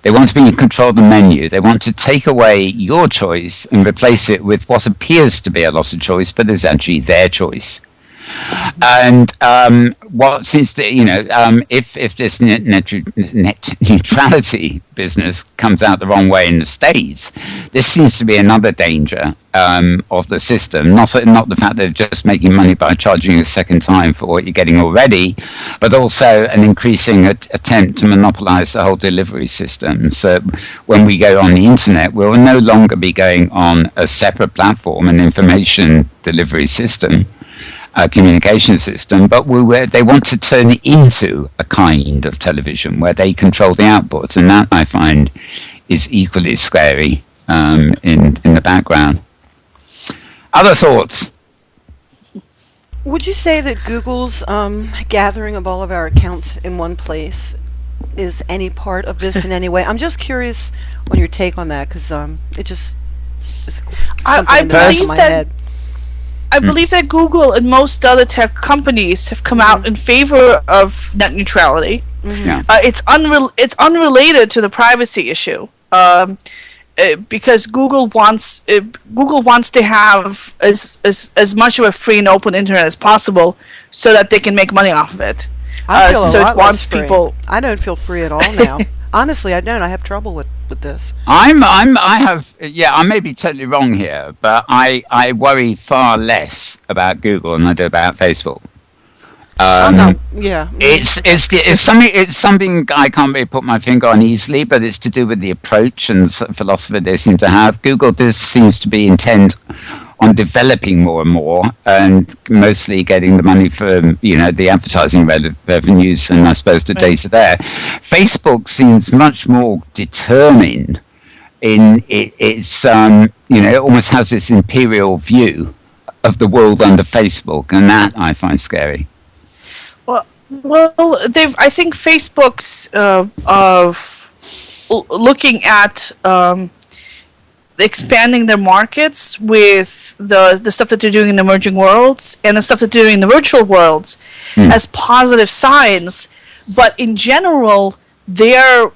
Speaker 1: They want to be in control of the menu. They want to take away your choice and replace it with what appears to be a lot of choice, but is actually their choice. And what seems to, if this net neutrality business comes out the wrong way in the States, this seems to be another danger of the system. Not the fact that they're just making money by charging you a second time for what you're getting already, but also an increasing attempt to monopolize the whole delivery system. So when we go on the internet, we'll no longer be going on a separate platform, an information delivery system, communication system, but they want to turn it into a kind of television where they control the outputs, and that I find is equally scary in the background. Other thoughts?
Speaker 3: Would you say that Google's gathering of all of our accounts in one place is any part of this in any way? I'm just curious on your take on that, because it just is something in the back of my head.
Speaker 4: I believe that Google and most other tech companies have come out in favor of net neutrality. Mm-hmm. Yeah. It's unrelated to the privacy issue, because Google wants to have as much of a free and open internet as possible, so that they can make money off of it.
Speaker 3: I feel a lot less free. I don't feel free at all now. Honestly, I don't. I have trouble with this.
Speaker 1: I may be totally wrong here, but I worry far less about Google than I do about Facebook.
Speaker 3: Yeah.
Speaker 1: It's something I can't really put my finger on easily, but it's to do with the approach and philosophy they seem to have. Google seems to be intent on developing more and more, and mostly getting the money from the advertising revenues and I suppose the data there. Facebook seems much more determined in it's it almost has this imperial view of the world under Facebook, and that I find scary.
Speaker 4: Well, I think Facebook's looking at expanding their markets with the stuff that they're doing in the emerging worlds and the stuff that they're doing in the virtual worlds as positive signs. But in general, their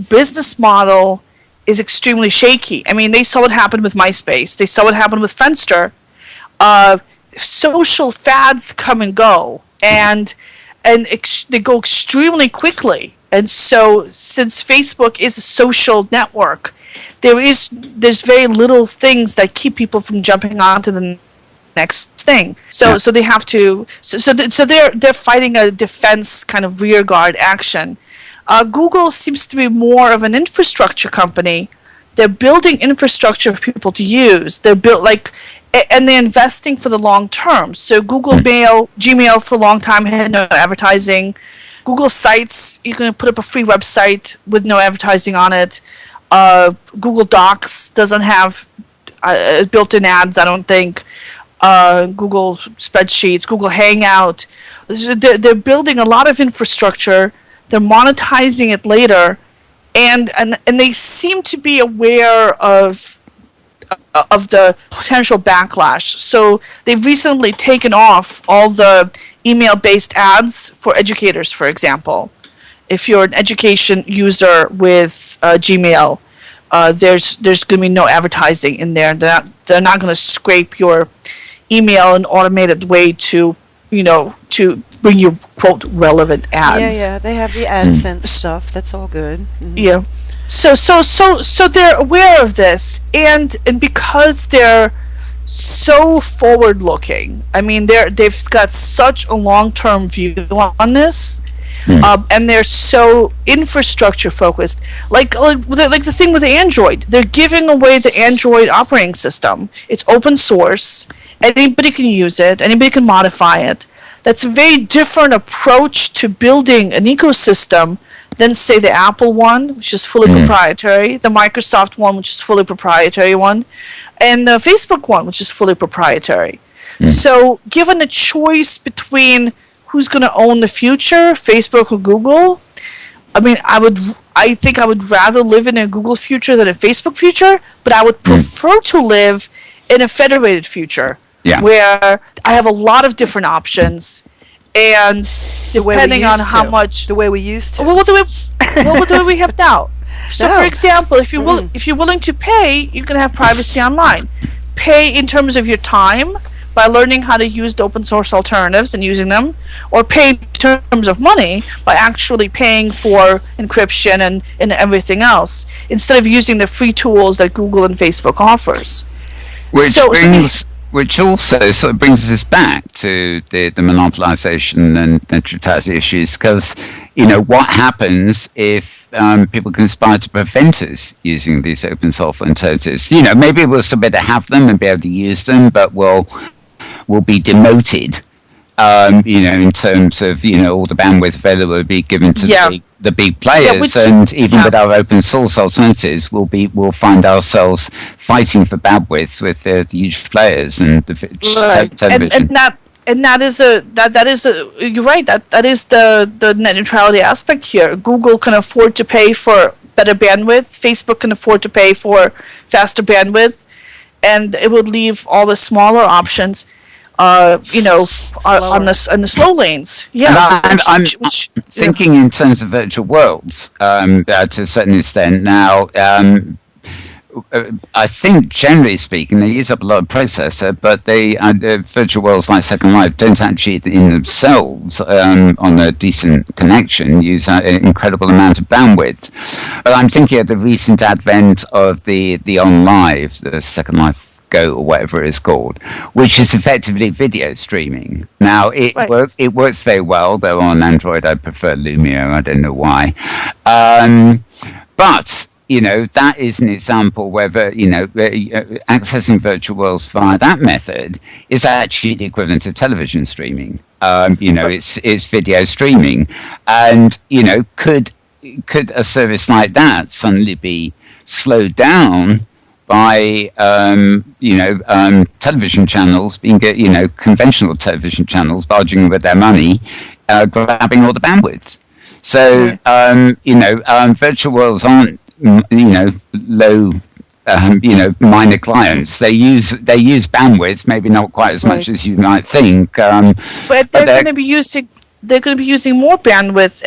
Speaker 4: business model is extremely shaky. I mean, they saw what happened with MySpace. They saw what happened with Friendster. Social fads come and go, and they go extremely quickly. And so, since Facebook is a social network, there's very little things that keep people from jumping on to the next thing. So they have to. So they're fighting a defense kind of rearguard action. Google seems to be more of an infrastructure company. They're building infrastructure for people to use. They're and they're investing for the long term. So Gmail for a long time had no advertising. Google Sites, you can put up a free website with no advertising on it. Google Docs doesn't have built-in ads, I don't think. Google Spreadsheets, Google Hangout. They're building a lot of infrastructure. They're monetizing it later, and they seem to be aware of the potential backlash. So they've recently taken off all the email-based ads for educators, for example. If you're an education user with Gmail, there's going to be no advertising in there. They're not going to scrape your email in an automated way to bring you, quote, relevant ads.
Speaker 3: Yeah, they have the AdSense stuff. That's all good. Mm-hmm.
Speaker 4: Yeah. So they're aware of this, and because they're so forward-looking, I mean, they've got such a long-term view on this, and they're so infrastructure-focused. Like the thing with Android, they're giving away the Android operating system. It's open source. Anybody can use it. Anybody can modify it. That's a very different approach to building an ecosystem than, say, the Apple one, which is fully proprietary, the Microsoft one, which is fully proprietary one, and the Facebook one, which is fully proprietary. So given a choice between who's going to own the future, Facebook or Google, I mean, I think I would rather live in a Google future than a Facebook future, but I would prefer to live in a federated future. Yeah. Where I have a lot of different options, and depending on how much
Speaker 3: the way we used to.
Speaker 4: Well, what do we have now? So, for example, if you're willing to pay, you can have privacy online. Pay in terms of your time by learning how to use the open source alternatives and using them, or pay in terms of money by actually paying for encryption and everything else, instead of using the free tools that Google and Facebook offers.
Speaker 1: Which also sort of brings us back to the monopolization and neutrality issues, because what happens if people conspire to prevent us using these open source alternatives? Maybe we'll still be able to have them and be able to use them, but we'll be demoted. In terms of all the bandwidth available will be given to the big players, and even with our open source alternatives, we'll find ourselves fighting for bandwidth with the huge players and the television.
Speaker 4: And that is you're right. That is the net neutrality aspect here. Google can afford to pay for better bandwidth. Facebook can afford to pay for faster bandwidth, and it would leave all the smaller options on the slow lanes. Yeah.
Speaker 1: And I'm thinking in terms of virtual worlds to a certain extent. Now, I think generally speaking, they use up a lot of processor, but the virtual worlds like Second Life don't actually in themselves, on a decent connection, use an incredible amount of bandwidth. But I'm thinking of the recent advent of the OnLive, the Second Life Go or whatever it's called, which is effectively video streaming. Now it works very well, though on Android I prefer Lumia. I don't know why, but that is an example where accessing virtual worlds via that method is actually the equivalent of television streaming. It's video streaming, and could a service like that suddenly be slowed down by television channels being conventional television channels barging with their money, grabbing all the bandwidth. So virtual worlds aren't low minor clients. They use bandwidth, maybe not quite as much as you might think.
Speaker 4: But they're going to be using more bandwidth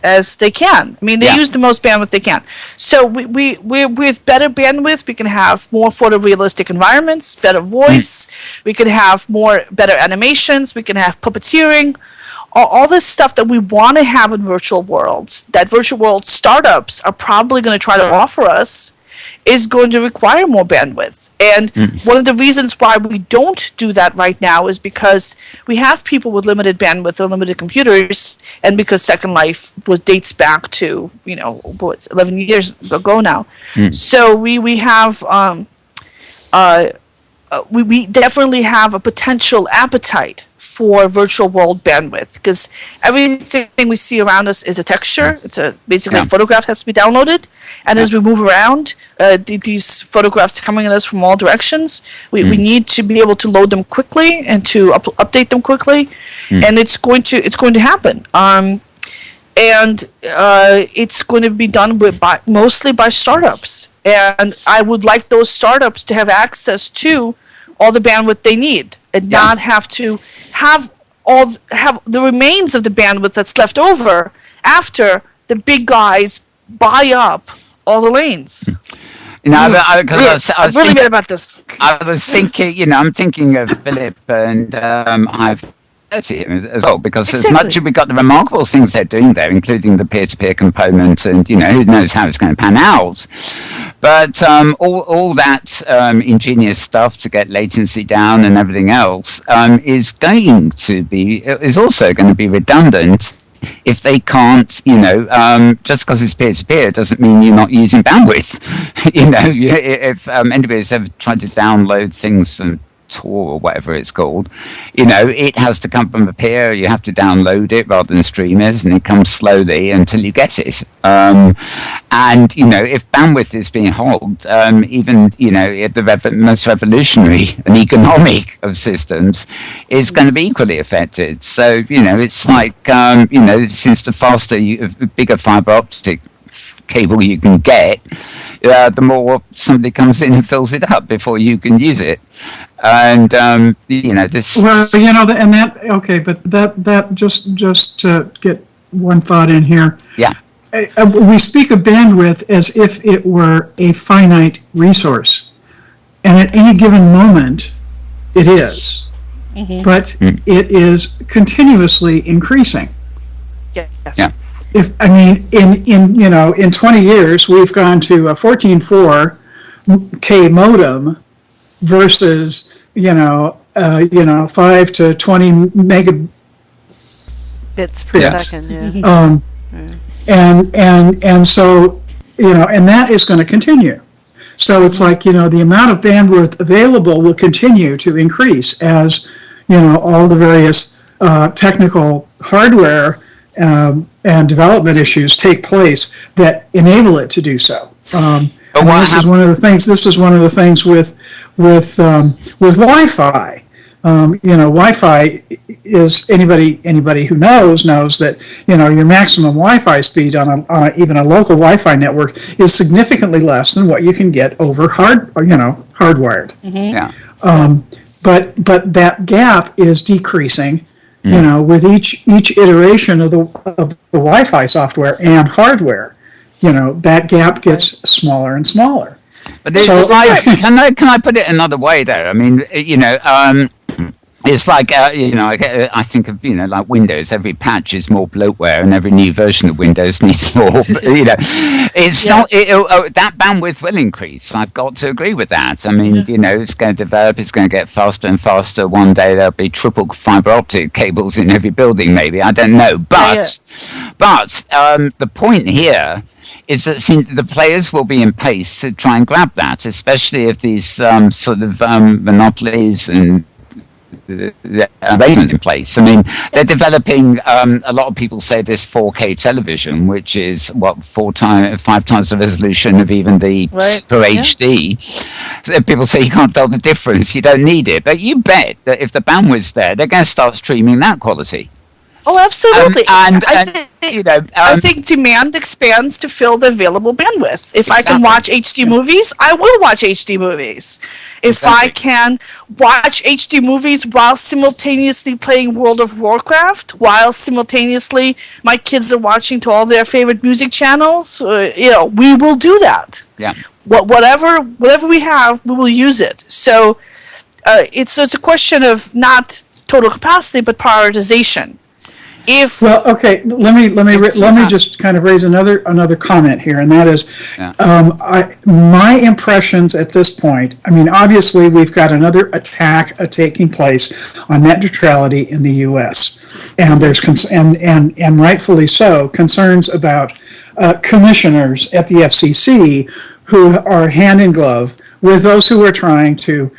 Speaker 4: as they can. I mean, they use the most bandwidth they can. So we with better bandwidth, we can have more photorealistic environments, better voice. We can have better animations. We can have puppeteering. All this stuff that we want to have in virtual worlds, that virtual world startups are probably going to try to offer us, is going to require more bandwidth. And one of the reasons why we don't do that right now is because we have people with limited bandwidth or limited computers, and because Second Life dates back to 11 years ago now. So we have we definitely have a potential appetite for virtual world bandwidth, because everything we see around us is a texture. It's basically a photograph has to be downloaded, and as we move around, these photographs are coming at us from all directions. We need to be able to load them quickly and to update them quickly, and it's going to happen. And it's going to be done mostly by startups, and I would like those startups to have access to all the bandwidth they need, and not have to have the remains of the bandwidth that's left over after the big guys buy up all the lanes.
Speaker 1: I'm
Speaker 4: really bad about this.
Speaker 1: I was thinking, I'm thinking of Philip, and I've as well, because as much as we've got the remarkable things they're doing there, including the peer-to-peer component, and who knows how it's going to pan out, but all that ingenious stuff to get latency down and everything else is also going to be redundant if they can't, just because it's peer-to-peer doesn't mean you're not using bandwidth. If anybody's ever tried to download things from Tor or whatever it's called, it has to come from a peer. You have to download it rather than stream it, and it comes slowly until you get it. And if bandwidth is being hogged, even the most revolutionary and economic of systems is going to be equally affected. So it's like since the faster bigger fiber optic cable you can get, the more somebody comes in and fills it up before you can use it. And this.
Speaker 2: Well, and that but that just to get one thought in here.
Speaker 1: Yeah.
Speaker 2: We speak of bandwidth as if it were a finite resource, and at any given moment, it is. But it is continuously increasing.
Speaker 4: Yes.
Speaker 1: Yeah.
Speaker 2: In 20 years, we've gone to a 14.4K modem versus 5 to 20 megabits
Speaker 3: per second.
Speaker 2: And so and that is going to continue. So it's like the amount of bandwidth available will continue to increase as all the various technical hardware and development issues take place that enable it to do so. This is one of the things with Wi-Fi. Wi-Fi is anybody who knows that your maximum Wi-Fi speed on even a local Wi-Fi network is significantly less than what you can get over hardwired. But that gap is decreasing. With each iteration of the Wi-Fi software and hardware, that gap gets smaller and smaller.
Speaker 1: But can I put it another way there? I mean, It's like, I think of, like Windows. Every patch is more bloatware, and every new version of Windows needs more, It's not, that bandwidth will increase. I've got to agree with that. I mean, it's going to develop, it's going to get faster and faster. One day there'll be triple fiber optic cables in every building, maybe. I don't know. But the point here is that the players will be in pace to try and grab that, especially if these sort of monopolies and arrangement in place. I mean, they're developing. A lot of people say this 4K television, which is 5 times the resolution of even the Super HD. So people say you can't tell the difference. You don't need it, but you bet that if the bandwidth's there, they're going to start streaming that quality.
Speaker 4: Oh, absolutely.
Speaker 1: I
Speaker 4: think demand expands to fill the available bandwidth. If I can watch HD movies, I will watch HD movies. If I can watch HD movies while simultaneously playing World of Warcraft, while simultaneously my kids are watching to all their favorite music channels, we will do that.
Speaker 1: Yeah.
Speaker 4: Whatever we have, we will use it. So it's a question of not total capacity, but prioritization.
Speaker 2: Okay. Let me just kind of raise another comment here, and that is, my impressions at this point. I mean, obviously, we've got another attack taking place on net neutrality in the U.S., and there's and rightfully so concerns about commissioners at the FCC who are hand in glove with those who are trying to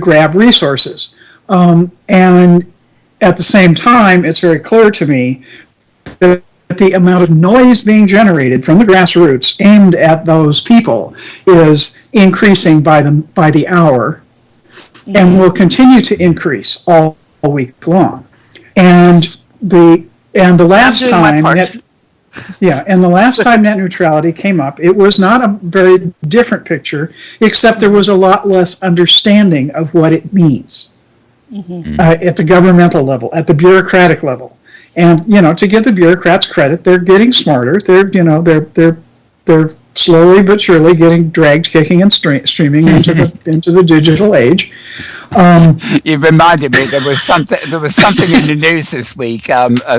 Speaker 2: grab resources, and at the same time, it's very clear to me that the amount of noise being generated from the grassroots aimed at those people is increasing by the hour, and will continue to increase all week long. And the last time net neutrality came up, it was not a very different picture, except there was a lot less understanding of what it means. At the governmental level, at the bureaucratic level, and to give the bureaucrats credit, they're getting smarter. They're slowly but surely getting dragged, kicking, and streaming into the digital age.
Speaker 1: You reminded me there was something in the news this week,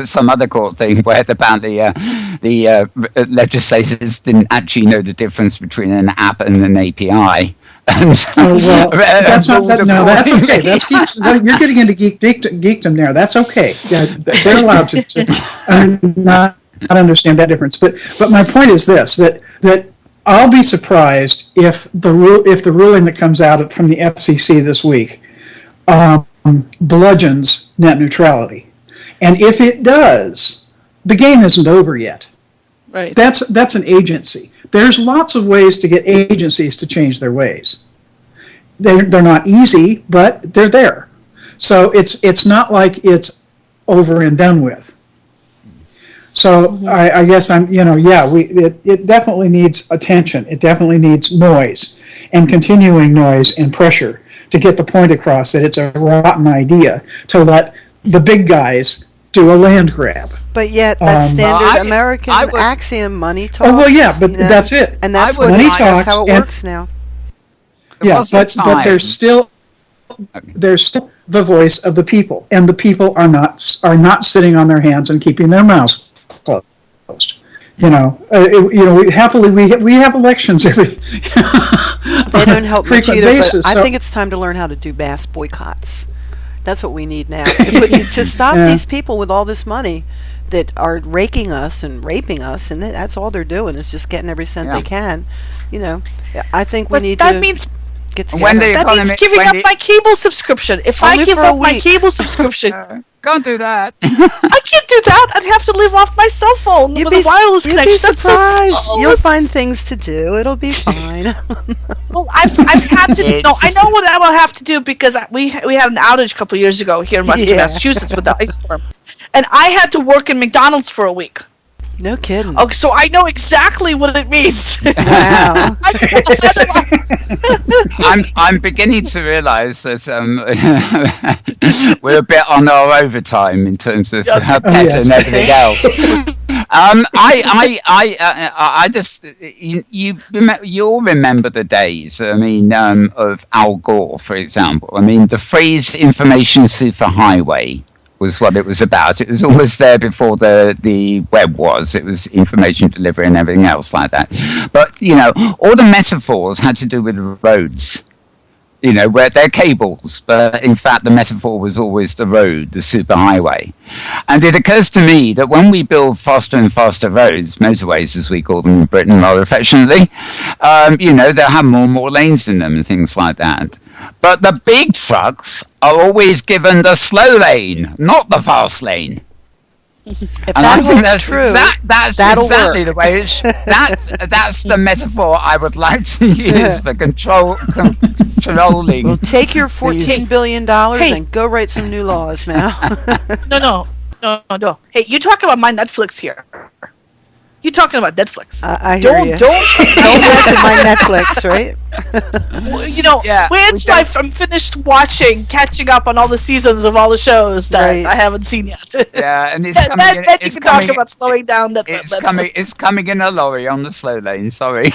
Speaker 1: some other court thing where apparently the legislators didn't actually know the difference between an app and an API.
Speaker 2: That's okay. You're getting into geekdom there. That's okay. Yeah, they're allowed to not understand that difference. But my point is this: that I'll be surprised if the ruling that comes out from the FCC this week bludgeons net neutrality, and if it does, the game isn't over yet.
Speaker 4: Right.
Speaker 2: That's an agency. There's lots of ways to get agencies to change their ways. They're not easy, but they're there. So it's not like it's over and done with. So I guess it definitely needs attention. It definitely needs noise and continuing noise and pressure to get the point across that it's a rotten idea to let the big guys do a land grab.
Speaker 3: But yet, that's standard American axiom: money talks.
Speaker 2: Oh well, yeah, but that's it.
Speaker 3: And that's how it works now.
Speaker 2: Yeah, but there's still the voice of the people, and the people are not sitting on their hands and keeping their mouths closed. Happily we have elections every.
Speaker 3: They don't help much either.
Speaker 2: Basis,
Speaker 3: but I think it's time to learn how to do mass boycotts. That's what we need now to stop these people with all this money that are raking us and raping us, and that's all they're doing is just getting every cent they can. I think we need to get together.
Speaker 4: That means giving up my cable subscription. If I give up my cable subscription,
Speaker 1: can't do that.
Speaker 4: I can't do that. I'd have to live off my cell phone with a wireless connection.
Speaker 3: You'd be surprised. You'll find things to do. It'll be fine.
Speaker 4: Well, I've had to. No, I know what I will have to do because we had an outage a couple of years ago here in Western Massachusetts with the ice storm, and I had to work in McDonald's for a week.
Speaker 3: No kidding.
Speaker 4: Okay, so I know exactly what it means.
Speaker 3: Wow.
Speaker 1: I'm beginning to realise that we're a bit on our overtime in terms of pets and everything else. I just you'll remember the days. I mean, of Al Gore, for example. I mean, the phrase "information superhighway" was what it was about. It was almost there before the web was. It was information delivery and everything else like that. But all the metaphors had to do with roads. Where they're cables, but in fact the metaphor was always the road, the superhighway. And it occurs to me that when we build faster and faster roads, motorways as we call them in Britain rather affectionately, they'll have more and more lanes in them and things like that. But the big trucks are always given the slow lane, not the fast lane.
Speaker 3: If that holds true,
Speaker 1: that's exactly the way it's. That's the metaphor I would like to use for controlling.
Speaker 3: Well, take your $14 billion and go write some new laws now.
Speaker 4: No. Hey, you talking about my Netflix here? You talking about Netflix?
Speaker 3: I hear you.
Speaker 4: Don't
Speaker 3: mess with my Netflix, right?
Speaker 4: I'm finished catching up on all the seasons of all the shows that I haven't seen yet.
Speaker 1: Yeah, and you can
Speaker 4: talk about slowing down Netflix.
Speaker 1: It's coming in a lorry on the slow lane. Sorry.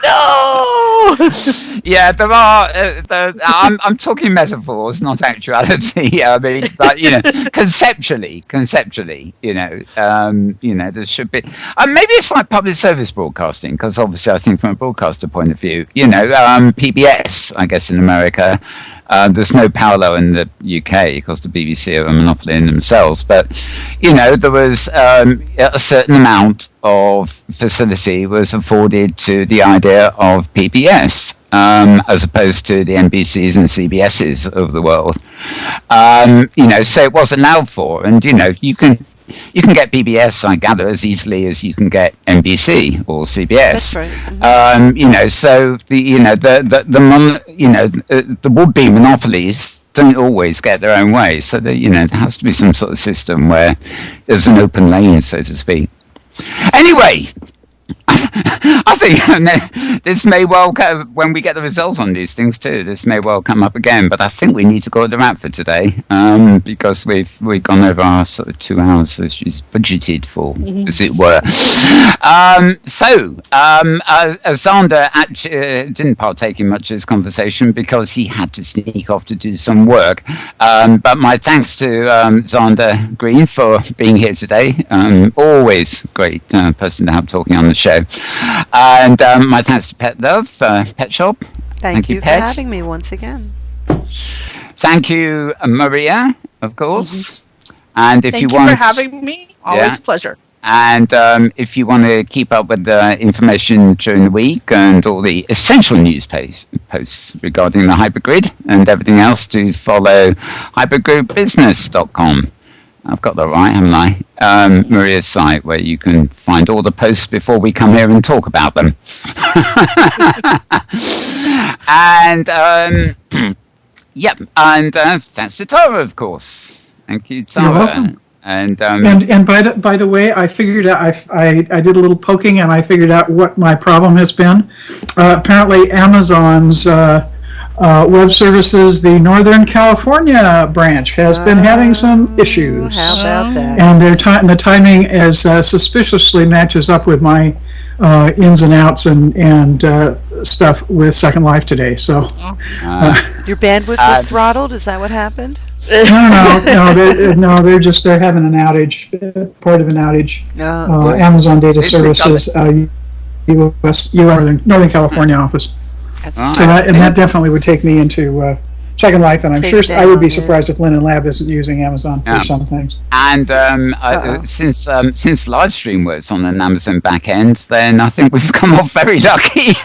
Speaker 4: No.
Speaker 1: Yeah, there are. I'm talking metaphors, not actuality. I mean, but conceptually, there should be. Maybe it's like public service broadcasting, because obviously, I think from a broadcaster point of view, PBS, I guess in America. There's no parallel in the UK because the BBC are a monopoly in themselves. But, there was a certain amount of facility was afforded to the idea of PBS as opposed to the NBCs and CBSs of the world. So it was allowed for. And, you can get PBS, I gather, as easily as you can get NBC or CBS.
Speaker 3: That's right.
Speaker 1: So the would-be monopolies don't always get their own way. So there has to be some sort of system where there's an open lane, so to speak. Anyway, I think this may well come, when we get the results on these things too, this may well come up again, but I think we need to go to the wrap for today, because we've gone over our sort of 2 hours as she's budgeted for, as it were. Zander actually didn't partake in much of this conversation because he had to sneak off to do some work. But my thanks to Zander Green for being here today. Always great person to have talking on the show. And my thanks to Petlove, Petshop.
Speaker 3: Thank you for having me once again.
Speaker 1: Thank you, Maria, of course. And if
Speaker 4: Thank you for having me. Always a pleasure.
Speaker 1: And if you want to keep up with the information during the week and all the essential news posts regarding the hypergrid and everything else, do follow hypergridbusiness.com. I've got that right, haven't I? Maria's site, where you can find all the posts before we come here and talk about them. And and thanks to Tara, of course. Thank you, Tara.
Speaker 2: You're welcome.
Speaker 1: And
Speaker 2: by the way, I figured out I did a little poking and I figured out what my problem has been. Apparently, Amazon's Web Services, the Northern California branch, has been having some issues.
Speaker 3: How about that?
Speaker 2: And the timing is suspiciously matches up with my ins and outs and stuff with Second Life today. So
Speaker 3: your bandwidth was throttled. Is that what happened?
Speaker 2: No, they're having an outage, part of an outage. Amazon Data Services, U.S. Northern California office. So that definitely would take me into Second Life, and I'm sure I would be surprised if Linen Lab isn't using Amazon for some things.
Speaker 1: And since Livestream works on an Amazon back end, then I think we've come off very lucky.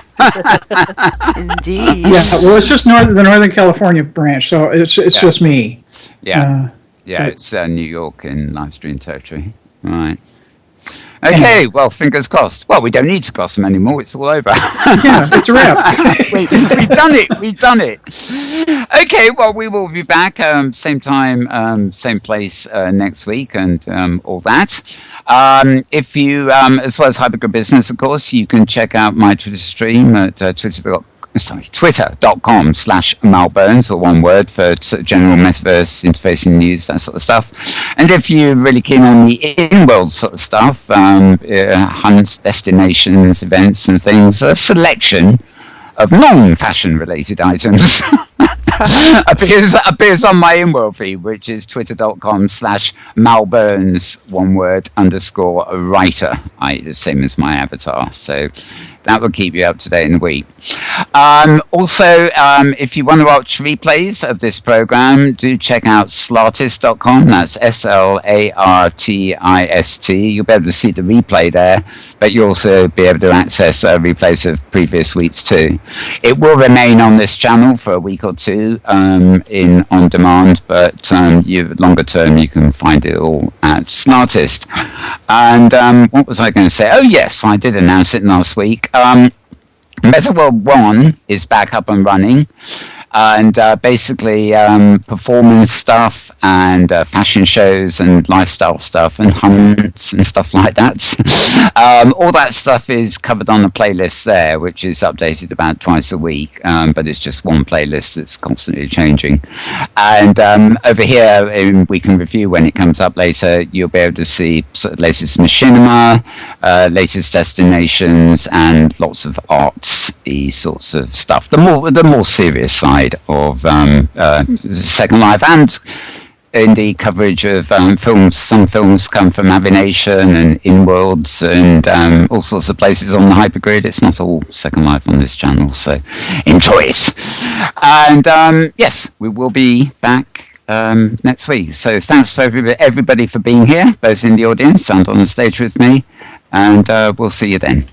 Speaker 3: Indeed.
Speaker 2: Yeah, well, it's just the Northern California branch, so it's just me.
Speaker 1: Yeah, it's New York in Livestream territory. Right. Okay, well, fingers crossed. Well, we don't need to cross them anymore. It's all over.
Speaker 2: Yeah, it's a wrap.
Speaker 1: We've done it. Okay, well, we will be back same time, same place next week and all that. If you, as well as Hypergrid Business, of course, you can check out my Twitter stream at twitter.com/malburns, or one word, for sort of general metaverse interfacing news, that sort of stuff. And if you're really keen on the in-world sort of stuff, hunts, destinations, events and things, a selection of non-fashion related items appears on my Inworld feed, which is twitter.com/malburns, one word, _writer, i.e. the same as my avatar. So that will keep you up to date in the week. Also, if you want to watch replays of this program, do check out slartist.com. That's SLARTIST. You'll be able to see the replay there, but you'll also be able to access replays of previous weeks too. It will remain on this channel for a week or two in on demand, but longer term you can find it all at Slartist. And what was I going to say? Oh yes, I did announce it last week. MetaWorld 1 is back up and running, and basically performance stuff and fashion shows and lifestyle stuff and hunts and stuff like that. All that stuff is covered on a playlist there, which is updated about twice a week, but it's just one playlist that's constantly changing. And over here in Week in Review, when it comes up later, you'll be able to see sort of latest machinima, latest destinations, and lots of artsy sorts of stuff. The more serious side of Second Life, and indeed coverage of films. Some films come from Avination and Inworlds and all sorts of places on the hypergrid. It's not all Second Life on this channel, so enjoy it. And yes, we will be back next week. So thanks for everybody for being here, both in the audience and on the stage with me, and we'll see you then.